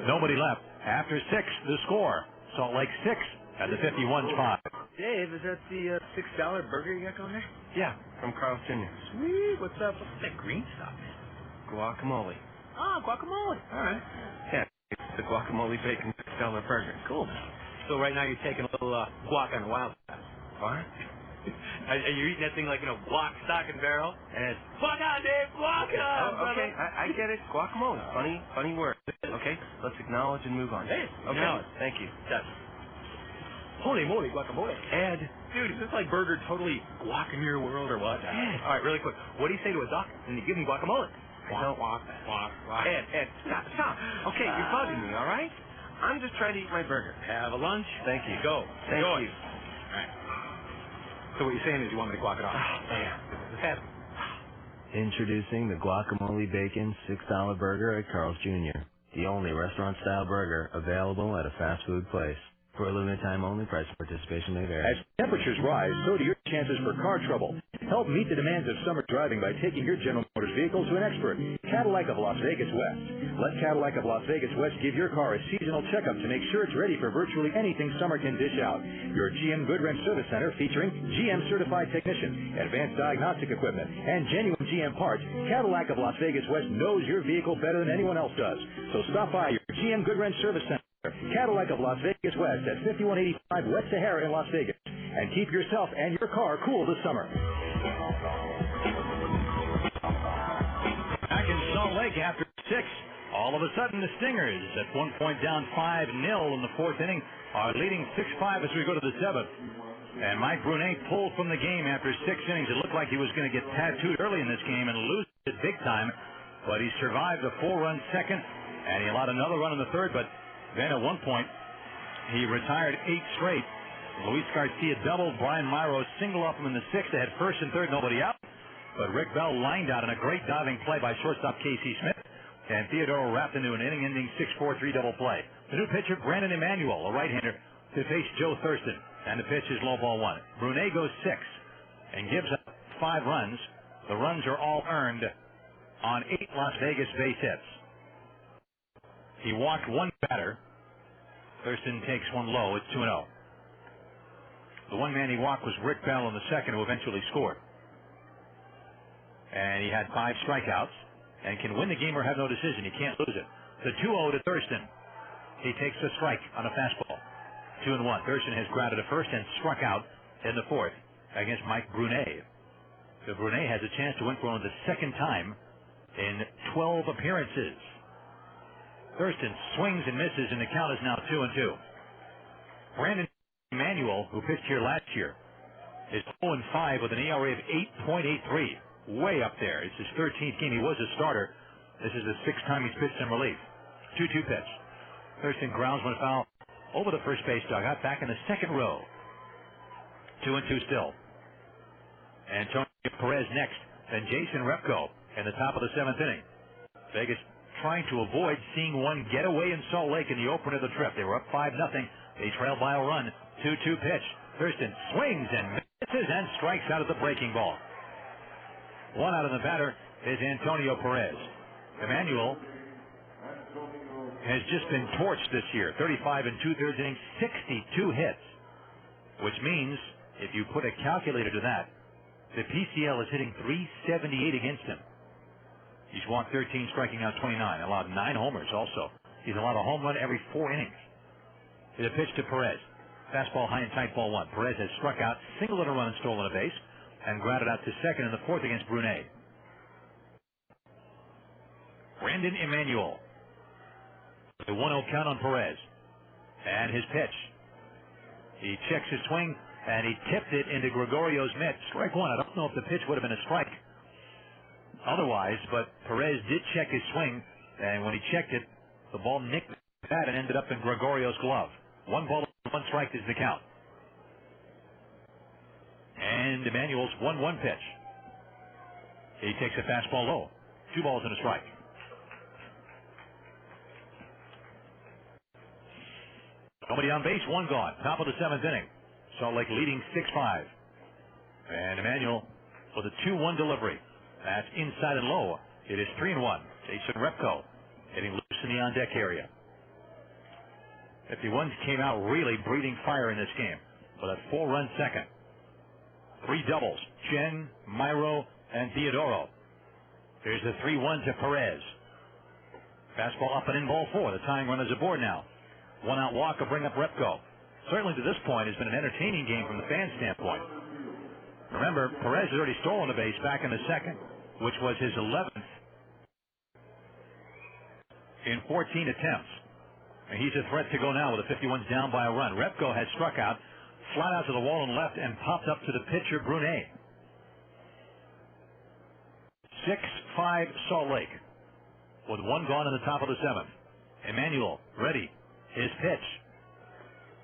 Nobody left. After 6, the score. Salt Lake 6 and the 51's 5. Dave, is that the $6 burger you got going there? Yeah, from Carl's Jr. Sweet. What's up? What's that green stuff? Guacamole. Oh, guacamole. All right. Yeah, it's the guacamole bacon $6 burger. Cool. So right now you're taking a little guac on the wild side. What? Are you eating that thing like, guac, stock, and barrel? And it's, guac on, Dave, guac on, Oh, okay, I get it. Guacamole. Funny word. Okay, let's acknowledge and move on. Hey, okay, thank you. Yes. Holy moly, guacamole. Ed. Dude, is this like burger totally guac in your world or what? Ed. All right, really quick. What do you say to a duck when you give him guacamole? Guac, guac, guac, guac. Ed, stop. Okay, you're bugging me, all right? I'm just trying to eat my burger. Have a lunch. Thank you. Go. Thank Enjoy. you. All right. So what you're saying is you want me to guac it off? Yeah. Just have it. Introducing the guacamole bacon $6 burger at Carl's Jr. The only restaurant-style burger available at a fast food place. For a limited time only, price and participation may vary. As temperatures rise, so do your chances for car trouble. Help meet the demands of summer driving by taking your General Motors vehicle to an expert, Cadillac of Las Vegas West. Let Cadillac of Las Vegas West give your car a seasonal checkup to make sure it's ready for virtually anything summer can dish out. Your GM Goodwrench Service Center featuring GM certified technicians, advanced diagnostic equipment, and genuine GM parts. Cadillac of Las Vegas West knows your vehicle better than anyone else does. So stop by your GM Goodwrench Service Center, Cadillac of Las Vegas West at 5185 West Sahara in Las Vegas. And keep yourself and your car cool this summer. Back in Salt Lake after 6. All of a sudden, the Stingers, at one point down 5-0 in the 4th inning, are leading 6-5 as we go to the 7th. And Mike Brunet pulled from the game after 6 innings. It looked like he was going to get tattooed early in this game and lose it big time. But he survived a 4-run second, and he allowed another run in the 3rd. But then at one point, he retired 8 straight. Luis Garcia doubled. Brian Myro single off him in the 6th. They had 1st and 3rd, nobody out. But Rick Bell lined out in a great diving play by shortstop Casey Smith. And Theodoro wrapped into an inning-ending 6-4-3 double play. The new pitcher, Brandon Emanuel, a right-hander, to face Joe Thurston. And the pitch is low ball 1. Brunet goes 6 and gives up 5 runs. The runs are all earned on 8 Las Vegas base hits. He walked 1 batter. Thurston takes 1 low. It's 2-0. The one man he walked was Rick Bell in the 2nd, who eventually scored. And he had 5 strikeouts and can win the game or have no decision. He can't lose it. The 2-0 to Thurston. He takes a strike on a fastball. 2-1. Thurston has grounded a first and struck out in the 4th against Mike Brunet. So Brunet has a chance to win for only the 2nd time in 12 appearances. Thurston swings and misses, and the count is now 2-2. Brandon Emanuel, who pitched here last year, is 0-5 with an ERA of 8.83. Way up there. It's his 13th game. He was a starter. This is the 6th time he's pitched in relief. 2-2 pitch. Thurston grounds one foul over the first base dugout, back in the 2nd row. 2-2 still. Antonio Perez next, then Jason Repko in the top of the 7th inning. Vegas trying to avoid seeing one get away in Salt Lake in the opener of the trip. They were up 5-0. They trailed by a run. 2-2 pitch. Thurston swings and misses and strikes out at the breaking ball. 1 out, of the batter is Antonio Perez. Emanuel has just been torched this year. 35 2/3 innings, 62 hits. Which means, if you put a calculator to that, the PCL is hitting .378 against him. He's walked 13, striking out 29. Allowed 9 homers also. He's allowed a home run every 4 innings. Here's a pitch to Perez. Fastball high and tight, ball 1. Perez has struck out, singled in a run and stolen a base, and grounded out to 2nd in the 4th against Brunet. Brandon Emmanuel. The 1-0 count on Perez. And his pitch. He checks his swing, and he tipped it into Gregorio's mitt. Strike one. I don't know if the pitch would have been a strike otherwise, but Perez did check his swing, and when he checked it, the ball nicked that and ended up in Gregorio's glove. 1-1 strike is the count. And Emmanuel's 1-1 pitch. He takes a fastball low. 2 balls and a strike. Nobody on base, 1 gone. Top of the 7th inning. Salt Lake leading 6-5. And Emmanuel with a 2-1 delivery. That's inside and low. It is 3-1. Jason Repko hitting loose in the on-deck area. 51s came out really breathing fire in this game with a 4-run second. 3 doubles. Chen, Myro, and Theodoro. Here's the 3-1 to Perez. Fastball up and in, ball 4. The tying run is aboard now. 1-out walk will bring up Repko. Certainly to this point has been an entertaining game from the fan standpoint. Remember, Perez has already stolen a base back in the second, which was his 11th in 14 attempts. And he's a threat to go now with the 51s down by a run. Repko had struck out, flat out to the wall and left, and popped up to the pitcher, Brunet. 6-5 Salt Lake with 1 gone in the top of the 7th. Emmanuel ready. His pitch.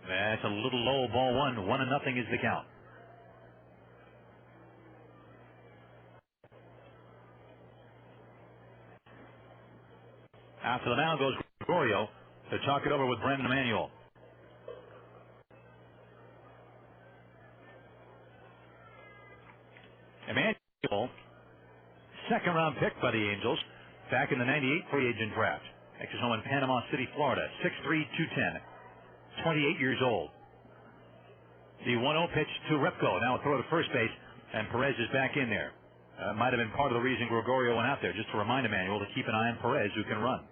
That's a little low, ball 1. 1-0 is the count. After the mound goes Gregorio to talk it over with Brandon Emmanuel. Emmanuel, second-round pick by the Angels back in the 98 free agent draft. Makes his home in Panama City, Florida. 6'3", 210. 28 years old. The 1-0 pitch to Repko. Now a throw to first base, and Perez is back in there. Might have been part of the reason Gregorio went out there, just to remind Emmanuel to keep an eye on Perez, who can run.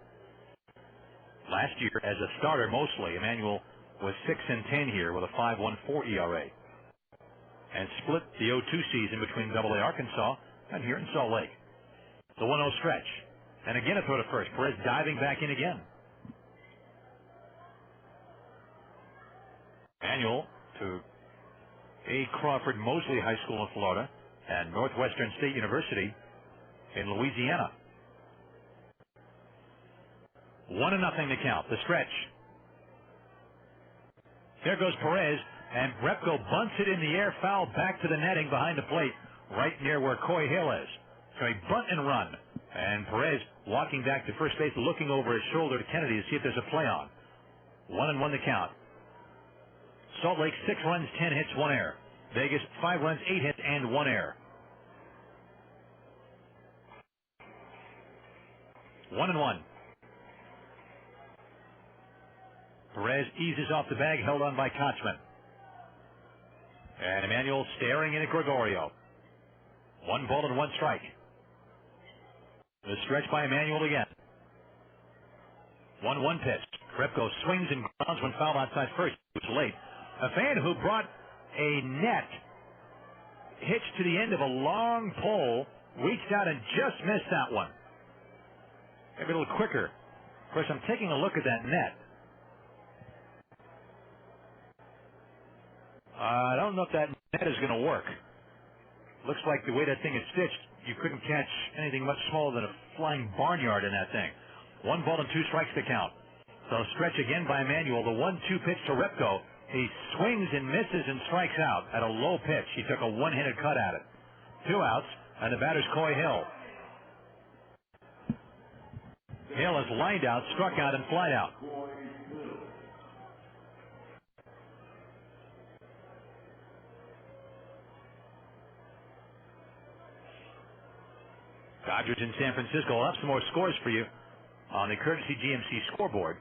Last year, as a starter mostly, Emmanuel was 6-10 here with a 5.14 ERA. And split the 0-2 season between AA Arkansas and here in Salt Lake. The 1-0 stretch. And again a throw to first. Perez diving back in again. Emmanuel to A. Crawford Mosley High School in Florida and Northwestern State University in Louisiana. 1-0 the count. The stretch. There goes Perez, and Repko bunts it in the air, foul back to the netting behind the plate, right near where Coy Hill is. So a bunt and run. And Perez walking back to first base, looking over his shoulder to Kennedy to see if there's a play on. 1-1 the count. Salt Lake 6 runs, 10 hits, 1 error. Vegas 5 runs, 8 hits, and 1 error. 1-1. Perez eases off the bag, held on by Kochman. And Emmanuel staring in at Gregorio. 1 ball and 1 strike. The stretch by Emmanuel again. 1-1 pitch. Repko swings and grounds when fouled outside first. It was late. A fan who brought a net hitched to the end of a long pole reached out and just missed that one. Maybe a little quicker. Of course, I'm taking a look at that net. I don't know if that net is going to work. Looks like the way that thing is stitched, you couldn't catch anything much smaller than a flying barnyard in that thing. 1 ball and 2 strikes to count. So stretch again by Emmanuel. The 1-2 pitch to Repko. He swings and misses and strikes out at a low pitch. He took a one-handed cut at it. 2 outs, and the batter's Coy Hill. Hill is lined out, struck out, and flied out. Dodgers in San Francisco. I'll have some more scores for you on the Courtesy GMC scoreboard.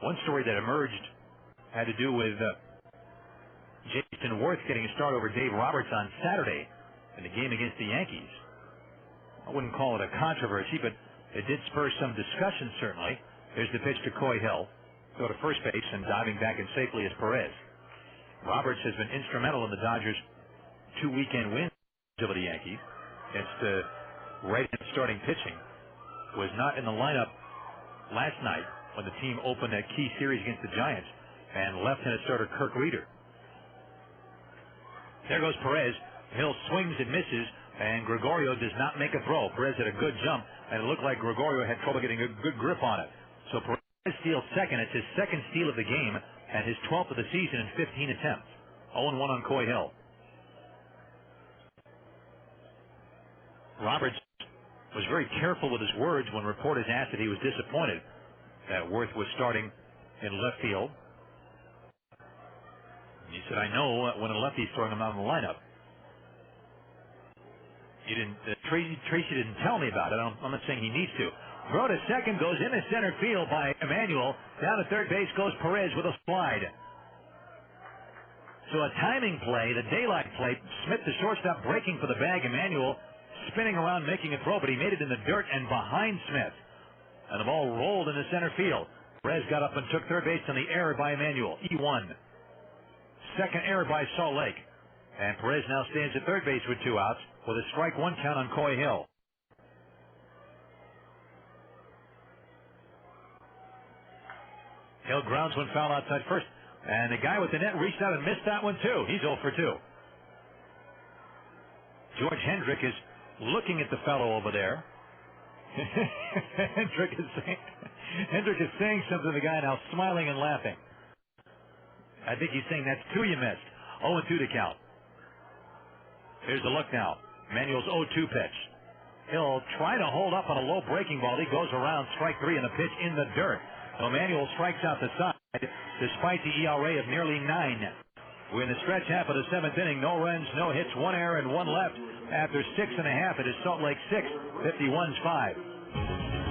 One story that emerged had to do with Jason Worth getting a start over Dave Roberts on Saturday in the game against the Yankees. I wouldn't call it a controversy, but it did spur some discussion, certainly. There's the pitch to Coy Hill. Go to first base and diving back in safely is Perez. Roberts has been instrumental in the Dodgers' 2 weekend wins over the Yankees against right-hand starting pitching. was not in the lineup last night when the team opened that key series against the Giants, and left-handed starter Kirk Reeder. There goes Perez. Hill swings and misses, and Gregorio does not make a throw. Perez had a good jump, and it looked like Gregorio had trouble getting a good grip on it. So Perez steals second. It's his second steal of the game and his 12th of the season in 15 attempts. 0-1 on Coy Hill. Roberts was very careful with his words when reporters asked that he was disappointed that Worth was starting in left field. He said, I know when a lefty's throwing him out in the lineup. Tracy didn't tell me about it. I'm not saying he needs to. Throw to second, goes into center field by Emmanuel. Down to third base goes Perez with a slide. So a timing play, the daylight play. Smith, the shortstop, breaking for the bag. Emmanuel spinning around, making a throw, but he made it in the dirt and behind Smith. And the ball rolled into center field. Perez got up and took third base on the error by Emmanuel. E1. Second error by Salt Lake. And Perez now stands at third base with 2 outs with a strike 1 count on Coy Hill. Hill grounds one foul outside first. And the guy with the net reached out and missed that one too. He's 0 for 2. George Hendrick is looking at the fellow over there. Hendrick is saying something to the guy now, smiling and laughing. I think he's saying that's 2 you missed. 0-2 to count. Here's the look now. Manuel's 0-2 pitch. Hill trying to hold up on a low breaking ball. He goes around, strike 3, and the pitch in the dirt. So Manuel strikes out the side despite the ERA of nearly 9. We're in the stretch half of the 7th inning. No runs, no hits, 1 error, and 1 left. After 6.5, it is Salt Lake 6, 51's 5.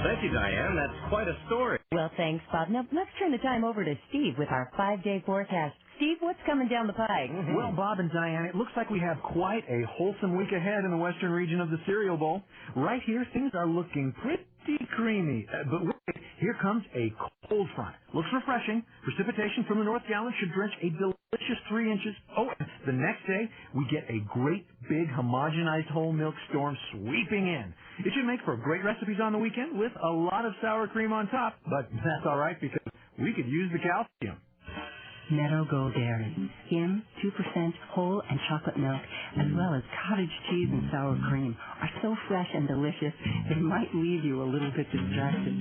Thank you, Diane. That's quite a story. Well, thanks, Bob. Now, let's turn the time over to Steve with our 5-day forecast. Steve, what's coming down the pike? Well, Bob and Diane, it looks like we have quite a wholesome week ahead in the western region of the Cereal Bowl. Right here, things are looking pretty creamy. But wait, here comes a cold front. Looks refreshing. Precipitation from the North Gallant should drench a delicious 3 inches. Oh, and the next day, we get a great big homogenized whole milk storm sweeping in. It should make for great recipes on the weekend with a lot of sour cream on top. But that's all right because we could use the calcium. Meadow Gold Dairy. Skim, 2% whole and chocolate milk, as well as cottage cheese and sour cream, are so fresh and delicious they might leave you a little bit distracted.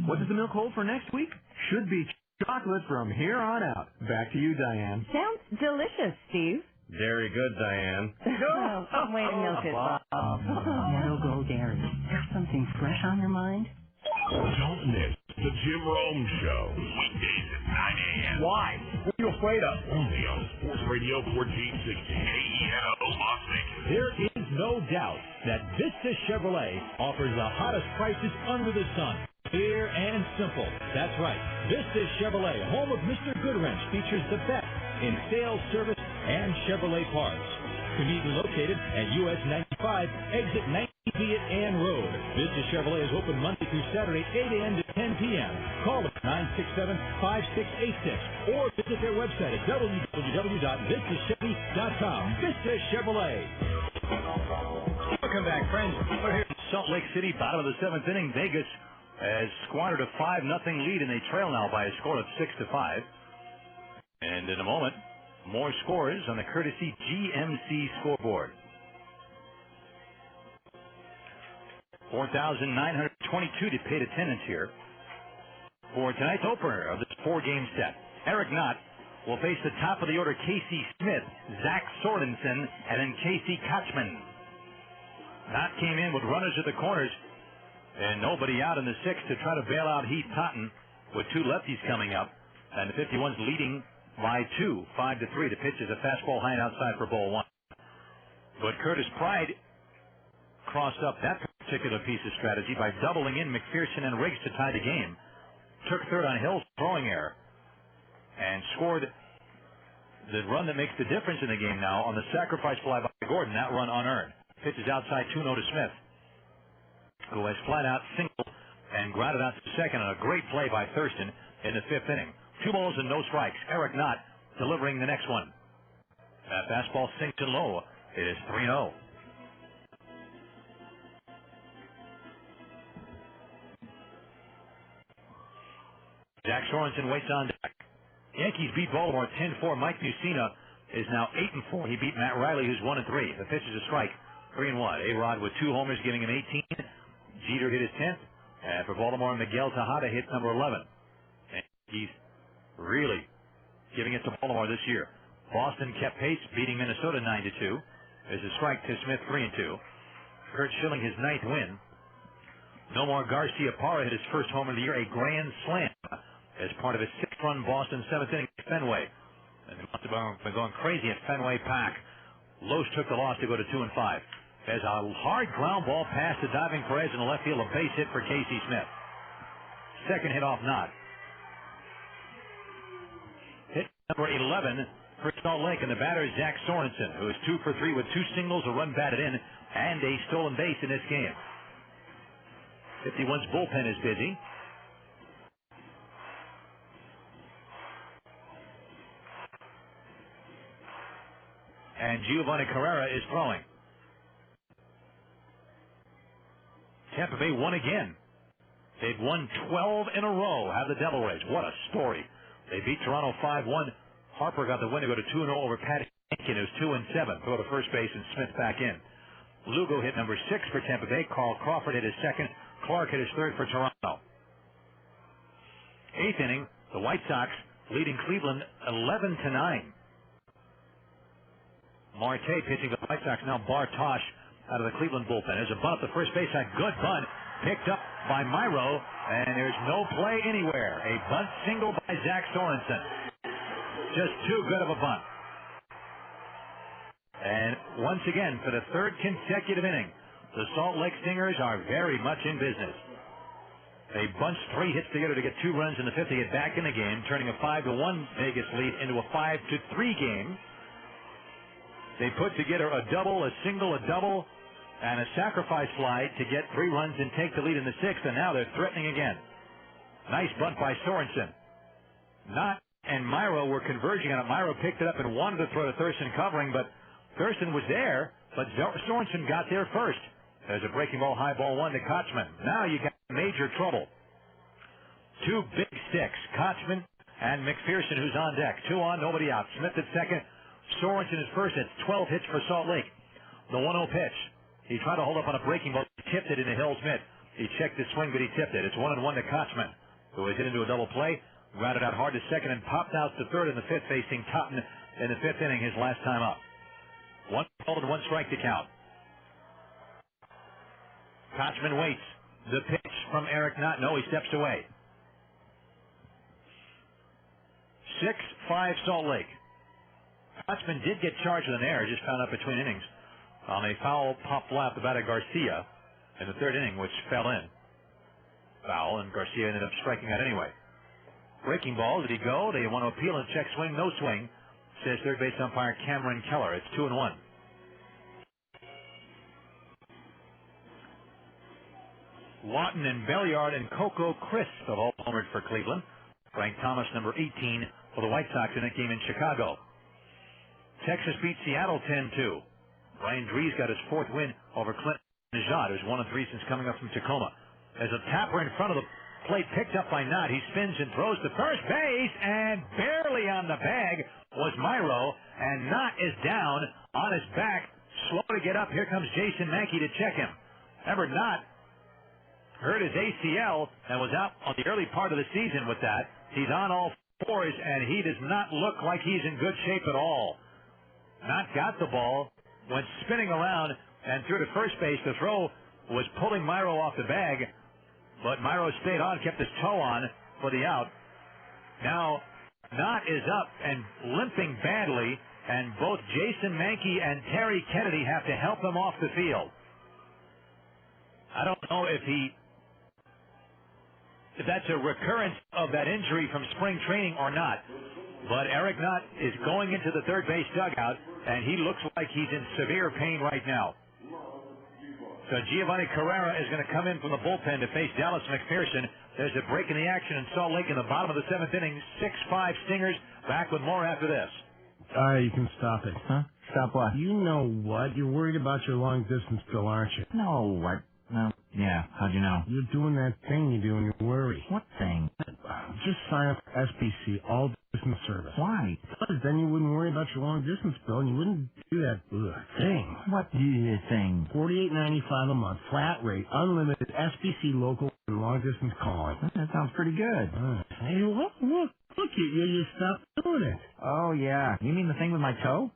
What does the milk hold for next week? Should be chocolate from here on out. Back to you, Diane. Sounds delicious, Steve. Very good, Diane. Some way to milk it, Bob. Meadow Gold Dairy. Got something fresh on your mind? Don't miss the Jim Rome Show. Weekdays at 9 a.m. Why? What are you afraid of? Only on Sports Radio 1460 KENO Las Vegas. There is no doubt that Vista Chevrolet offers the hottest prices under the sun. Clear and simple. That's right. Vista Chevrolet, home of Mr. Goodwrench, features the best in sales, service, and Chevrolet parts. Conveniently located at US 95, exit 90 Viet Ann Road. Vista Chevrolet is open Monday through Saturday, 8 a.m. to 10 p.m. Call them 967-5686 or visit their website at www.vistachevy.com. Vista Chevrolet. Welcome back, friends. We're here in Salt Lake City, bottom of the 7th inning. Vegas has squandered a 5-0 lead, and they trail now by a score of 6-5. And in a moment, more scores on the courtesy GMC scoreboard. 4,922 to paid attendance here for tonight's opener of this 4-game set. Eric Knott will face the top of the order Casey Smith, Zach Sorensen, and then Casey Kochman. Knott came in with runners at the corners and nobody out in the 6th to try to bail out Heath Totten with 2 lefties coming up. And the 51's leading by 2, 5-3. The pitch is a fastball high and outside for ball 1. But Curtis Pride crossed up that particular piece of strategy by doubling in McPherson and Riggs to tie the game. Took third on Hill's throwing error and scored the run that makes the difference in the game now on the sacrifice fly by Gordon. That run unearned. Pitch is outside 2-0 to Smith, who has flat out singled and grounded out to second on a great play by Thurston in the 5th inning. 2 balls and no strikes. Eric Knott delivering the next one. That fastball sinks in low. It is 3-0. Zach Sorensen waits on deck. Yankees beat Baltimore 10-4. Mike Mussina is now 8-4. He beat Matt Riley, who's 1-3. The pitch is a strike. 3-1. A-Rod with 2 homers, giving him 18. Jeter hit his 10th. And for Baltimore, Miguel Tejada hit number 11. And he's really giving it to Baltimore this year. Boston kept pace, beating Minnesota 9-2. There's a strike to Smith, 3-2. Kurt Schilling, his 9th win. Nomar Garcia-Parra hit his first home of the year, a grand slam, as part of his 6-run Boston 7th inning at Fenway. And they must have been going crazy at Fenway Park. Loesch took the loss to go to 2-5. There's a hard ground ball past to diving Perez in the left field, a base hit for Casey Smith. Second hit off Knott. Hit number 11 for Salt Lake, and the batter is Zach Sorensen, who is 2 for 3 with 2 singles, a run batted in, and a stolen base in this game. 51's bullpen is busy. And Giovanni Carrera is throwing. Tampa Bay won again. They've won 12 in a row, have the Devil Rays. What a story. They beat Toronto 5-1. Harper got the win to go to 2-0 over Patty Jenkins, who's 2-7. Throw to first base and Smith back in. Lugo hit number 6 for Tampa Bay. Carl Crawford hit his 2nd. Clark hit his 3rd for Toronto. 8th inning, the White Sox leading Cleveland 11-9. Marte pitching the White Sox, now Bartosh out of the Cleveland bullpen. There's a bunt, the first base side, good bunt, picked up by Myro, and there's no play anywhere. A bunt single by Zach Sorensen. Just too good of a bunt. And once again, for the 3rd consecutive inning, the Salt Lake Stingers are very much in business. They bunched 3 hits together to get 2 runs in the 5th to get back in the game, turning a 5-1 Vegas lead into a 5-3 game. They put together a double, a single, a double, and a sacrifice slide to get 3 runs and take the lead in the 6th, and now they're threatening again. Nice bunt by Sorensen. Knott and Myro were converging on it. Myro picked it up and wanted to throw to Thurston covering, but Thurston was there, but Sorensen got there first. There's a breaking ball, high ball 1 to Kochman. Now you got major trouble. 2 big sticks, Kochman and McPherson, who's on deck. 2 on, nobody out. Smith at 2nd. Sorensen is first. It's 12 hits for Salt Lake. The 1-0 pitch. He tried to hold up on a breaking ball. He tipped it into Hill's mitt. He checked his swing, but he tipped it. It's 1-1 to Kochman, who was hit into a double play. Grounded out hard to 2nd and popped out to 3rd in the 5th, facing Totten in the 5th inning, his last time up. 1 ball and 1 strike to count. Kochman waits. The pitch from Eric Knott. No, he steps away. 6-5 Salt Lake. Kochman did get charged with an error, just found out between innings, on a foul pop fly off the bat of Garcia in the 3rd inning, which fell in. Foul, and Garcia ended up striking out anyway. Breaking ball, did he go? They want to appeal and check swing, no swing, says third base umpire Cameron Keller. It's 2-1. Lawton and Belliard and Coco Crisp have all homered for Cleveland. Frank Thomas, number 18, for the White Sox in that game in Chicago. Texas beat Seattle 10-2. Ryan Drees got his 4th win over Clint Najad, who's 1-3 since coming up from Tacoma. There's a tapper in front of the plate picked up by Knott. He spins and throws to first base, and barely on the bag was Myro, and Knott is down on his back, slow to get up. Here comes Jason Mankey to check him. Remember, Knott hurt his ACL and was out on the early part of the season with that. He's on all 4s, and he does not look like he's in good shape at all. Knott got the ball, went spinning around, and threw to first base. The throw was pulling Myro off the bag, but Myro stayed on, kept his toe on for the out. Now, Knott is up and limping badly, and both Jason Mankey and Terry Kennedy have to help him off the field. I don't know if that's a recurrence of that injury from spring training or not. But Eric Knott is going into the third base dugout, and he looks like he's in severe pain right now. So Giovanni Carrera is going to come in from the bullpen to face Dallas McPherson. There's a break in the action in Salt Lake in the bottom of the 7th inning. 6-5 Stingers. Back with more after this. All right, you can stop it. Huh? Stop what? You know what? You're worried about your long-distance bill, aren't you? No, what? No. Yeah, how'd you know? You're doing that thing you do when you worry. What thing? just sign up for SBC all distance service. Why? Because then you wouldn't worry about your long distance bill and you wouldn't do that thing. What thing? $48.95 a month, flat rate, unlimited SBC local and long distance calling. That sounds pretty good. Hey, look, you stopped doing it. Oh, yeah. You mean the thing with my toe?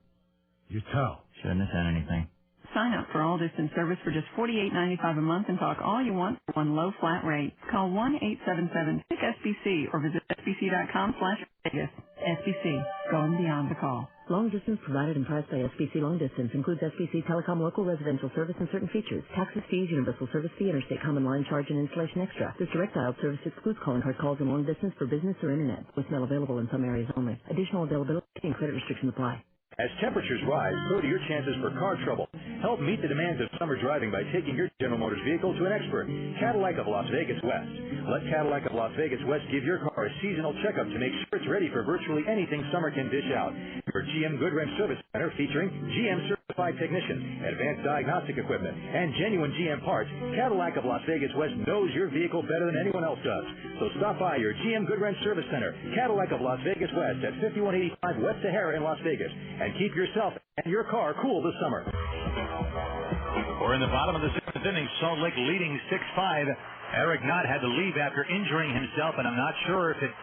Your toe. Shouldn't have said anything. Sign up for all distance service for just $48.95 a month and talk all you want for one low flat rate. Call 1-877-PIC-SBC or visit sbc.com/Vegas. SBC, going beyond the call. Long distance provided and priced by SBC Long Distance includes SBC Telecom local residential service and certain features. Taxes, fees, universal service fee, interstate common line charge, and installation extra. This direct dial service excludes calling card calls in long distance for business or internet. Voicemail available in some areas only. Additional availability and credit restrictions apply. As temperatures rise, so do your chances for car trouble. Help meet the demands of summer driving by taking your General Motors vehicle to an expert, Cadillac of Las Vegas West. Let Cadillac of Las Vegas West give your car a seasonal checkup to make sure it's ready for virtually anything summer can dish out. Your GM Goodwrench Service Center featuring GM certified technicians, advanced diagnostic equipment, and genuine GM parts, Cadillac of Las Vegas West knows your vehicle better than anyone else does. So stop by your GM Goodwrench Service Center, Cadillac of Las Vegas West at 5185 West Sahara in Las Vegas. And keep yourself and your car cool this summer. We're in the bottom of the seventh inning. Salt Lake leading 6-5. Eric Knott had to leave after injuring himself, and I'm not sure if it's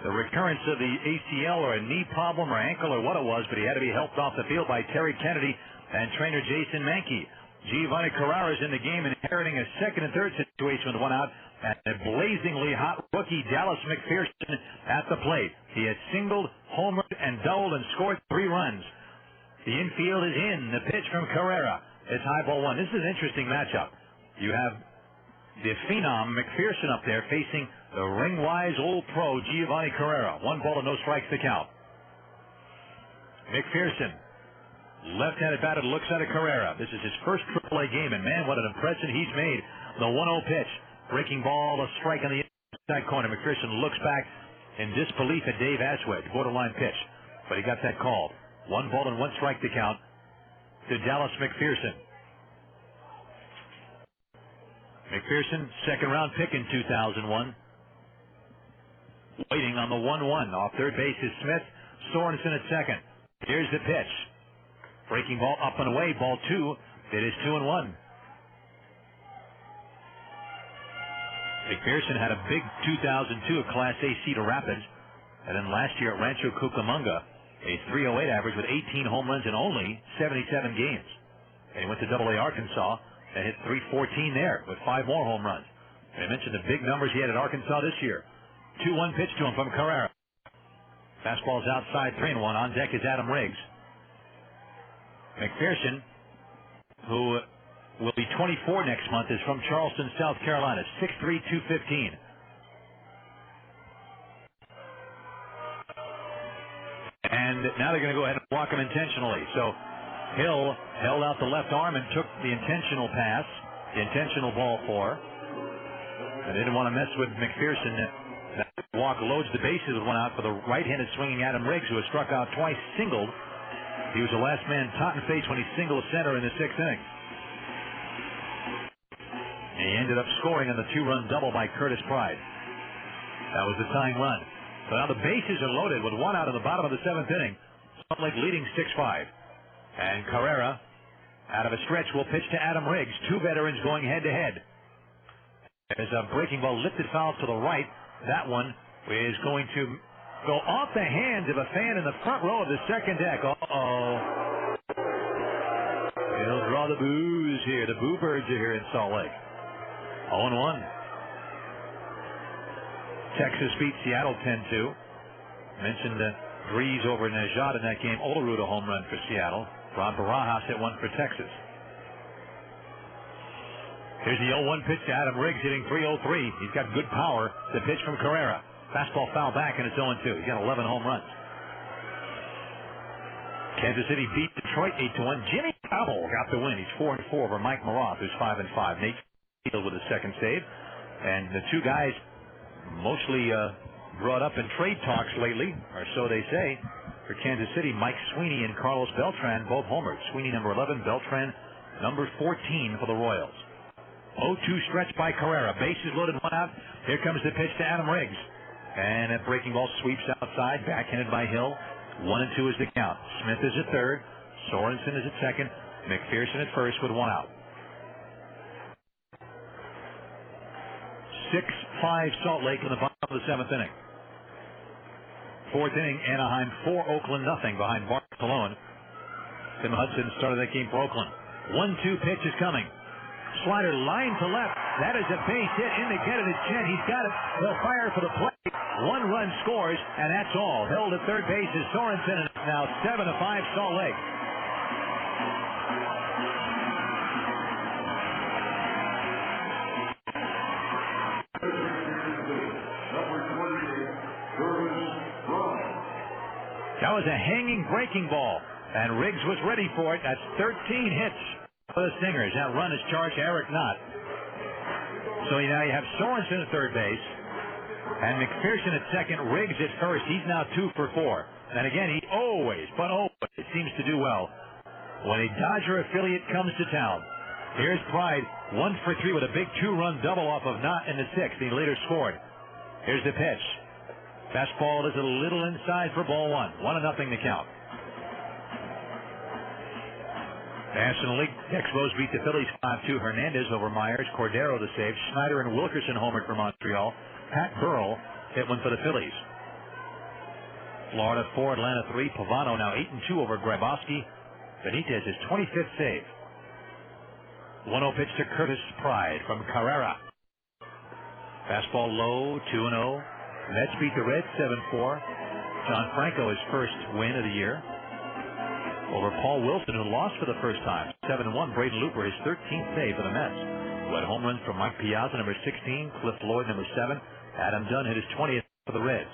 the recurrence of the ACL or a knee problem or ankle or what it was, but he had to be helped off the field by Terry Kennedy and trainer Jason Mankey. Giovanni Carrera's in the game, inheriting a second and third situation with one out, and a blazingly hot rookie, Dallas McPherson, at the plate. He had singled, homered, and doubled and scored 3 runs. The infield is in. The pitch from Carrera. It's high ball 1. This is an interesting matchup. You have the phenom McPherson up there facing the ring-wise old pro Giovanni Carrera. 1 ball and no strikes to count. McPherson, left-handed batter, looks at a Carrera. This is his first AAA game, and man, what an impression he's made. The 1-0 pitch. Breaking ball, a strike on the inside corner. McPherson looks back in disbelief at Dave Aswedge. Borderline pitch, but he got that called. 1 ball and 1 strike to count to Dallas McPherson. McPherson, second round pick in 2001. Waiting on the 1-1. Off third base is Smith. Sorensen at second. Here's the pitch. Breaking ball up and away. Ball 2. It is 2-1. McPherson had a big 2002 at Class A Cedar Rapids. And then last year at Rancho Cucamonga, a 308 average with 18 home runs in only 77 games. And he went to AA Arkansas and hit .314 there with 5 more home runs. And I mentioned the big numbers he had at Arkansas this year. 2-1 pitch to him from Carrera. Fastball's outside, 3-1. On deck is Adam Riggs. McPherson, who will be 24 next month, is from Charleston, South Carolina. 6'3", 215. And now they're going to go ahead and block him intentionally. So Hill held out the left arm and took the intentional pass, the intentional ball 4. And they didn't want to mess with McPherson. That walk loads the bases with 1 out for the right-handed swinging Adam Riggs, who has struck out twice, singled. He was the last man Tottenham faced when he singled center in the 6th inning. And he ended up scoring on the 2-run double by Curtis Pride. That was the tying run. So now the bases are loaded with 1 out in the bottom of the 7th inning. Salt Lake leading 6-5. And Carrera, out of a stretch, will pitch to Adam Riggs. 2 veterans going head-to-head. There's a breaking ball lifted foul to the right. That one is going to go off the hands of a fan in the front row of the second deck. Uh-oh. He'll draw the boos here. The Boo Birds are here in Salt Lake. 0-1. Texas beat Seattle 10-2. Mentioned Breeze over Nejad in that game. Olerud a home run for Seattle. Ron Barajas hit 1 for Texas. Here's the 0-1 pitch to Adam Riggs, hitting .303. He's got good power. The pitch from Carrera. Fastball foul back, and it's 0-2. He's got 11 home runs. Kansas City beat Detroit 8-1. Jimmy Cowell got the win. He's 4-4 over Mike Maroth, who's 5-5. Nate Field with a second save. And the 2 guys mostly brought up in trade talks lately, or so they say, for Kansas City, Mike Sweeney and Carlos Beltran, both homers. Sweeney number 11, Beltran number 14 for the Royals. 0-2 stretch by Carrera. Bases loaded, 1 out. Here comes the pitch to Adam Riggs. And a breaking ball sweeps outside, backhanded by Hill. 1-2 is the count. Smith is at third. Sorensen is at second. McPherson at first with one out. 6-5 Salt Lake in the bottom of the seventh inning. Fourth inning, Anaheim 4, Oakland nothing behind Barcelona. Tim Hudson started that game for Oakland. 1-2 pitch is coming. Slider line to left. That is a base hit in to get it. It's Chen. He's got it. They'll fire for the plate. 1 run scores, and that's all. Held at third base is Sorensen, and it's now 7-5 Salt Lake. That was a hanging breaking ball, and Riggs was ready for it. That's 13 hits for the Stingers. That run is charged to Eric Knott. So now you have Sorensen at third base, and McPherson at second, Riggs at first. He's now 2 for 4. And again, he always seems to do well when a Dodger affiliate comes to town. Here's Pride, 1 for 3 with a big 2-run double off of Knott in the sixth. He later scored. Here's the pitch. Fastball is a little inside for ball 1. 1-0 the count. National League Expos beat the Phillies 5-2. Hernandez over Myers. Cordero to save. Schneider and Wilkerson homered for Montreal. Pat Burrell hit one for the Phillies. Florida 4, Atlanta 3. Pavano now 8-2 over Grabowski. Benitez his 25th save. 1-0 pitch to Curtis Pride from Carrera. Fastball low, 2-0. Mets beat the Reds 7-4. John Franco his first win of the year over Paul Wilson, who lost for the first time. 7-1. Braden Looper his 13th save for the Mets. Who had home runs from Mike Piazza, number 16. Cliff Lloyd, number 7. Adam Dunn hit his 20th for the Reds.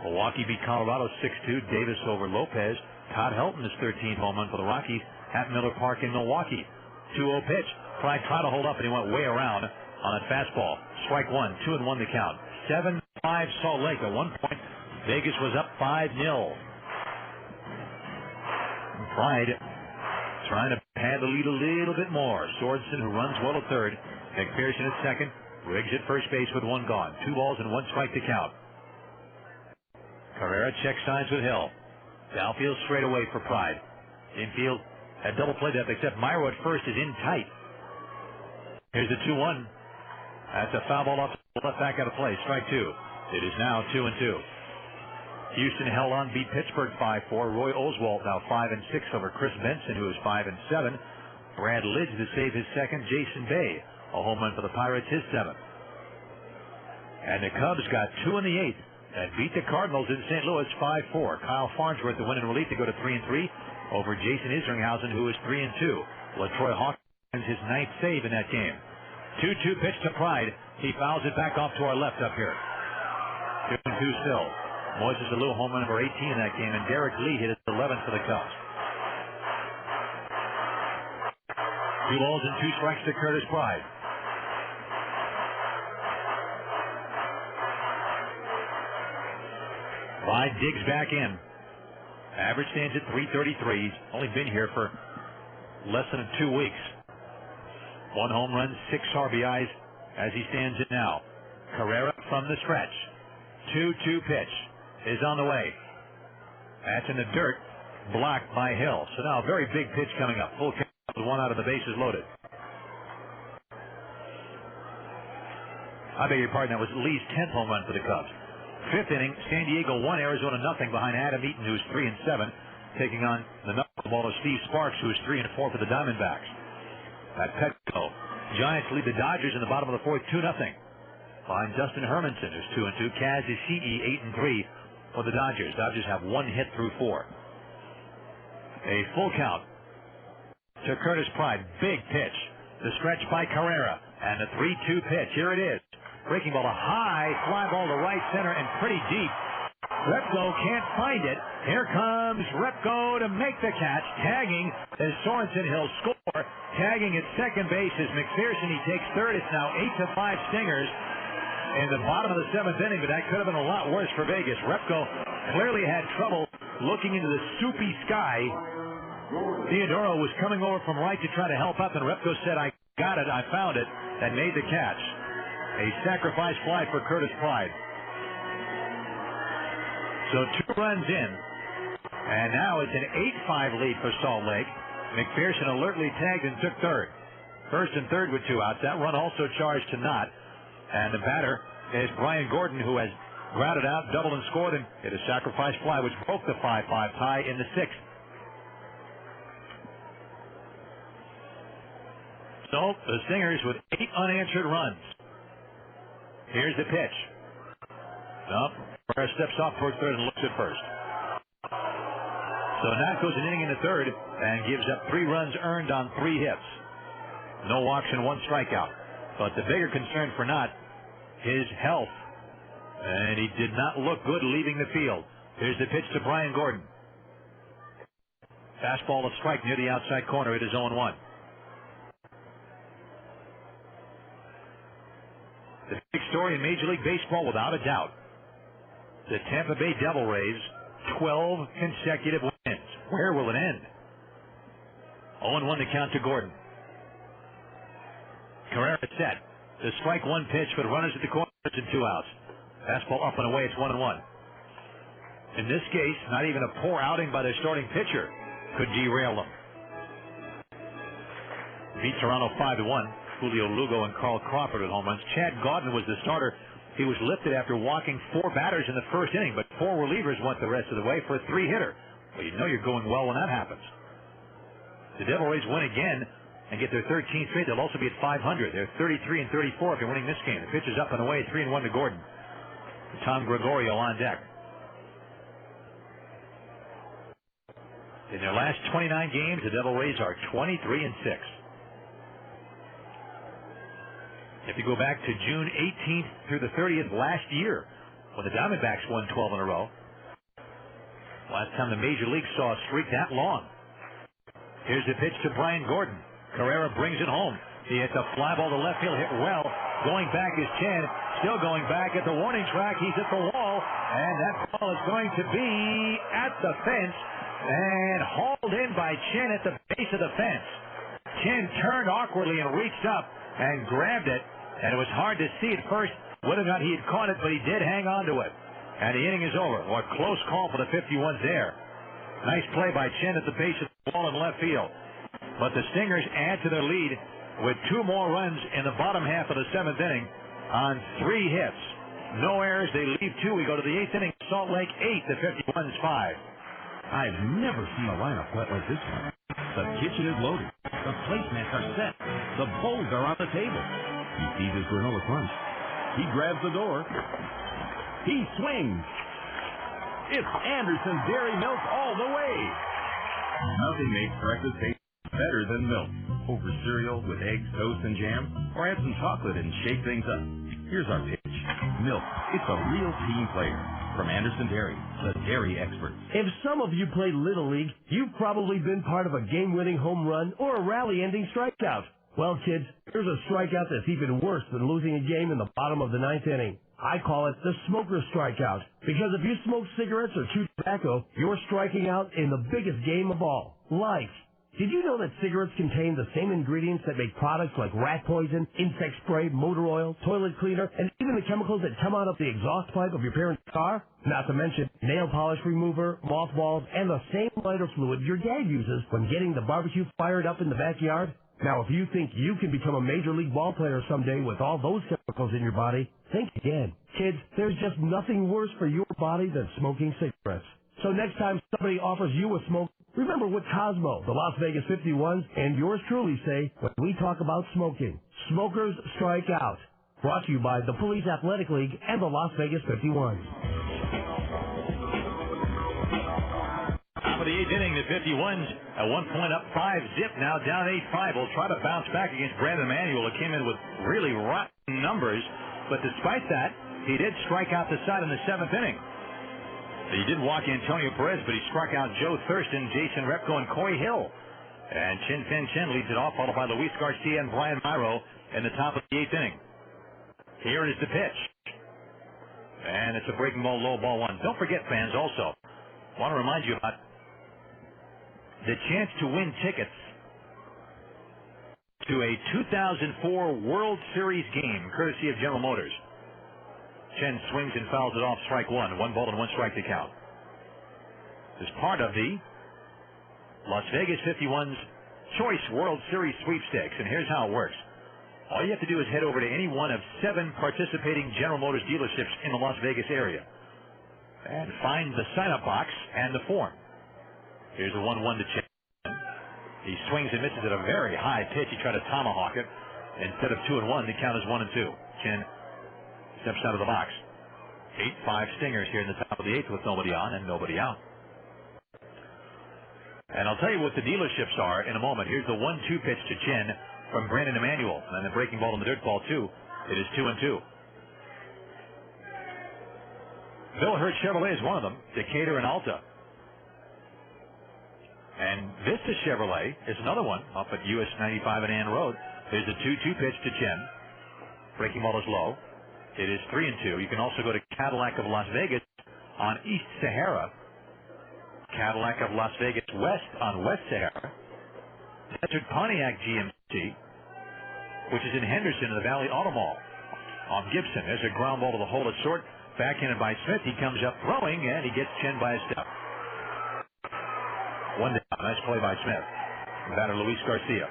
Milwaukee beat Colorado 6-2. Davis over Lopez. Todd Helton his 13th home run for the Rockies at Miller Park in Milwaukee. 2-0 pitch. Pride tried to hold up, and he went way around on a fastball. Strike 1. 2-1 the count. 7-5 Salt Lake. At one point, Vegas was up 5-0. Pride trying to pad the lead a little bit more. Sorensen, who runs well at third. McPherson at second. Riggs at first base with 1 gone. 2 balls and 1 strike to count. Carrera check signs with Hill. Downfield straight away for Pride. Infield at double play depth, except Myro at first is in tight. Here's the 2-1. That's a foul ball off the left back out of play. Strike 2. It is now 2-2. Houston held on, beat Pittsburgh 5-4. Roy Oswalt now 5-6 over Chris Benson, who is 5-7. Brad Lidge to save his second. Jason Bay, a home run for the Pirates, his 7th. And the Cubs got 2 in the 8th and beat the Cardinals in St. Louis 5-4. Kyle Farnsworth the win in relief to go to 3-3 over Jason Isringhausen, who is 3-2. LaTroy Hawkins his 9th save in that game. 2-2 pitch to Pride. He fouls it back off to our left up here. 2-2 still. Moises Alou home run number 18 in that game, and Derek Lee hit his 11th for the Cubs. 2 balls and 2 strikes to Curtis Pride. Pride digs back in. Average stands at 333. He's only been here for less than 2 weeks. 1 home run, 6 RBIs as he stands it now. Carrera from the stretch. 2-2 pitch is on the way. That's in the dirt, blocked by Hill. So now a very big pitch coming up. Full count with 1 out of the bases loaded. I beg your pardon, that was Lee's 10th home run for the Cubs. 5th inning, San Diego 1, Arizona nothing behind Adam Eaton, who's 3-7, taking on the knuckleball of Steve Sparks, who is 3-4 for the Diamondbacks. At Petco, Giants lead the Dodgers in the bottom of the 4th, 2-0. Behind Justin Hermanson, who's 2-2. Kaz Ishii, 8-3 for the Dodgers. Dodgers have 1 hit through 4. A full count to Curtis Pride. Big pitch. The stretch by Carrera. And the 3-2 pitch. Here it is. Breaking ball, a high fly ball to right center and pretty deep. Repko can't find it. Here comes Repko to make the catch. Tagging as Sorensen. He'll score. Tagging at second base is McPherson. He takes third. It's now 8-5 Stingers in the bottom of the 7th inning, but that could have been a lot worse for Vegas. Repko clearly had trouble looking into the soupy sky. Theodoro was coming over from right to try to help up, and Repko said, I got it, I found it, and made the catch. A sacrifice fly for Curtis Pride. So 2 runs in. And now it's an 8-5 lead for Salt Lake. McPherson alertly tagged and took third. First and third with 2 outs. That run also charged to Knott. And the batter is Brian Gordon, who has grounded out, doubled and scored, and hit a sacrifice fly, which broke the 5-5 tie in the 6th. So the Stingers with 8 unanswered runs. Here's the pitch. Nope. Ferrer steps off towards third and looks at first. So Knott goes an inning in the third and gives up 3 runs earned on 3 hits. No walks and 1 strikeout. But the bigger concern for Knott, his health. And he did not look good leaving the field. Here's the pitch to Brian Gordon. Fastball to strike near the outside corner. It is 0-1. The big story in Major League Baseball, without a doubt, the Tampa Bay Devil Rays, 12 consecutive wins. Where will it end? 0-1 to count to Gordon. Carrera set. The strike 1 pitch for the runners at the corners and 2 outs. Fastball up and away. It's 1-1. In this case, not even a poor outing by their starting pitcher could derail them. Beat Toronto 5-1. Julio Lugo and Carl Crawford at home runs. Chad Gaudin was the starter. He was lifted after walking 4 batters in the first inning, but 4 relievers went the rest of the way for a 3-hitter. Well, you know you're going well when that happens. The Devil Rays win again and get their 13th straight. They'll also be at 500. They're 33 and 34 if you're winning this game. The pitch is up and away, 3-1 to Gordon. Tom Gregorio on deck. In their last 29 games, the Devil Rays are 23 and 6. If you go back to June 18th through the 30th last year, when the Diamondbacks won 12 in a row, last time the Major League saw a streak that long. Here's the pitch to Brian Gordon. Carrera brings it home. He hits a fly ball to left field, hit well. Going back is Chen. Still going back at the warning track. He's at the wall. And that ball is going to be at the fence and hauled in by Chen at the base of the fence. Chen turned awkwardly and reached up and grabbed it. And it was hard to see at first whether or not he had caught it, but he did hang on to it. And the inning is over. What a close call for the 51s there. Nice play by Chen at the base of the ball in left field. But the Stingers add to their lead with 2 more runs in the bottom half of the 7th inning on 3 hits. No errors. They leave 2. We go to the 8th inning. Salt Lake 8, the 51s 5. I've never seen a lineup quite like this one. The kitchen is loaded. The placemats are set. The bowls are on the table. He sees his granola crunch. He grabs the door. He swings. It's Anderson's Dairy Milk all the way. Nothing makes breakfast taste better than milk. Over cereal with eggs, toast, and jam, or add some chocolate and shake things up. Here's our pitch. Milk. It's a real team player. From Anderson Dairy, the dairy experts. If some of you played Little League, you've probably been part of a game-winning home run or a rally-ending strikeout. Well, kids, here's a strikeout that's even worse than losing a game in the bottom of the 9th inning. I call it the smoker strikeout, because if you smoke cigarettes or chew tobacco, you're striking out in the biggest game of all, life. Did you know that cigarettes contain the same ingredients that make products like rat poison, insect spray, motor oil, toilet cleaner, and even the chemicals that come out of the exhaust pipe of your parents' car? Not to mention nail polish remover, mothballs, and the same lighter fluid your dad uses when getting the barbecue fired up in the backyard? Now, if you think you can become a major league ball player someday with all those chemicals in your body, think again. Kids, there's just nothing worse for your body than smoking cigarettes. So next time somebody offers you a smoke, remember what Cosmo, the Las Vegas 51s, and yours truly say when we talk about smoking. Smokers strike out. Brought to you by the Police Athletic League and the Las Vegas 51s. Top of the 8th inning, the 51s at one point up 5-zip, now down 8-5. Will try to bounce back against Brandon Emanuel, who came in with really rotten numbers. But despite that, he did strike out the side in the 7th inning. He did walk Antonio Perez, but he struck out Joe Thurston, Jason Repko, and Coy Hill. And Chin Fin Chen leads it off, followed by Luis Garcia and Brian Myro in the top of the 8th inning. Here is the pitch. And it's a breaking ball, low ball 1. Don't forget, fans, also, I want to remind you about the chance to win tickets to a 2004 World Series game, courtesy of General Motors. Chen swings and fouls it off, strike one. 1 ball and 1 strike to count. As part of the Las Vegas 51's Choice World Series sweepstakes, and here's how it works. All you have to do is head over to any one of 7 participating General Motors dealerships in the Las Vegas area and find the sign-up box and the form. Here's the 1-1 to Chen. He swings and misses at a very high pitch. He tried to tomahawk it. Instead of 2-1, the count is 1-2. Chen steps out of the box. 8-5 stingers here in the top of the 8th with nobody on and nobody out. And I'll tell you what the dealerships are in a moment. Here's the 1-2 pitch to Chen from Brandon Emanuel. And the breaking ball and the dirt ball, too. It is 2-2. Bill Hurt Chevrolet is one of them. Decatur and Alta. And Vista Chevrolet is another one up at US 95 and Ann Road. There's a 2-2 pitch to Chen. Breaking ball is low. It is 3-2. You can also go to Cadillac of Las Vegas on East Sahara. Cadillac of Las Vegas West on West Sahara. Desert Pontiac GMC, which is in Henderson in the Valley Auto Mall. On Gibson, there's a ground ball to the hole at short. Backhanded by Smith. He comes up throwing, and he gets Chen by a step. 1 down. Nice play by Smith. Batter Luis Garcia.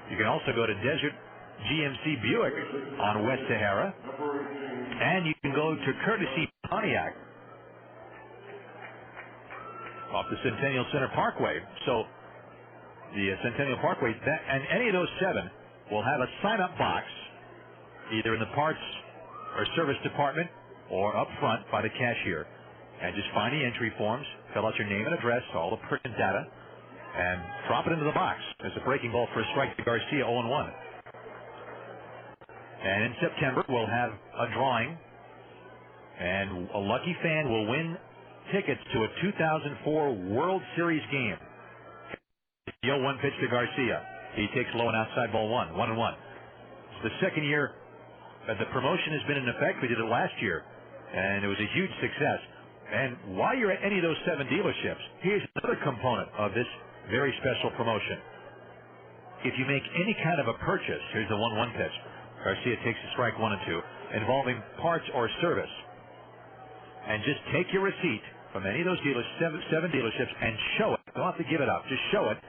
You can also go to Desert GMC Buick on West Sahara. And you can go to Courtesy Pontiac off the Centennial Center Parkway. So the Centennial Parkway, and any of those 7 will have a sign-up box either in the parts or service department or up front by the cashier. And just find the entry forms, fill out your name and address, all the pertinent data, and drop it into the box. There's a breaking ball for a strike to Garcia, 0-1. And in September, we'll have a drawing, and a lucky fan will win tickets to a 2004 World Series game. 1 pitch to Garcia. He takes low and outside ball 1, 1-1. It's the second year that the promotion has been in effect. We did it last year, and it was a huge success. And while you're at any of those 7 dealerships, here's another component of this very special promotion. If you make any kind of a purchase, here's the 1-1 pitch. Garcia takes a strike 1-2, involving parts or service. And just take your receipt from any of those dealers, 7 dealerships, and show it. Don't have to give it up. Just show it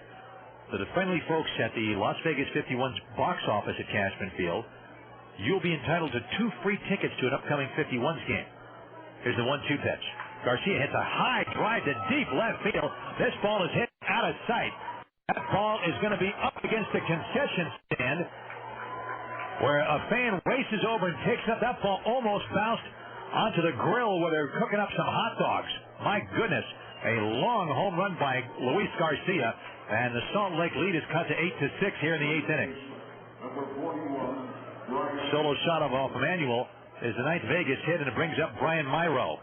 to the friendly folks at the Las Vegas 51's box office at Cashman Field. You'll be entitled to 2 free tickets to an upcoming 51's game. Here's the 1-2 pitch. Garcia hits a high drive to deep left field. This ball is hit out of sight. That ball is going to be up against the concession stand where a fan races over and takes up. That ball almost bounced onto the grill where they're cooking up some hot dogs. My goodness, a long home run by Luis Garcia, and the Salt Lake lead is cut to 8-6 here in the 8th inning. Solo shot of Emanuel is the 9th Vegas hit, and it brings up Brian Myro.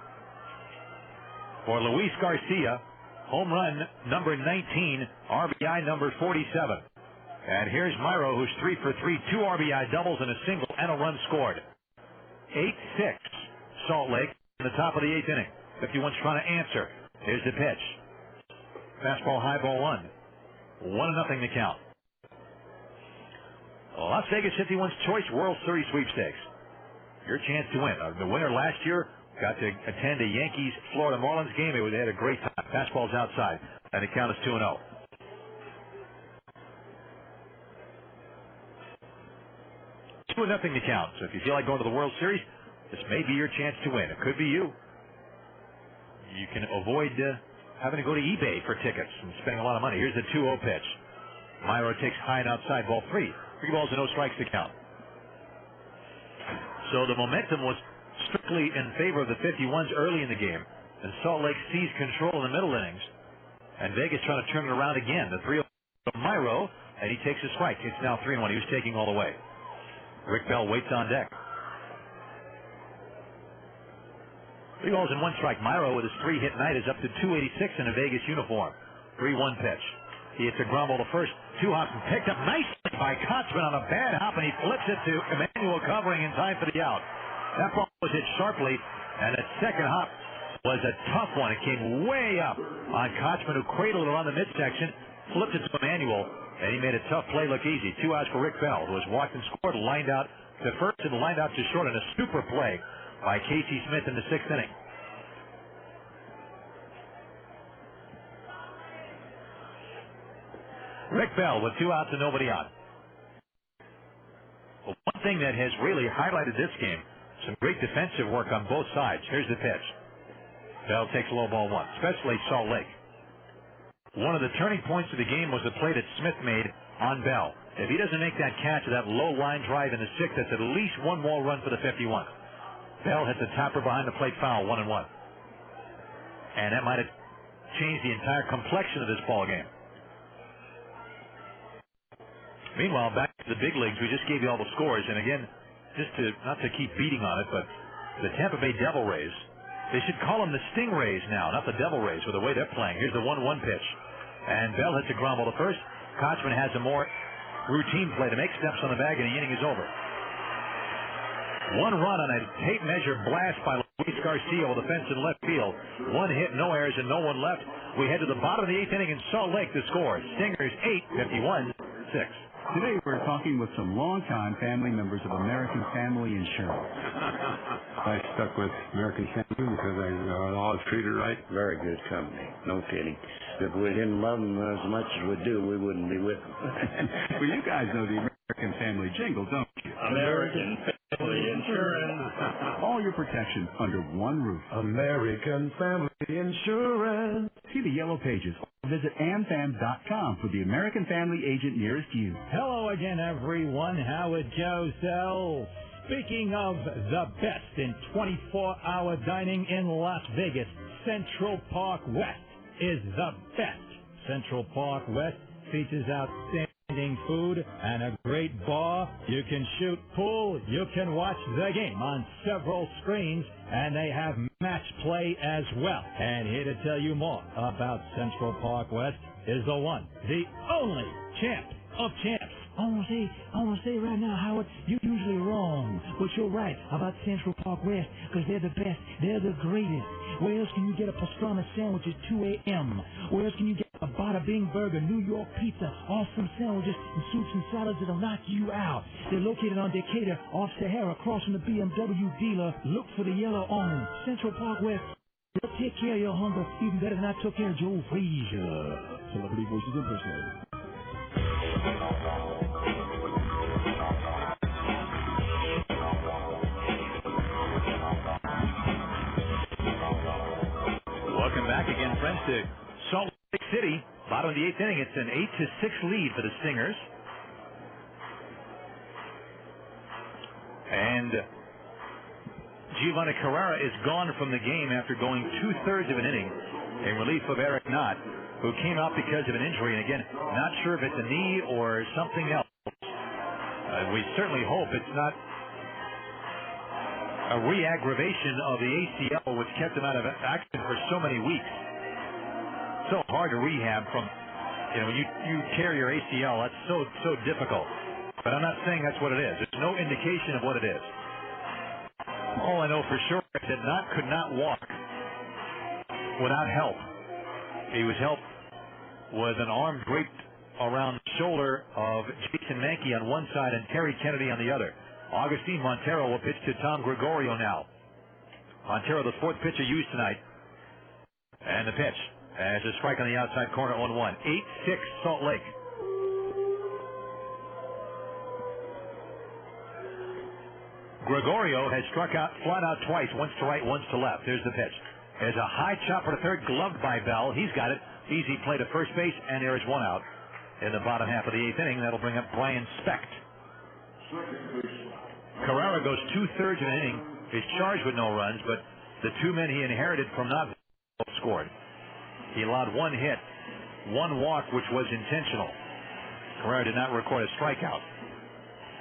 For Luis Garcia, home run number 19, RBI number 47. And here's Myro, who's 3 for 3, 2 RBI doubles and a single and a run scored. 8-6, Salt Lake in the top of the 8th inning. 51's trying to answer. Here's the pitch. Fastball, high ball 1. 1-0 to count. Las Vegas 51's Choice World Series sweepstakes. Your chance to win. The winner last year got to attend a Yankees-Florida Marlins game. They had a great time. Fastball's outside, and the count is 2-0. 2-0 to count. So if you feel like going to the World Series, this may be your chance to win. It could be you. You can avoid having to go to eBay for tickets and spending a lot of money. Here's the 2-0 pitch. Myro takes high and outside, ball 3. 3 balls and no strikes to count. So the momentum was strictly in favor of the 51s early in the game, and Salt Lake seized control in the middle innings, and Vegas trying to turn it around again. The 3-0 from Myro, and he takes a strike. It's now 3-1. He was taking all the way. Rick Bell waits on deck. 3 balls and 1 strike. Myro with his 3-hit night is up to 286 in a Vegas uniform. 3-1 pitch. He hits a ground ball to first. 2-hop and picked up nicely by Kotzman on a bad hop, and he flips it to Emanuel covering in time for the out. That ball was hit sharply, and the second hop was a tough one. It came way up on Kotzman, who cradled it around the midsection, flipped it to Emanuel, And he made a tough play look easy. 2 outs for Rick Bell, who has walked and scored, lined out to first and lined out to short in a super play by Casey Smith in the 6th inning. Rick Bell with 2 outs and nobody on. Well, one thing that has really highlighted this game, some great defensive work on both sides. Here's the pitch. Bell takes low ball 1, especially Salt Lake. One of the turning points of the game was the play that Smith made on Bell. If he doesn't make that catch of that low line drive in the 6th, that's at least 1 more run for the 51. Bell hits a topper behind the plate foul, 1-1. And that might have changed the entire complexion of this ball game. Meanwhile, back to the big leagues, we just gave you all the scores. And again, just to not to keep beating on it, but the Tampa Bay Devil Rays, they should call them the Stingrays now, not the Devil Rays, with the way they're playing. Here's the 1-1 pitch. And Bell hits a ground ball to first. Kochman has a more routine play to make, steps on the bag, and the inning is over. 1 run on a tape measure blast by Luis Garcia with the fence in left field. 1 hit, no errors, and no one left. We head to the bottom of the 8th inning in Salt Lake to score. Stingers 8, 51-6. Today we're talking with some longtime family members of American Family Insurance. I stuck with American Family because I was always treated right. Very good company, no kidding. If we didn't love them as much as we do, we wouldn't be with them. Well, you guys know the American Family jingle, don't you? American Family Insurance. All your protection under one roof. American Family Insurance. See the yellow pages. Visit amfam.com for the American Family agent nearest you. Hello again, everyone. Howard Joe Sells. Speaking of the best in 24-hour dining in Las Vegas, Central Park West is the best. Central Park West features outstanding food and a great bar. You can shoot pool. You can watch the game on several screens, and they have match play as well. And here to tell you more about Central Park West is the one, the only champ of champs. I want to say right now, Howard, you're usually wrong, but you're right about Central Park West, because they're the best, they're the greatest. Where else can you get a pastrami sandwich at 2 a.m.? Where else can you get a Bada Bing burger, New York pizza, awesome sandwiches, and soups and salads that'll knock you out? They're located on Decatur, off Sahara, across from the BMW dealer. Look for the yellow awning. Central Park West. They'll take care of your hunger even better than I took care of Joe Frazier. Celebrity Voices impersonator. Welcome back again, friends, to Salt Lake City. Bottom of the 8th inning. It's an 8-6 lead for the Stingers. And Giovanni Carrera is gone from the game after going 2/3 of an inning in relief of Eric Knott, who came out because of an injury. And again, not sure if it's a knee or something else. We certainly hope it's not a re-aggravation of the ACL, which kept him out of action for so many weeks. So hard to rehab from, when you tear your ACL, that's so difficult. But I'm not saying that's what it is. There's no indication of what it is. All I know for sure is that Knott could not walk without help. He was helped with an arm draped around the shoulder of Jason Mankey on one side and Terry Kennedy on the other. Agustin Montero will pitch to Tom Gregorio now. Montero, the 4th pitcher used tonight. And the pitch as a strike on the outside corner, 0-1. 8-6 Salt Lake. Gregorio has struck out flat out twice, once to right, once to left. Here's the pitch. There's a high chopper to third, gloved by Bell. He's got it. Easy play to first base, and there is 1 out in the bottom half of the 8th inning. That'll bring up Brian Specht. Carrera goes 2/3 of an inning. Is charged with no runs, but the 2 men he inherited from Knoxville scored. He allowed 1 hit, 1 walk, which was intentional. Carrera did not record a strikeout.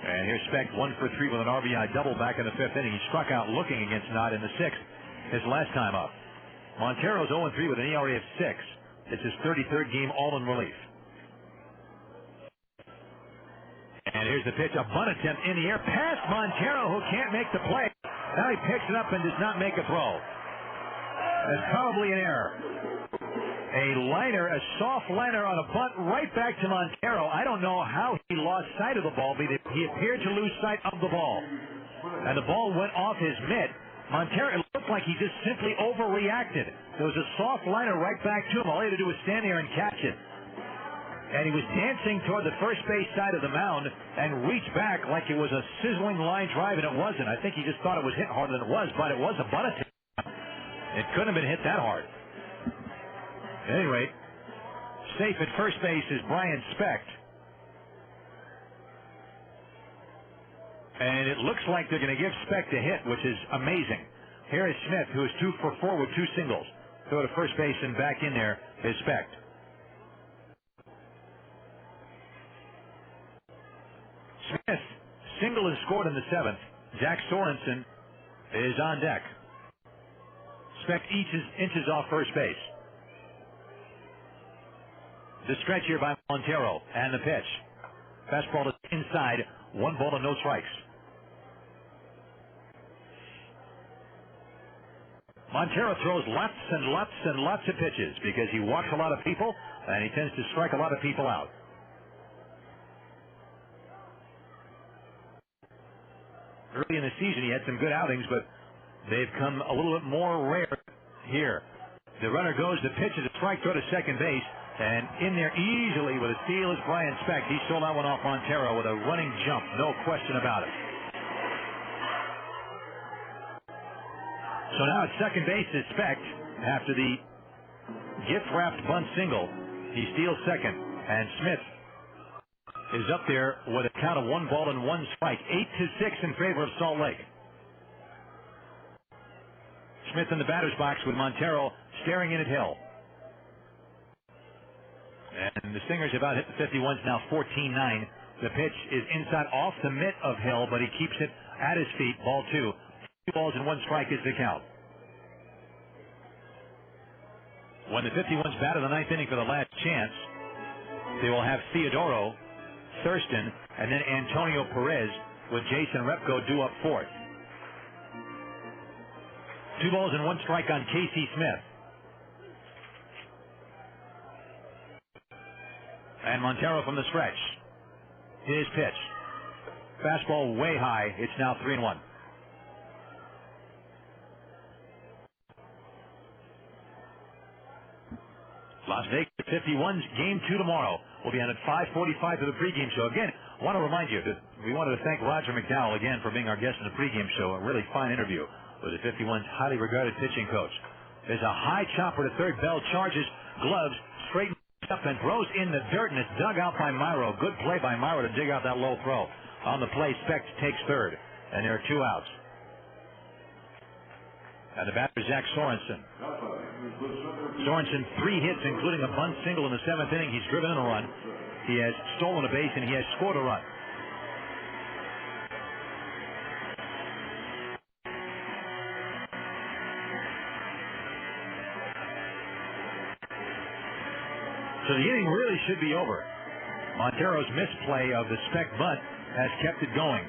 And here's Specht, 1 for 3 with an RBI double back in the 5th inning. He struck out looking against Knott in the 6th, his last time up. Montero's 0-3 with an ERA of 6. It's his 33rd game all in relief. And here's the pitch, a bunt attempt in the air past Montero, who can't make the play. Now he picks it up and does not make a throw. That's probably an error. A liner, a soft liner on a bunt right back to Montero. I don't know how he lost sight of the ball, but he appeared to lose sight of the ball. And the ball went off his mitt. Montero, it looked like he just simply overreacted. There was a soft liner right back to him. All he had to do was stand there and catch it. And he was dancing toward the first base side of the mound and reached back like it was a sizzling line drive, and it wasn't. I think he just thought it was hit harder than it was, but it was a bunt attempt. It couldn't have been hit that hard. At any rate, safe at first base is Brian Specht. And it looks like they're going to give Specht a hit, which is amazing. Here is Smith, who is 2 for 4 with 2 singles. Throw to first base and back in there is Specht. Smith, single is scored in the 7th. Zach Sorensen is on deck. Specht inches off first base. The stretch here by Montero, and the pitch. Fastball to inside, 1 ball and no strikes. Montero throws lots and lots and lots of pitches because he walks a lot of people, and he tends to strike a lot of people out. Early in the season, he had some good outings, but they've come a little bit more rare here. The runner goes, the pitch is a strike, throw to second base. And in there easily with a steal is Brian Specht. He stole that one off Montero with a running jump, no question about it. So now at second base is Specht. After the gift-wrapped bunt single, he steals second. And Smith is up there with a count of 1 ball and 1 strike. 8-6 in favor of Salt Lake. Smith in the batter's box with Montero staring in at Hill. And the Stingers about hit the 51s now 14-9. The pitch is inside off the mitt of Hill, but he keeps it at his feet. Ball 2. 2 balls and 1 strike is the count. When the 51s bat in the 9th inning for the last chance, they will have Theodoro, Thurston, and then Antonio Perez with Jason Repko due up 4th. 2 balls and 1 strike on Casey Smith. And Montero from the stretch. His pitch. Fastball way high. It's now 3-1. Las Vegas 51's game 2 tomorrow. We'll be on at 5:45 for the pregame show. Again, I want to remind you that we wanted to thank Roger McDowell again for being our guest in the pregame show. A really fine interview with the 51's highly regarded pitching coach. There's a high chopper to third. Bell charges, gloves, straight up and throws in the dirt, and it's dug out by Myro. Good play by Myro to dig out that low throw. On the play, Specht takes third, and there are 2 outs. And the batter, Zach Sorensen. Sorensen, 3 hits, including a bunt single in the 7th inning. He's driven in a run. He has stolen a base, and he has scored a run. So the inning really should be over. Montero's misplay of the Specht bunt has kept it going.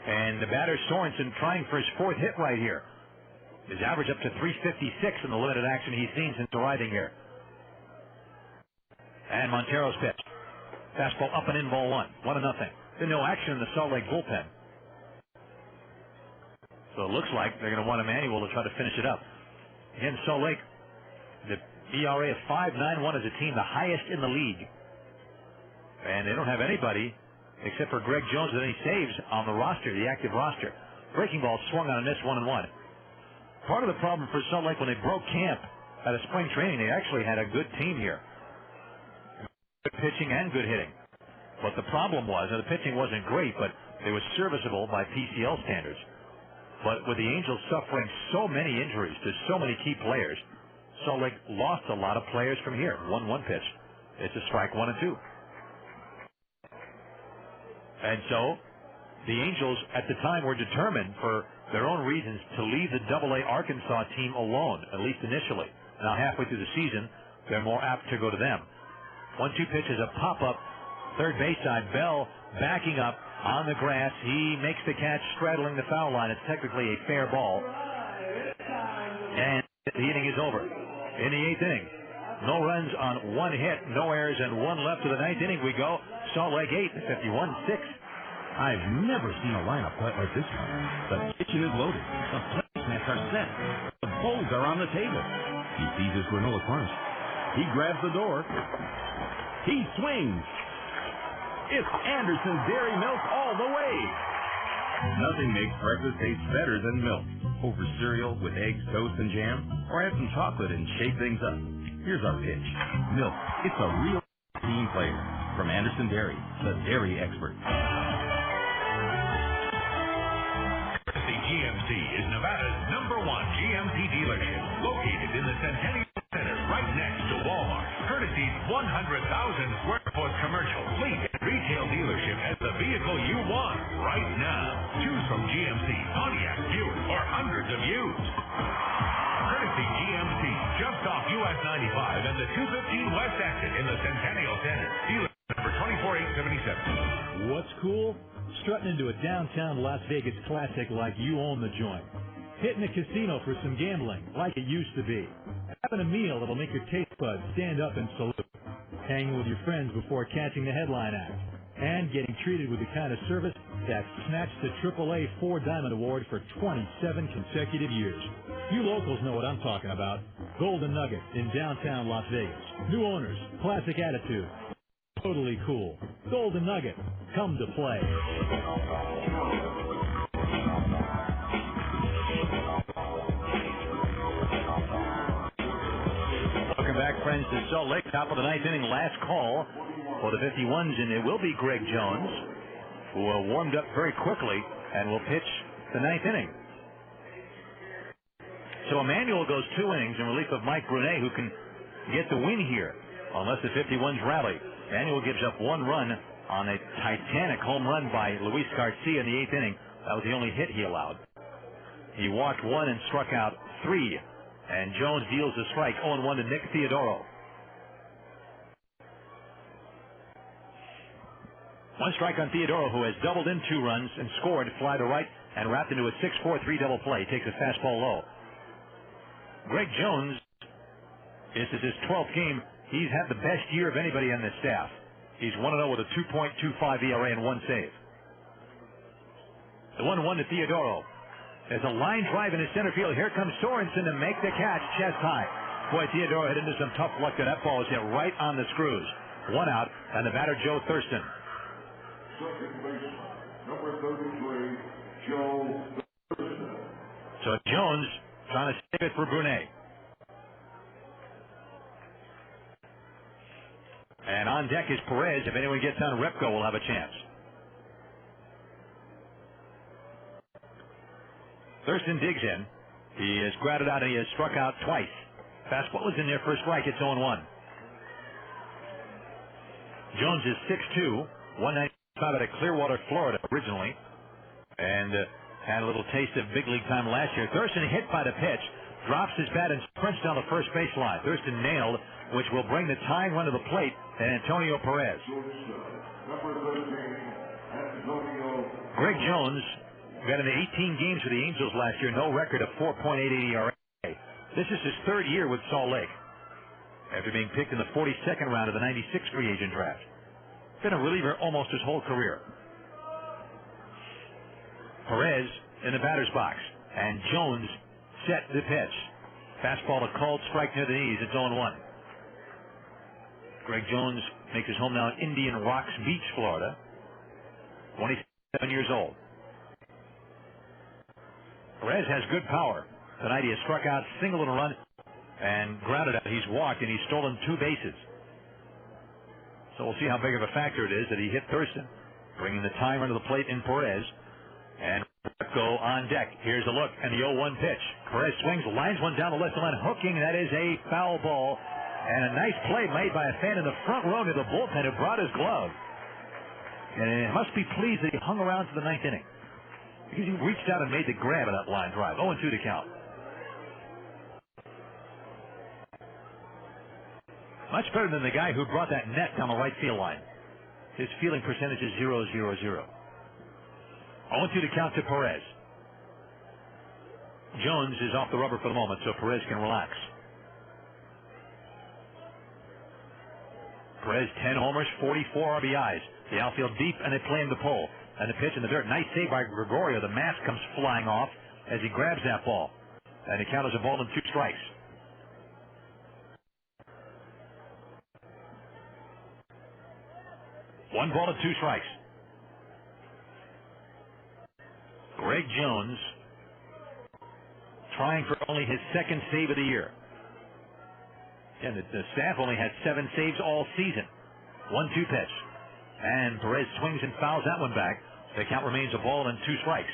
And the batter, Sorensen, trying for his 4th hit right here. His average up to 356 in the limited action he's seen since arriving here. And Montero's pitch. Fastball up and in, ball 1. 1-0. There's no action in the Salt Lake bullpen. So it looks like they're going to want Emmanuel to try to finish it up. Again, Salt Lake, the ERA of 5.91 as a team, the highest in the league. And they don't have anybody except for Greg Jones with any saves on the roster, the active roster. Breaking ball swung on a miss, 1-1. Part of the problem for Salt Lake when they broke camp at a spring training, they actually had a good team here. Good pitching and good hitting. But the problem was, and the pitching wasn't great, but they were serviceable by PCL standards. But with the Angels suffering so many injuries to so many key players, Salt Lake lost a lot of players from here. 1-1 pitch. It's a strike, 1-2. And so the Angels at the time were determined for their own reasons to leave the AA Arkansas team alone, at least initially. Now halfway through the season, they're more apt to go to them. 1-2 pitch is a pop-up. Third base side, Bell backing up on the grass. He makes the catch straddling the foul line. It's technically a fair ball. And the inning is over. In the 8th inning, No runs on 1 hit, no errors, and 1 left to the 9th inning we go. Salt Lake 8, 51-6. I've never seen a lineup quite like this one. The kitchen is loaded. The placemats are set. The bowls are on the table. He sees his granola crunch. He grabs the door. He swings. It's Anderson Dairy Milk all the way. Nothing makes breakfast taste better than milk. Over cereal with eggs, toast, and jam, or add some chocolate and shake things up. Here's our pitch. Milk. It's a real team player. From Anderson Dairy, the dairy expert. GMC is Nevada's #1 GMC dealership, located in the Centennial Center, right next to Walmart. Courtesy's 100,000 square foot commercial, fleet, and retail dealership has the vehicle you want right now. Choose from GMC, Pontiac, Buick, or hundreds of used. Courtesy GMC, just off US 95 and the 215 West exit in the Centennial Center. Dealer number 24877. What's cool? Strutting into a downtown Las Vegas classic like you own the joint. Hitting a casino for some gambling like it used to be. Having a meal that'll make your taste buds stand up and salute. Hanging with your friends before catching the headline act. And getting treated with the kind of service that snatched the AAA 4 Diamond Award for 27 consecutive years. You locals know what I'm talking about. Golden Nugget in downtown Las Vegas. New owners, classic attitude. Totally cool. Golden Nugget, come to play. Welcome back, friends, to Salt Lake. Top of the 9th inning, last call for the 51s, and it will be Greg Jones, who warmed up very quickly and will pitch the 9th inning. So Emmanuel goes 2 innings in relief of Mike Brunet, who can get the win here, unless the 51s rally. Emmanuel gives up 1 run on a titanic home run by Luis Garcia in the 8th inning. That was the only hit he allowed. He walked 1 and struck out 3. And Jones deals a strike, 0-1 to Nick Theodoro. 1 strike on Theodoro, who has doubled in 2 runs and scored, fly to right, and wrapped into a 6-4-3 double play. Takes a fastball low. Greg Jones, this is his 12th game. He's had the best year of anybody on this staff. He's 1-0 with a 2.25 ERA and 1 save. The 1-1 to Theodoro. There's a line drive in his center field. Here comes Sorensen to make the catch, chest high. Boy, Theodoro hit into some tough luck there. That ball was hit right on the screws. 1 out, and the batter, Joe Thurston. Second baseman, number 33, Joe Thurston. So Jones trying to save it for Brunet. And on deck is Perez. If anyone gets on Repko, we'll have a chance. Thurston digs in. He has grounded out and he has struck out twice. Fastball is in there for a strike. It's 0-1. Jones is 6'2", 195 out of Clearwater, Florida originally. And had a little taste of big league time last year. Thurston hit by the pitch. Drops his bat and sprints down the first baseline. Thurston nailed, which will bring the tying run to the plate and Antonio Perez. Greg Jones got into 18 games for the Angels last year, no record of 4.88 ERA. This is his 3rd year with Salt Lake, after being picked in the 42nd round of the 96 free agent draft. Been a reliever almost his whole career. Perez in the batter's box, and Jones set the pitch. Fastball to called strike near the knees. It's 0-1. Greg Jones makes his home now in Indian Rocks Beach, Florida. 27 years old. Perez has good power. Tonight he has struck out, singled in a run, and grounded out. He's walked, and he's stolen 2 bases. So we'll see how big of a factor it is that he hit Thurston, bringing the time run to the plate in Perez. And go on deck. Here's a look, and the 0-1 pitch. Perez swings, lines one down the left line, hooking. That is a foul ball. And a nice play made by a fan in the front row near the bullpen who brought his glove. And he must be pleased that he hung around to the 9th inning, because he reached out and made the grab of that line drive. 0-2 to count. Much better than the guy who brought that net down the right field line. His fielding percentage is 0-0-0. 0-2 to count to Perez. Jones is off the rubber for the moment, so Perez can relax. Perez, 10 homers, 44 RBIs. The outfield deep, and they play him to pull. And the pitch in the dirt. Nice save by Gregorio. The mask comes flying off as he grabs that ball. And the count is a ball and 2 strikes. One ball and 2 strikes. Greg Jones trying for only his 2nd save of the year. And the staff only had 7 saves all season. 1-2 pitch. And Perez swings and fouls that one back. The count remains a ball and 2 strikes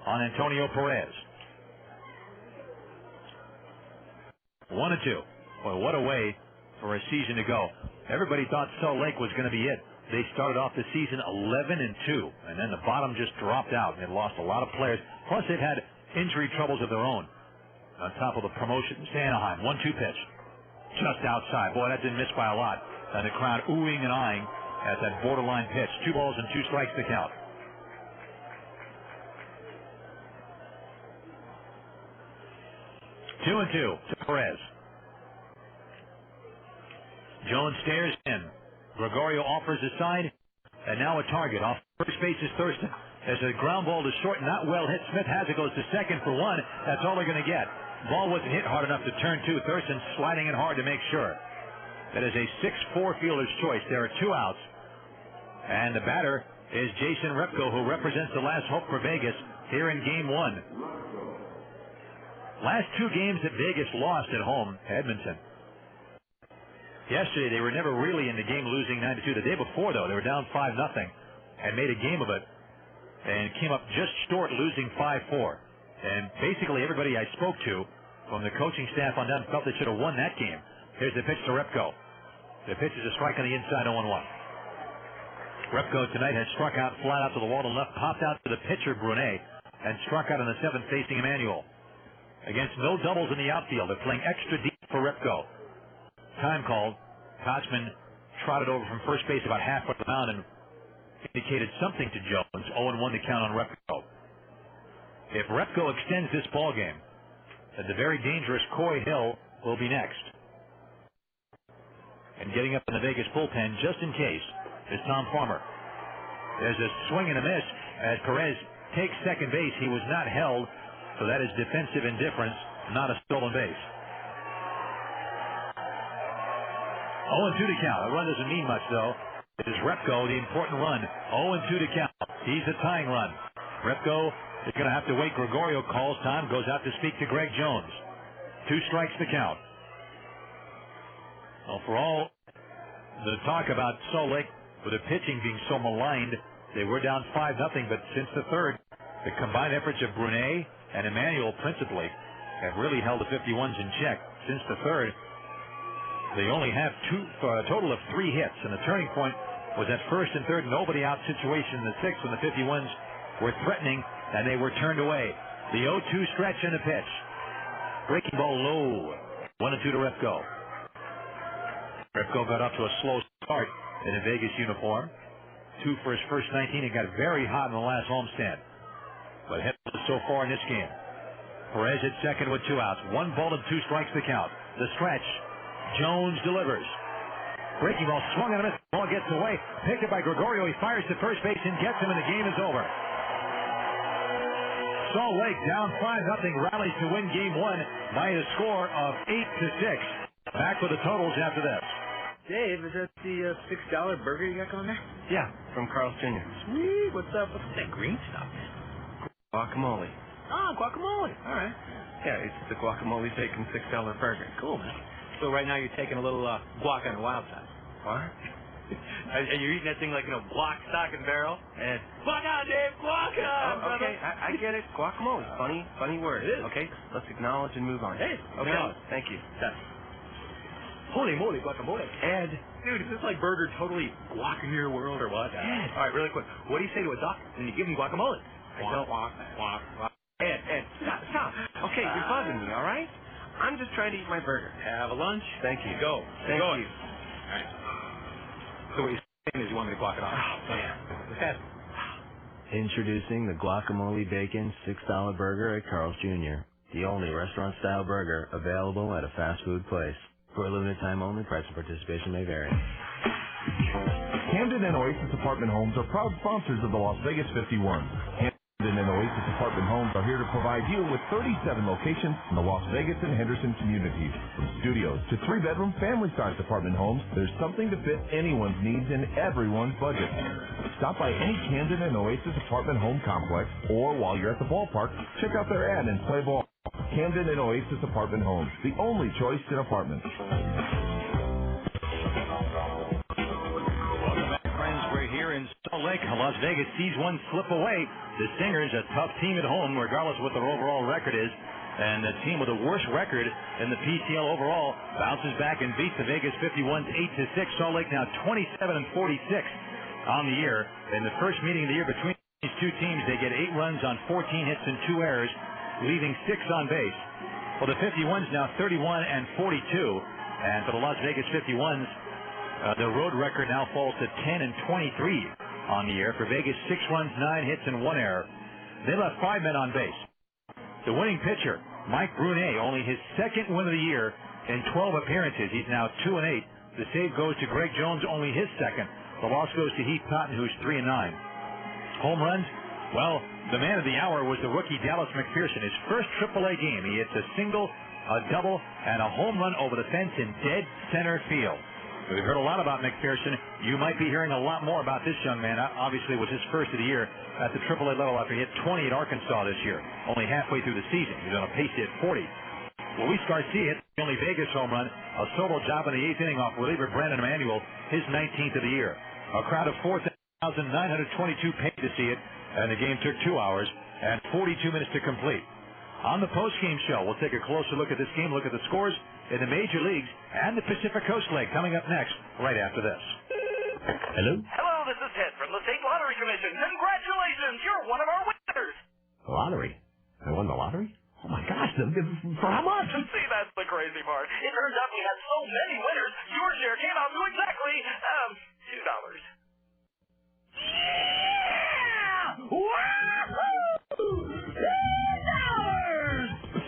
on Antonio Perez. 1-2. Well, what a way for a season to go. Everybody thought Salt Lake was going to be it. They started off the season 11-2, and then the bottom just dropped out, and they lost a lot of players. Plus, they've had injury troubles of their own. On top of the promotion to Anaheim. 1-2 pitch. Just outside. Boy, that didn't miss by a lot. And the crowd oohing and eyeing at that borderline pitch. 2 balls and 2 strikes to count. 2-2 to Perez. Jones stares in. Gregorio offers a side, and now a target. Off first base is Thurston. There's a ground ball to short, not well hit. Smith has it, goes to second for 1. That's all they're going to get. Ball wasn't hit hard enough to turn 2. Thurston sliding it hard to make sure. That is a 6-4 fielder's choice. There are 2 outs. And the batter is Jason Repko, who represents the last hope for Vegas here in Game 1. Last 2 games that Vegas lost at home, Edmonton. Yesterday, they were never really in the game, losing 9-2. The day before, though, they were down 5-0 and made a game of it and came up just short, losing 5-4. And basically everybody I spoke to from the coaching staff on down felt they should have won that game. Here's the pitch to Repko. The pitch is a strike on the inside, 0-1. Repko tonight has struck out flat out to the wall to left, popped out to the pitcher, Brunet, and struck out on the 7th facing Emmanuel. Against no doubles in the outfield. They're playing extra deep for Repko. Time called. Kochman trotted over from first base about halfway to the mound and indicated something to Jones. 0-1 to count on Repko. If Repko extends this ball game, then the very dangerous Coy Hill will be next. And getting up in the Vegas bullpen, just in case, is Tom Farmer. There's a swing and a miss as Perez takes second base. He was not held, so that is defensive indifference, not a stolen base. 0-2 to count. A run doesn't mean much, though. It is Repko, the important run. 0-2 to count. He's the tying run. Repko is going to have to wait. Gregorio calls time, goes out to speak to Greg Jones. 2 strikes to count. Well, for all the talk about Salt Lake with the pitching being so maligned, they were down 5-0, but since the 3rd, the combined efforts of Brunet and Emmanuel principally have really held the 51s in check. Since the 3rd, they only have a total of 3 hits, and the turning point was that 1st and 3rd nobody out situation in the 6th when the 51s were threatening, and they were turned away. The 0-2 stretch and a pitch. Breaking ball low. 1-2 to Repko. Repko got off to a slow start in a Vegas uniform. 2 for his first 19 and got very hot in the last homestand. But head so far in this game. Perez at second with 2 outs. 1 ball and 2 strikes to count. The stretch. Jones delivers. Breaking ball swung and a miss. Ball gets away. Picked up by Gregorio. He fires to first base and gets him, and the game is over. Salt Lake down 5-0 rallies to win Game 1 by a score of 8-6. Back with the totals after this. Dave, is that the $6 burger you got going there? Yeah, from Carl's Jr. Sweet. What's up? What's that green stuff? Guacamole. Oh, guacamole. All right. Yeah, it's the guacamole bacon $6 burger. Cool, man. So right now you're taking a little guac on the wild side. What? Are you eating that thing like, block, stock, and barrel? And guac on, Dave, guac on, brother. Okay, I get it. Guacamole. Funny word. It is. Okay, let's acknowledge and move on. Hey, okay. no. Thank you. Holy moly, guacamole. Ed. Dude, is this like burger totally guac in your world or what? Ed. All right, really quick. What do you say to a duck when you give him guacamole? I don't. Ed, stop. Okay, you're bugging me, all right? I'm just trying to eat my burger. Have a lunch. Thank you. Go. Thank Go. you. All right. So what you're saying is you want me to guac it off? Oh, man. Okay. Introducing the Guacamole Bacon $6 burger at Carl's Jr., the only restaurant-style burger available at a fast food place. For a limited time only, price and participation may vary. Camden and Oasis Apartment Homes are proud sponsors of the Las Vegas 51. Camden and Oasis Apartment Homes are here to provide you with 37 locations in the Las Vegas and Henderson communities. From studios to 3-bedroom family-sized apartment homes, there's something to fit anyone's needs and everyone's budget. Stop by any Camden and Oasis Apartment Home complex, or while you're at the ballpark, check out their ad and play ball. Camden and Oasis Apartment Homes, the only choice in apartments. In Salt Lake, Las Vegas sees one slip away. The Stingers, a tough team at home, regardless of what their overall record is. And the team with the worst record in the PCL overall bounces back and beats the Vegas 51s 8-6. Salt Lake now 27-46 on the year. In the first meeting of the year between these two teams, they get 8 runs on 14 hits and 2 errors, leaving 6 on base. Well, the 51s now 31-42. And for the Las Vegas 51s, their road record now falls to 10-23 on the year. For Vegas, 6 runs, 9 hits, and 1 error. They left 5 men on base. The winning pitcher, Mike Brunet, only his second win of the year in 12 appearances. He's now 2-8. The save goes to Greg Jones, only his second. The loss goes to Heath Totten, who's 3-9. Home runs, well, the man of the hour was the rookie Dallas McPherson. His first AAA game, he hits a single, a double, and a home run over the fence in dead center field. We've heard a lot about McPherson. You might be hearing a lot more about this young man. Obviously, it was his first of the year at the AAA level after he hit 20 at Arkansas this year, only halfway through the season. He's on a pace to hit 40. Luis Garcia hit the only Vegas home run, a solo job in the 8th inning off reliever Brandon Emanuel, his 19th of the year. A crowd of 4,922 paid to see it, and the game took 2 hours and 42 minutes to complete. On the post-game show, we'll take a closer look at this game, look at the scores in the major leagues and the Pacific Coast League coming up next, right after this. Hello? Hello, this is Ted from the State Lottery Commission. Congratulations, you're one of our winners. Lottery? I won the lottery? Oh my gosh, for how much? See, that's the crazy part. It turns out we had so many winners, your share came out to exactly, $2. Yeah! Wahoo! $2!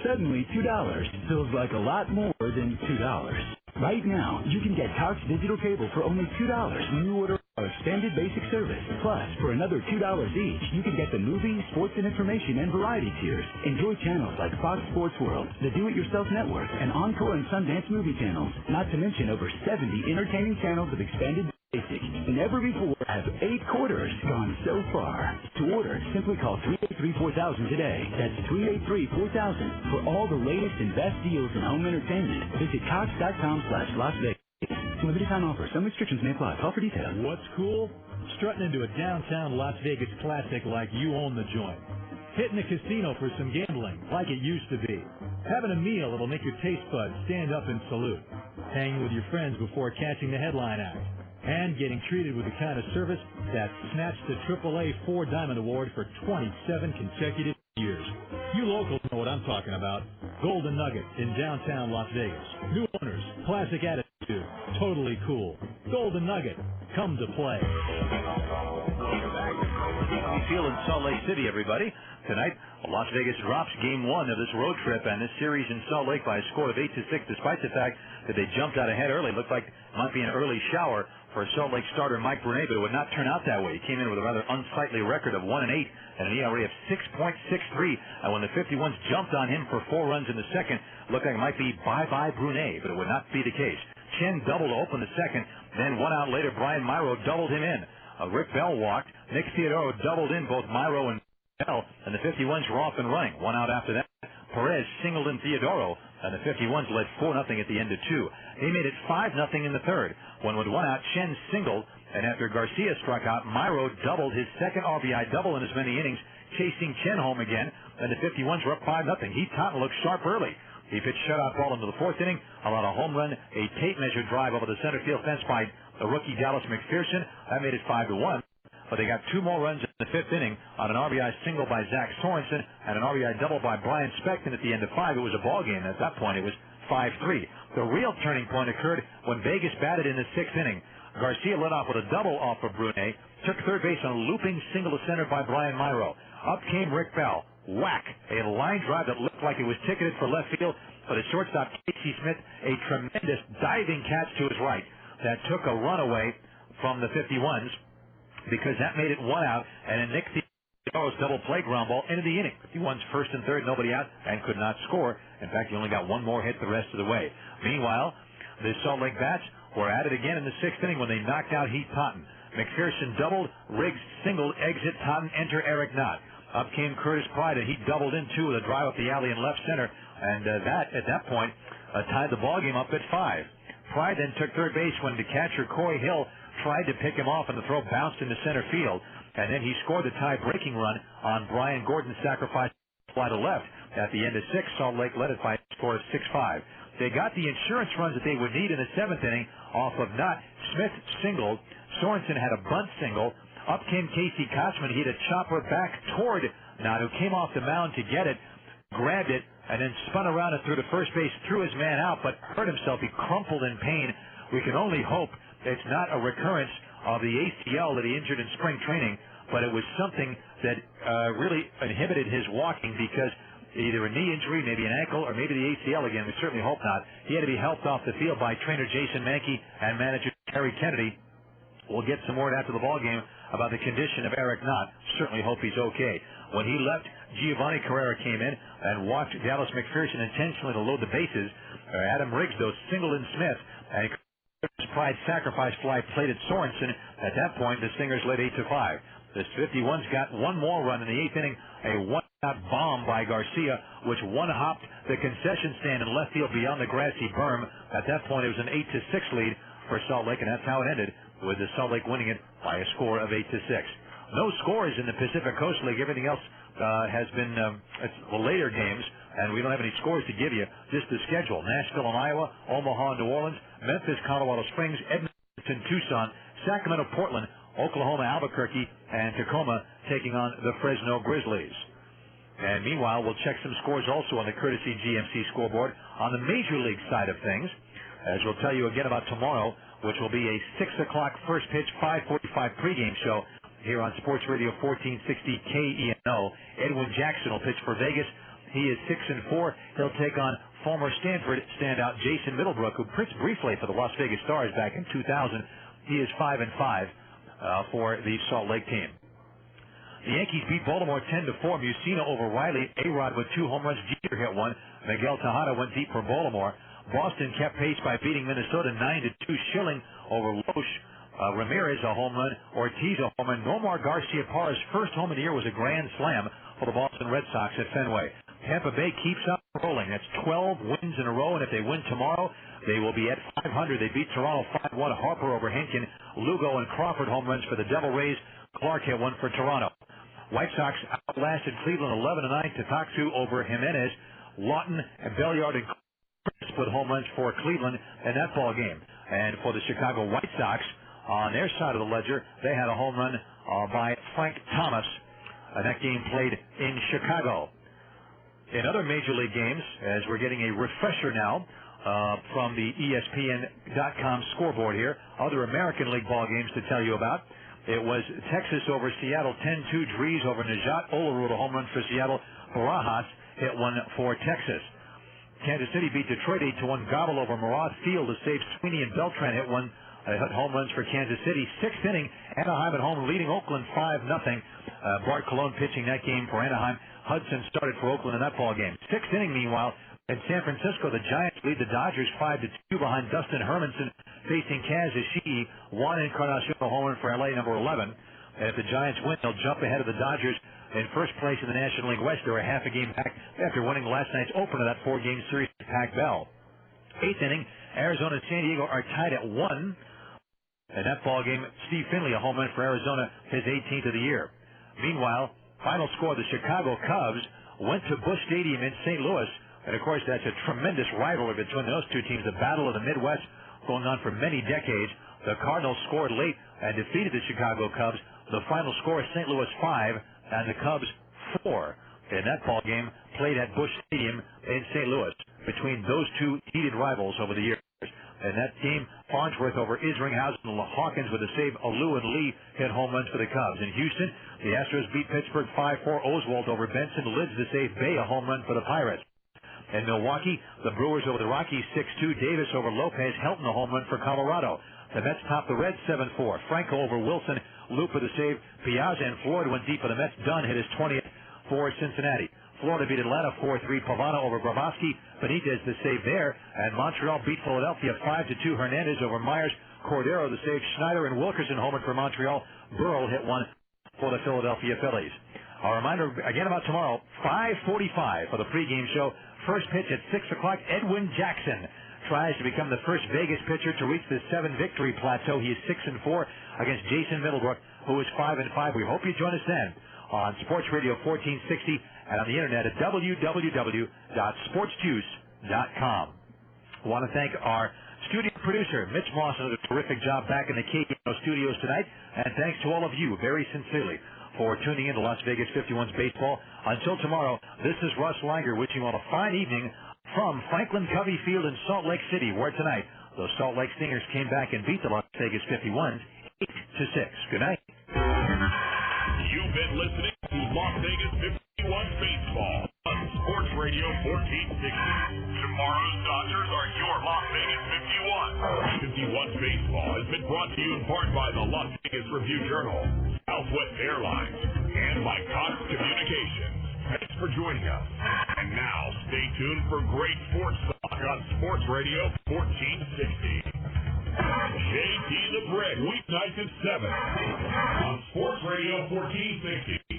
Suddenly, $2 feels like a lot more than $2. Right now, you can get Cox Digital Cable for only $2 when you order our extended basic service. Plus, for another $2 each, you can get the movie, sports and information, and variety tiers. Enjoy channels like Fox Sports World, the Do-It-Yourself Network, and Encore and Sundance movie channels. Not to mention over 70 entertaining channels of expanded basic. Never before have 8 quarters gone so far. To order, simply call 383-4000 today. That's 383-4000 for all the latest and best deals in home entertainment. Visit Cox.com/Las Vegas. Limited time offer. Some restrictions may apply. Call for details. What's cool? Strutting into a downtown Las Vegas classic like you own the joint. Hitting a casino for some gambling like it used to be. Having a meal that'll make your taste buds stand up and salute. Hanging with your friends before catching the headline act. And getting treated with the kind of service that snatched the AAA 4 Diamond Award for 27 consecutive years. You locals know what I'm talking about. Golden Nugget in downtown Las Vegas. New owners, classic attitude, totally cool. Golden Nugget, come to play. Welcome back. We feel in Salt Lake City, everybody. Tonight, Las Vegas drops Game 1 of this road trip and this series in Salt Lake by a score of 8-6, despite the fact that they jumped out ahead early. Looked like it might be an early shower for Salt Lake starter Mike Brunet, but it would not turn out that way. He came in with a rather unsightly record of 1-8 and an ERA of 6.63. And when the 51s jumped on him for 4 runs in the second, looked like it might be bye-bye Brunet, but it would not be the case. Chen doubled to open the second. Then 1 out later, Brian Myro doubled him in. Rick Bell walked. Nick Theodoro doubled in both Myro and Bell, and the 51s were off and running. 1 out after that. Perez singled in Theodoro, and the 51s led 4-0 at the end of 2. They made it 5-0 in the third. When with 1 out, Chen singled, and after Garcia struck out, Myro doubled his second RBI double in as many innings, chasing Chen home again, and the 51s were up 5-0. Heath Totten looked sharp early. He pitched shutout ball into the 4th inning, allowed a home run, a tape measure drive over the center field fence by the rookie Dallas McPherson. That made it 5-1. But they got 2 more runs in the 5th inning on an RBI single by Zach Sorensen and an RBI double by Brian Speckton at the end of 5. It was a ball game. At that point, it was 5-3. The real turning point occurred when Vegas batted in the 6th inning. Garcia led off with a double off of Brunet, took third base on a looping single to center by Brian Myro. Up came Rick Bell. Whack! A line drive that looked like it was ticketed for left field, but his shortstop, Casey Smith, a tremendous diving catch to his right. that took a run away from the 51s because that made it 1 out, and then Nick Theodoros double play ground ball into the inning. 51s first and third, nobody out, and could not score. In fact, he only got one more hit the rest of the way. Meanwhile, the Salt Lake Bats were at it again in the 6th inning when they knocked out Heath Totten. McPherson doubled, Riggs singled, exit Totten, enter Eric Knott. Up came Curtis Pride, and he doubled in two with a drive up the alley in left center, and that, at that point, tied the ball game up at 5. Pride then took third base when the catcher Corey Hill tried to pick him off, and the throw bounced into center field, and then he scored the tie-breaking run on Brian Gordon's sacrifice fly to left. At the end of 6, Salt Lake led it by a score of 6-5. They got the insurance runs that they would need in the 7th inning off of Knott. Smith singled. Sorensen had a bunt single. Up came Casey Kotzman. He had a chopper back toward Knott, who came off the mound to get it, grabbed it, and then spun around and threw to first base, threw his man out, but hurt himself. He crumpled in pain. We can only hope it's not a recurrence of the ACL that he injured in spring training, but it was something that really inhibited his walking because either a knee injury, maybe an ankle, or maybe the ACL again. We certainly hope not. He had to be helped off the field by trainer Jason Mankey and manager Terry Kennedy. We'll get some word after the ball game about the condition of Eric Knott. Certainly hope he's okay. When he left, Giovanni Carrera came in and walked Dallas McPherson intentionally to load the bases. Adam Riggs, though, singled in Smith, and Pride sacrifice fly played at Sorensen. At that point, the Stingers led 8-5. The 51s got one more run in the 8th inning, a one-out bomb by Garcia, which one-hopped the concession stand in left field beyond the grassy berm. At that point, it was an 8-6 lead for Salt Lake, and that's how it ended, with the Salt Lake winning it by a score of 8-6. No scores in the Pacific Coast League. Everything else has been the later games, and we don't have any scores to give you. Just the schedule: Nashville and Iowa, Omaha and New Orleans, Memphis, Colorado Springs, Edmonton, Tucson, Sacramento, Portland, Oklahoma, Albuquerque, and Tacoma taking on the Fresno Grizzlies. And meanwhile, we'll check some scores also on the courtesy GMC scoreboard on the Major League side of things, as we'll tell you again about tomorrow, which will be a 6 o'clock first pitch, 5:45 pregame show here on Sports Radio 1460 KENO. Edwin Jackson will pitch for Vegas. He is 6-4. He'll take on former Stanford standout Jason Middlebrook, who pitched briefly for the Las Vegas Stars back in 2000. He is 5-5 for the Salt Lake team. The Yankees beat Baltimore 10-4. Musina over Riley. A-Rod with 2 home runs. Jeter hit 1. Miguel Tejada went deep for Baltimore. Boston kept pace by beating Minnesota 9-2. Schilling over Loesch. Ramirez a home run. Ortiz a home run. Nomar Garcia-Parra's first home of the year was a grand slam for the Boston Red Sox at Fenway. Tampa Bay keeps on rolling. That's 12 wins in a row, and if they win tomorrow, they will be at 500. They beat Toronto 5-1. Harper over Henkin. Lugo and Crawford home runs for the Devil Rays. Clark hit 1 for Toronto. White Sox outlasted Cleveland 11-9. Tataksu over Jimenez. Lawton and Belliard and Chris put home runs for Cleveland in that ball game. And for the Chicago White Sox, on their side of the ledger, they had a home run by Frank Thomas. That game played in Chicago. In other Major League games, as we're getting a refresher now from the ESPN.com scoreboard here, other American League ball games to tell you about. It was Texas over Seattle 10-2. Dries over Najat. Oler with a home run for Seattle. Barajas hit 1 for Texas. Kansas City beat Detroit 8-1. Gobble over Murad. Field to save Sweeney, and Beltran hit 1. Home runs for Kansas City. 6th inning, Anaheim at home leading Oakland 5-0. Bart Colon pitching that game for Anaheim. Hudson started for Oakland in that ball game. 6th inning, meanwhile, in San Francisco, the Giants lead the Dodgers 5-2 behind Dustin Hermanson facing Kaz Ishii. Juan Encarnacion a home run for LA, number 11. And if the Giants win, they'll jump ahead of the Dodgers in first place in the National League West. They're a half a game back after winning last night's opener of that 4-game series at Pac-Bell. 8th inning, Arizona and San Diego are tied at 1. In that ball game, Steve Finley a home run for Arizona, his 18th of the year. Meanwhile, final score: the Chicago Cubs went to Busch Stadium in St. Louis, and of course that's a tremendous rivalry between those two teams. The battle of the Midwest going on for many decades. The Cardinals scored late and defeated the Chicago Cubs. The final score: St. Louis 5 and the Cubs 4. In that ball game played at Busch Stadium in St. Louis between those two heated rivals over the years. In that game, Farnsworth over Isringhausen, and Hawkins with a save. Alou and Lee hit home runs for the Cubs. In Houston, the Astros beat Pittsburgh 5-4. Oswalt over Benson. Lids to save. Bay a home run for the Pirates. In Milwaukee, the Brewers over the Rockies 6-2. Davis over Lopez. Helton a home run for Colorado. The Mets topped the Reds 7-4. Franco over Wilson. Loop with the save. Piazza and Floyd went deep for the Mets. Dunn hit his 20th for Cincinnati. Florida beat Atlanta 4-3. Pavano over Grabowski. Benitez the save there. And Montreal beat Philadelphia 5-2. Hernandez over Myers. Cordero the save. Schneider and Wilkerson homered for Montreal. Burrow hit one for the Philadelphia Phillies. A reminder again about tomorrow, 5:45 for the pregame show. First pitch at 6 o'clock. Edwin Jackson tries to become the first Vegas pitcher to reach the 7-victory plateau. He is 6-4 against Jason Middlebrook, who is 5-5. We hope you join us then on Sports Radio 1460 and on the internet at www.sportsjuice.com. I want to thank our studio producer, Mitch Lawson, did a terrific job back in the KGO studios tonight. And thanks to all of you, very sincerely, for tuning in to Las Vegas 51's baseball. Until tomorrow, this is Russ Langer wishing you all a fine evening from Franklin Covey Field in Salt Lake City, where tonight those Salt Lake Stingers came back and beat the Las Vegas 51s 8-6. Good night. You've been listening to Las Vegas 51's baseball on Sports Radio 1460. Tomorrow's Dodgers are your Las Vegas 51. 51's baseball has been brought to you in part by the Las Vegas Review-Journal, Southwest Airlines, and by Cox Communications. Thanks for joining us. And now, stay tuned for great sports talk on Sports Radio 1460. JT the Brick, weeknights at 7 on Sports Radio 1460.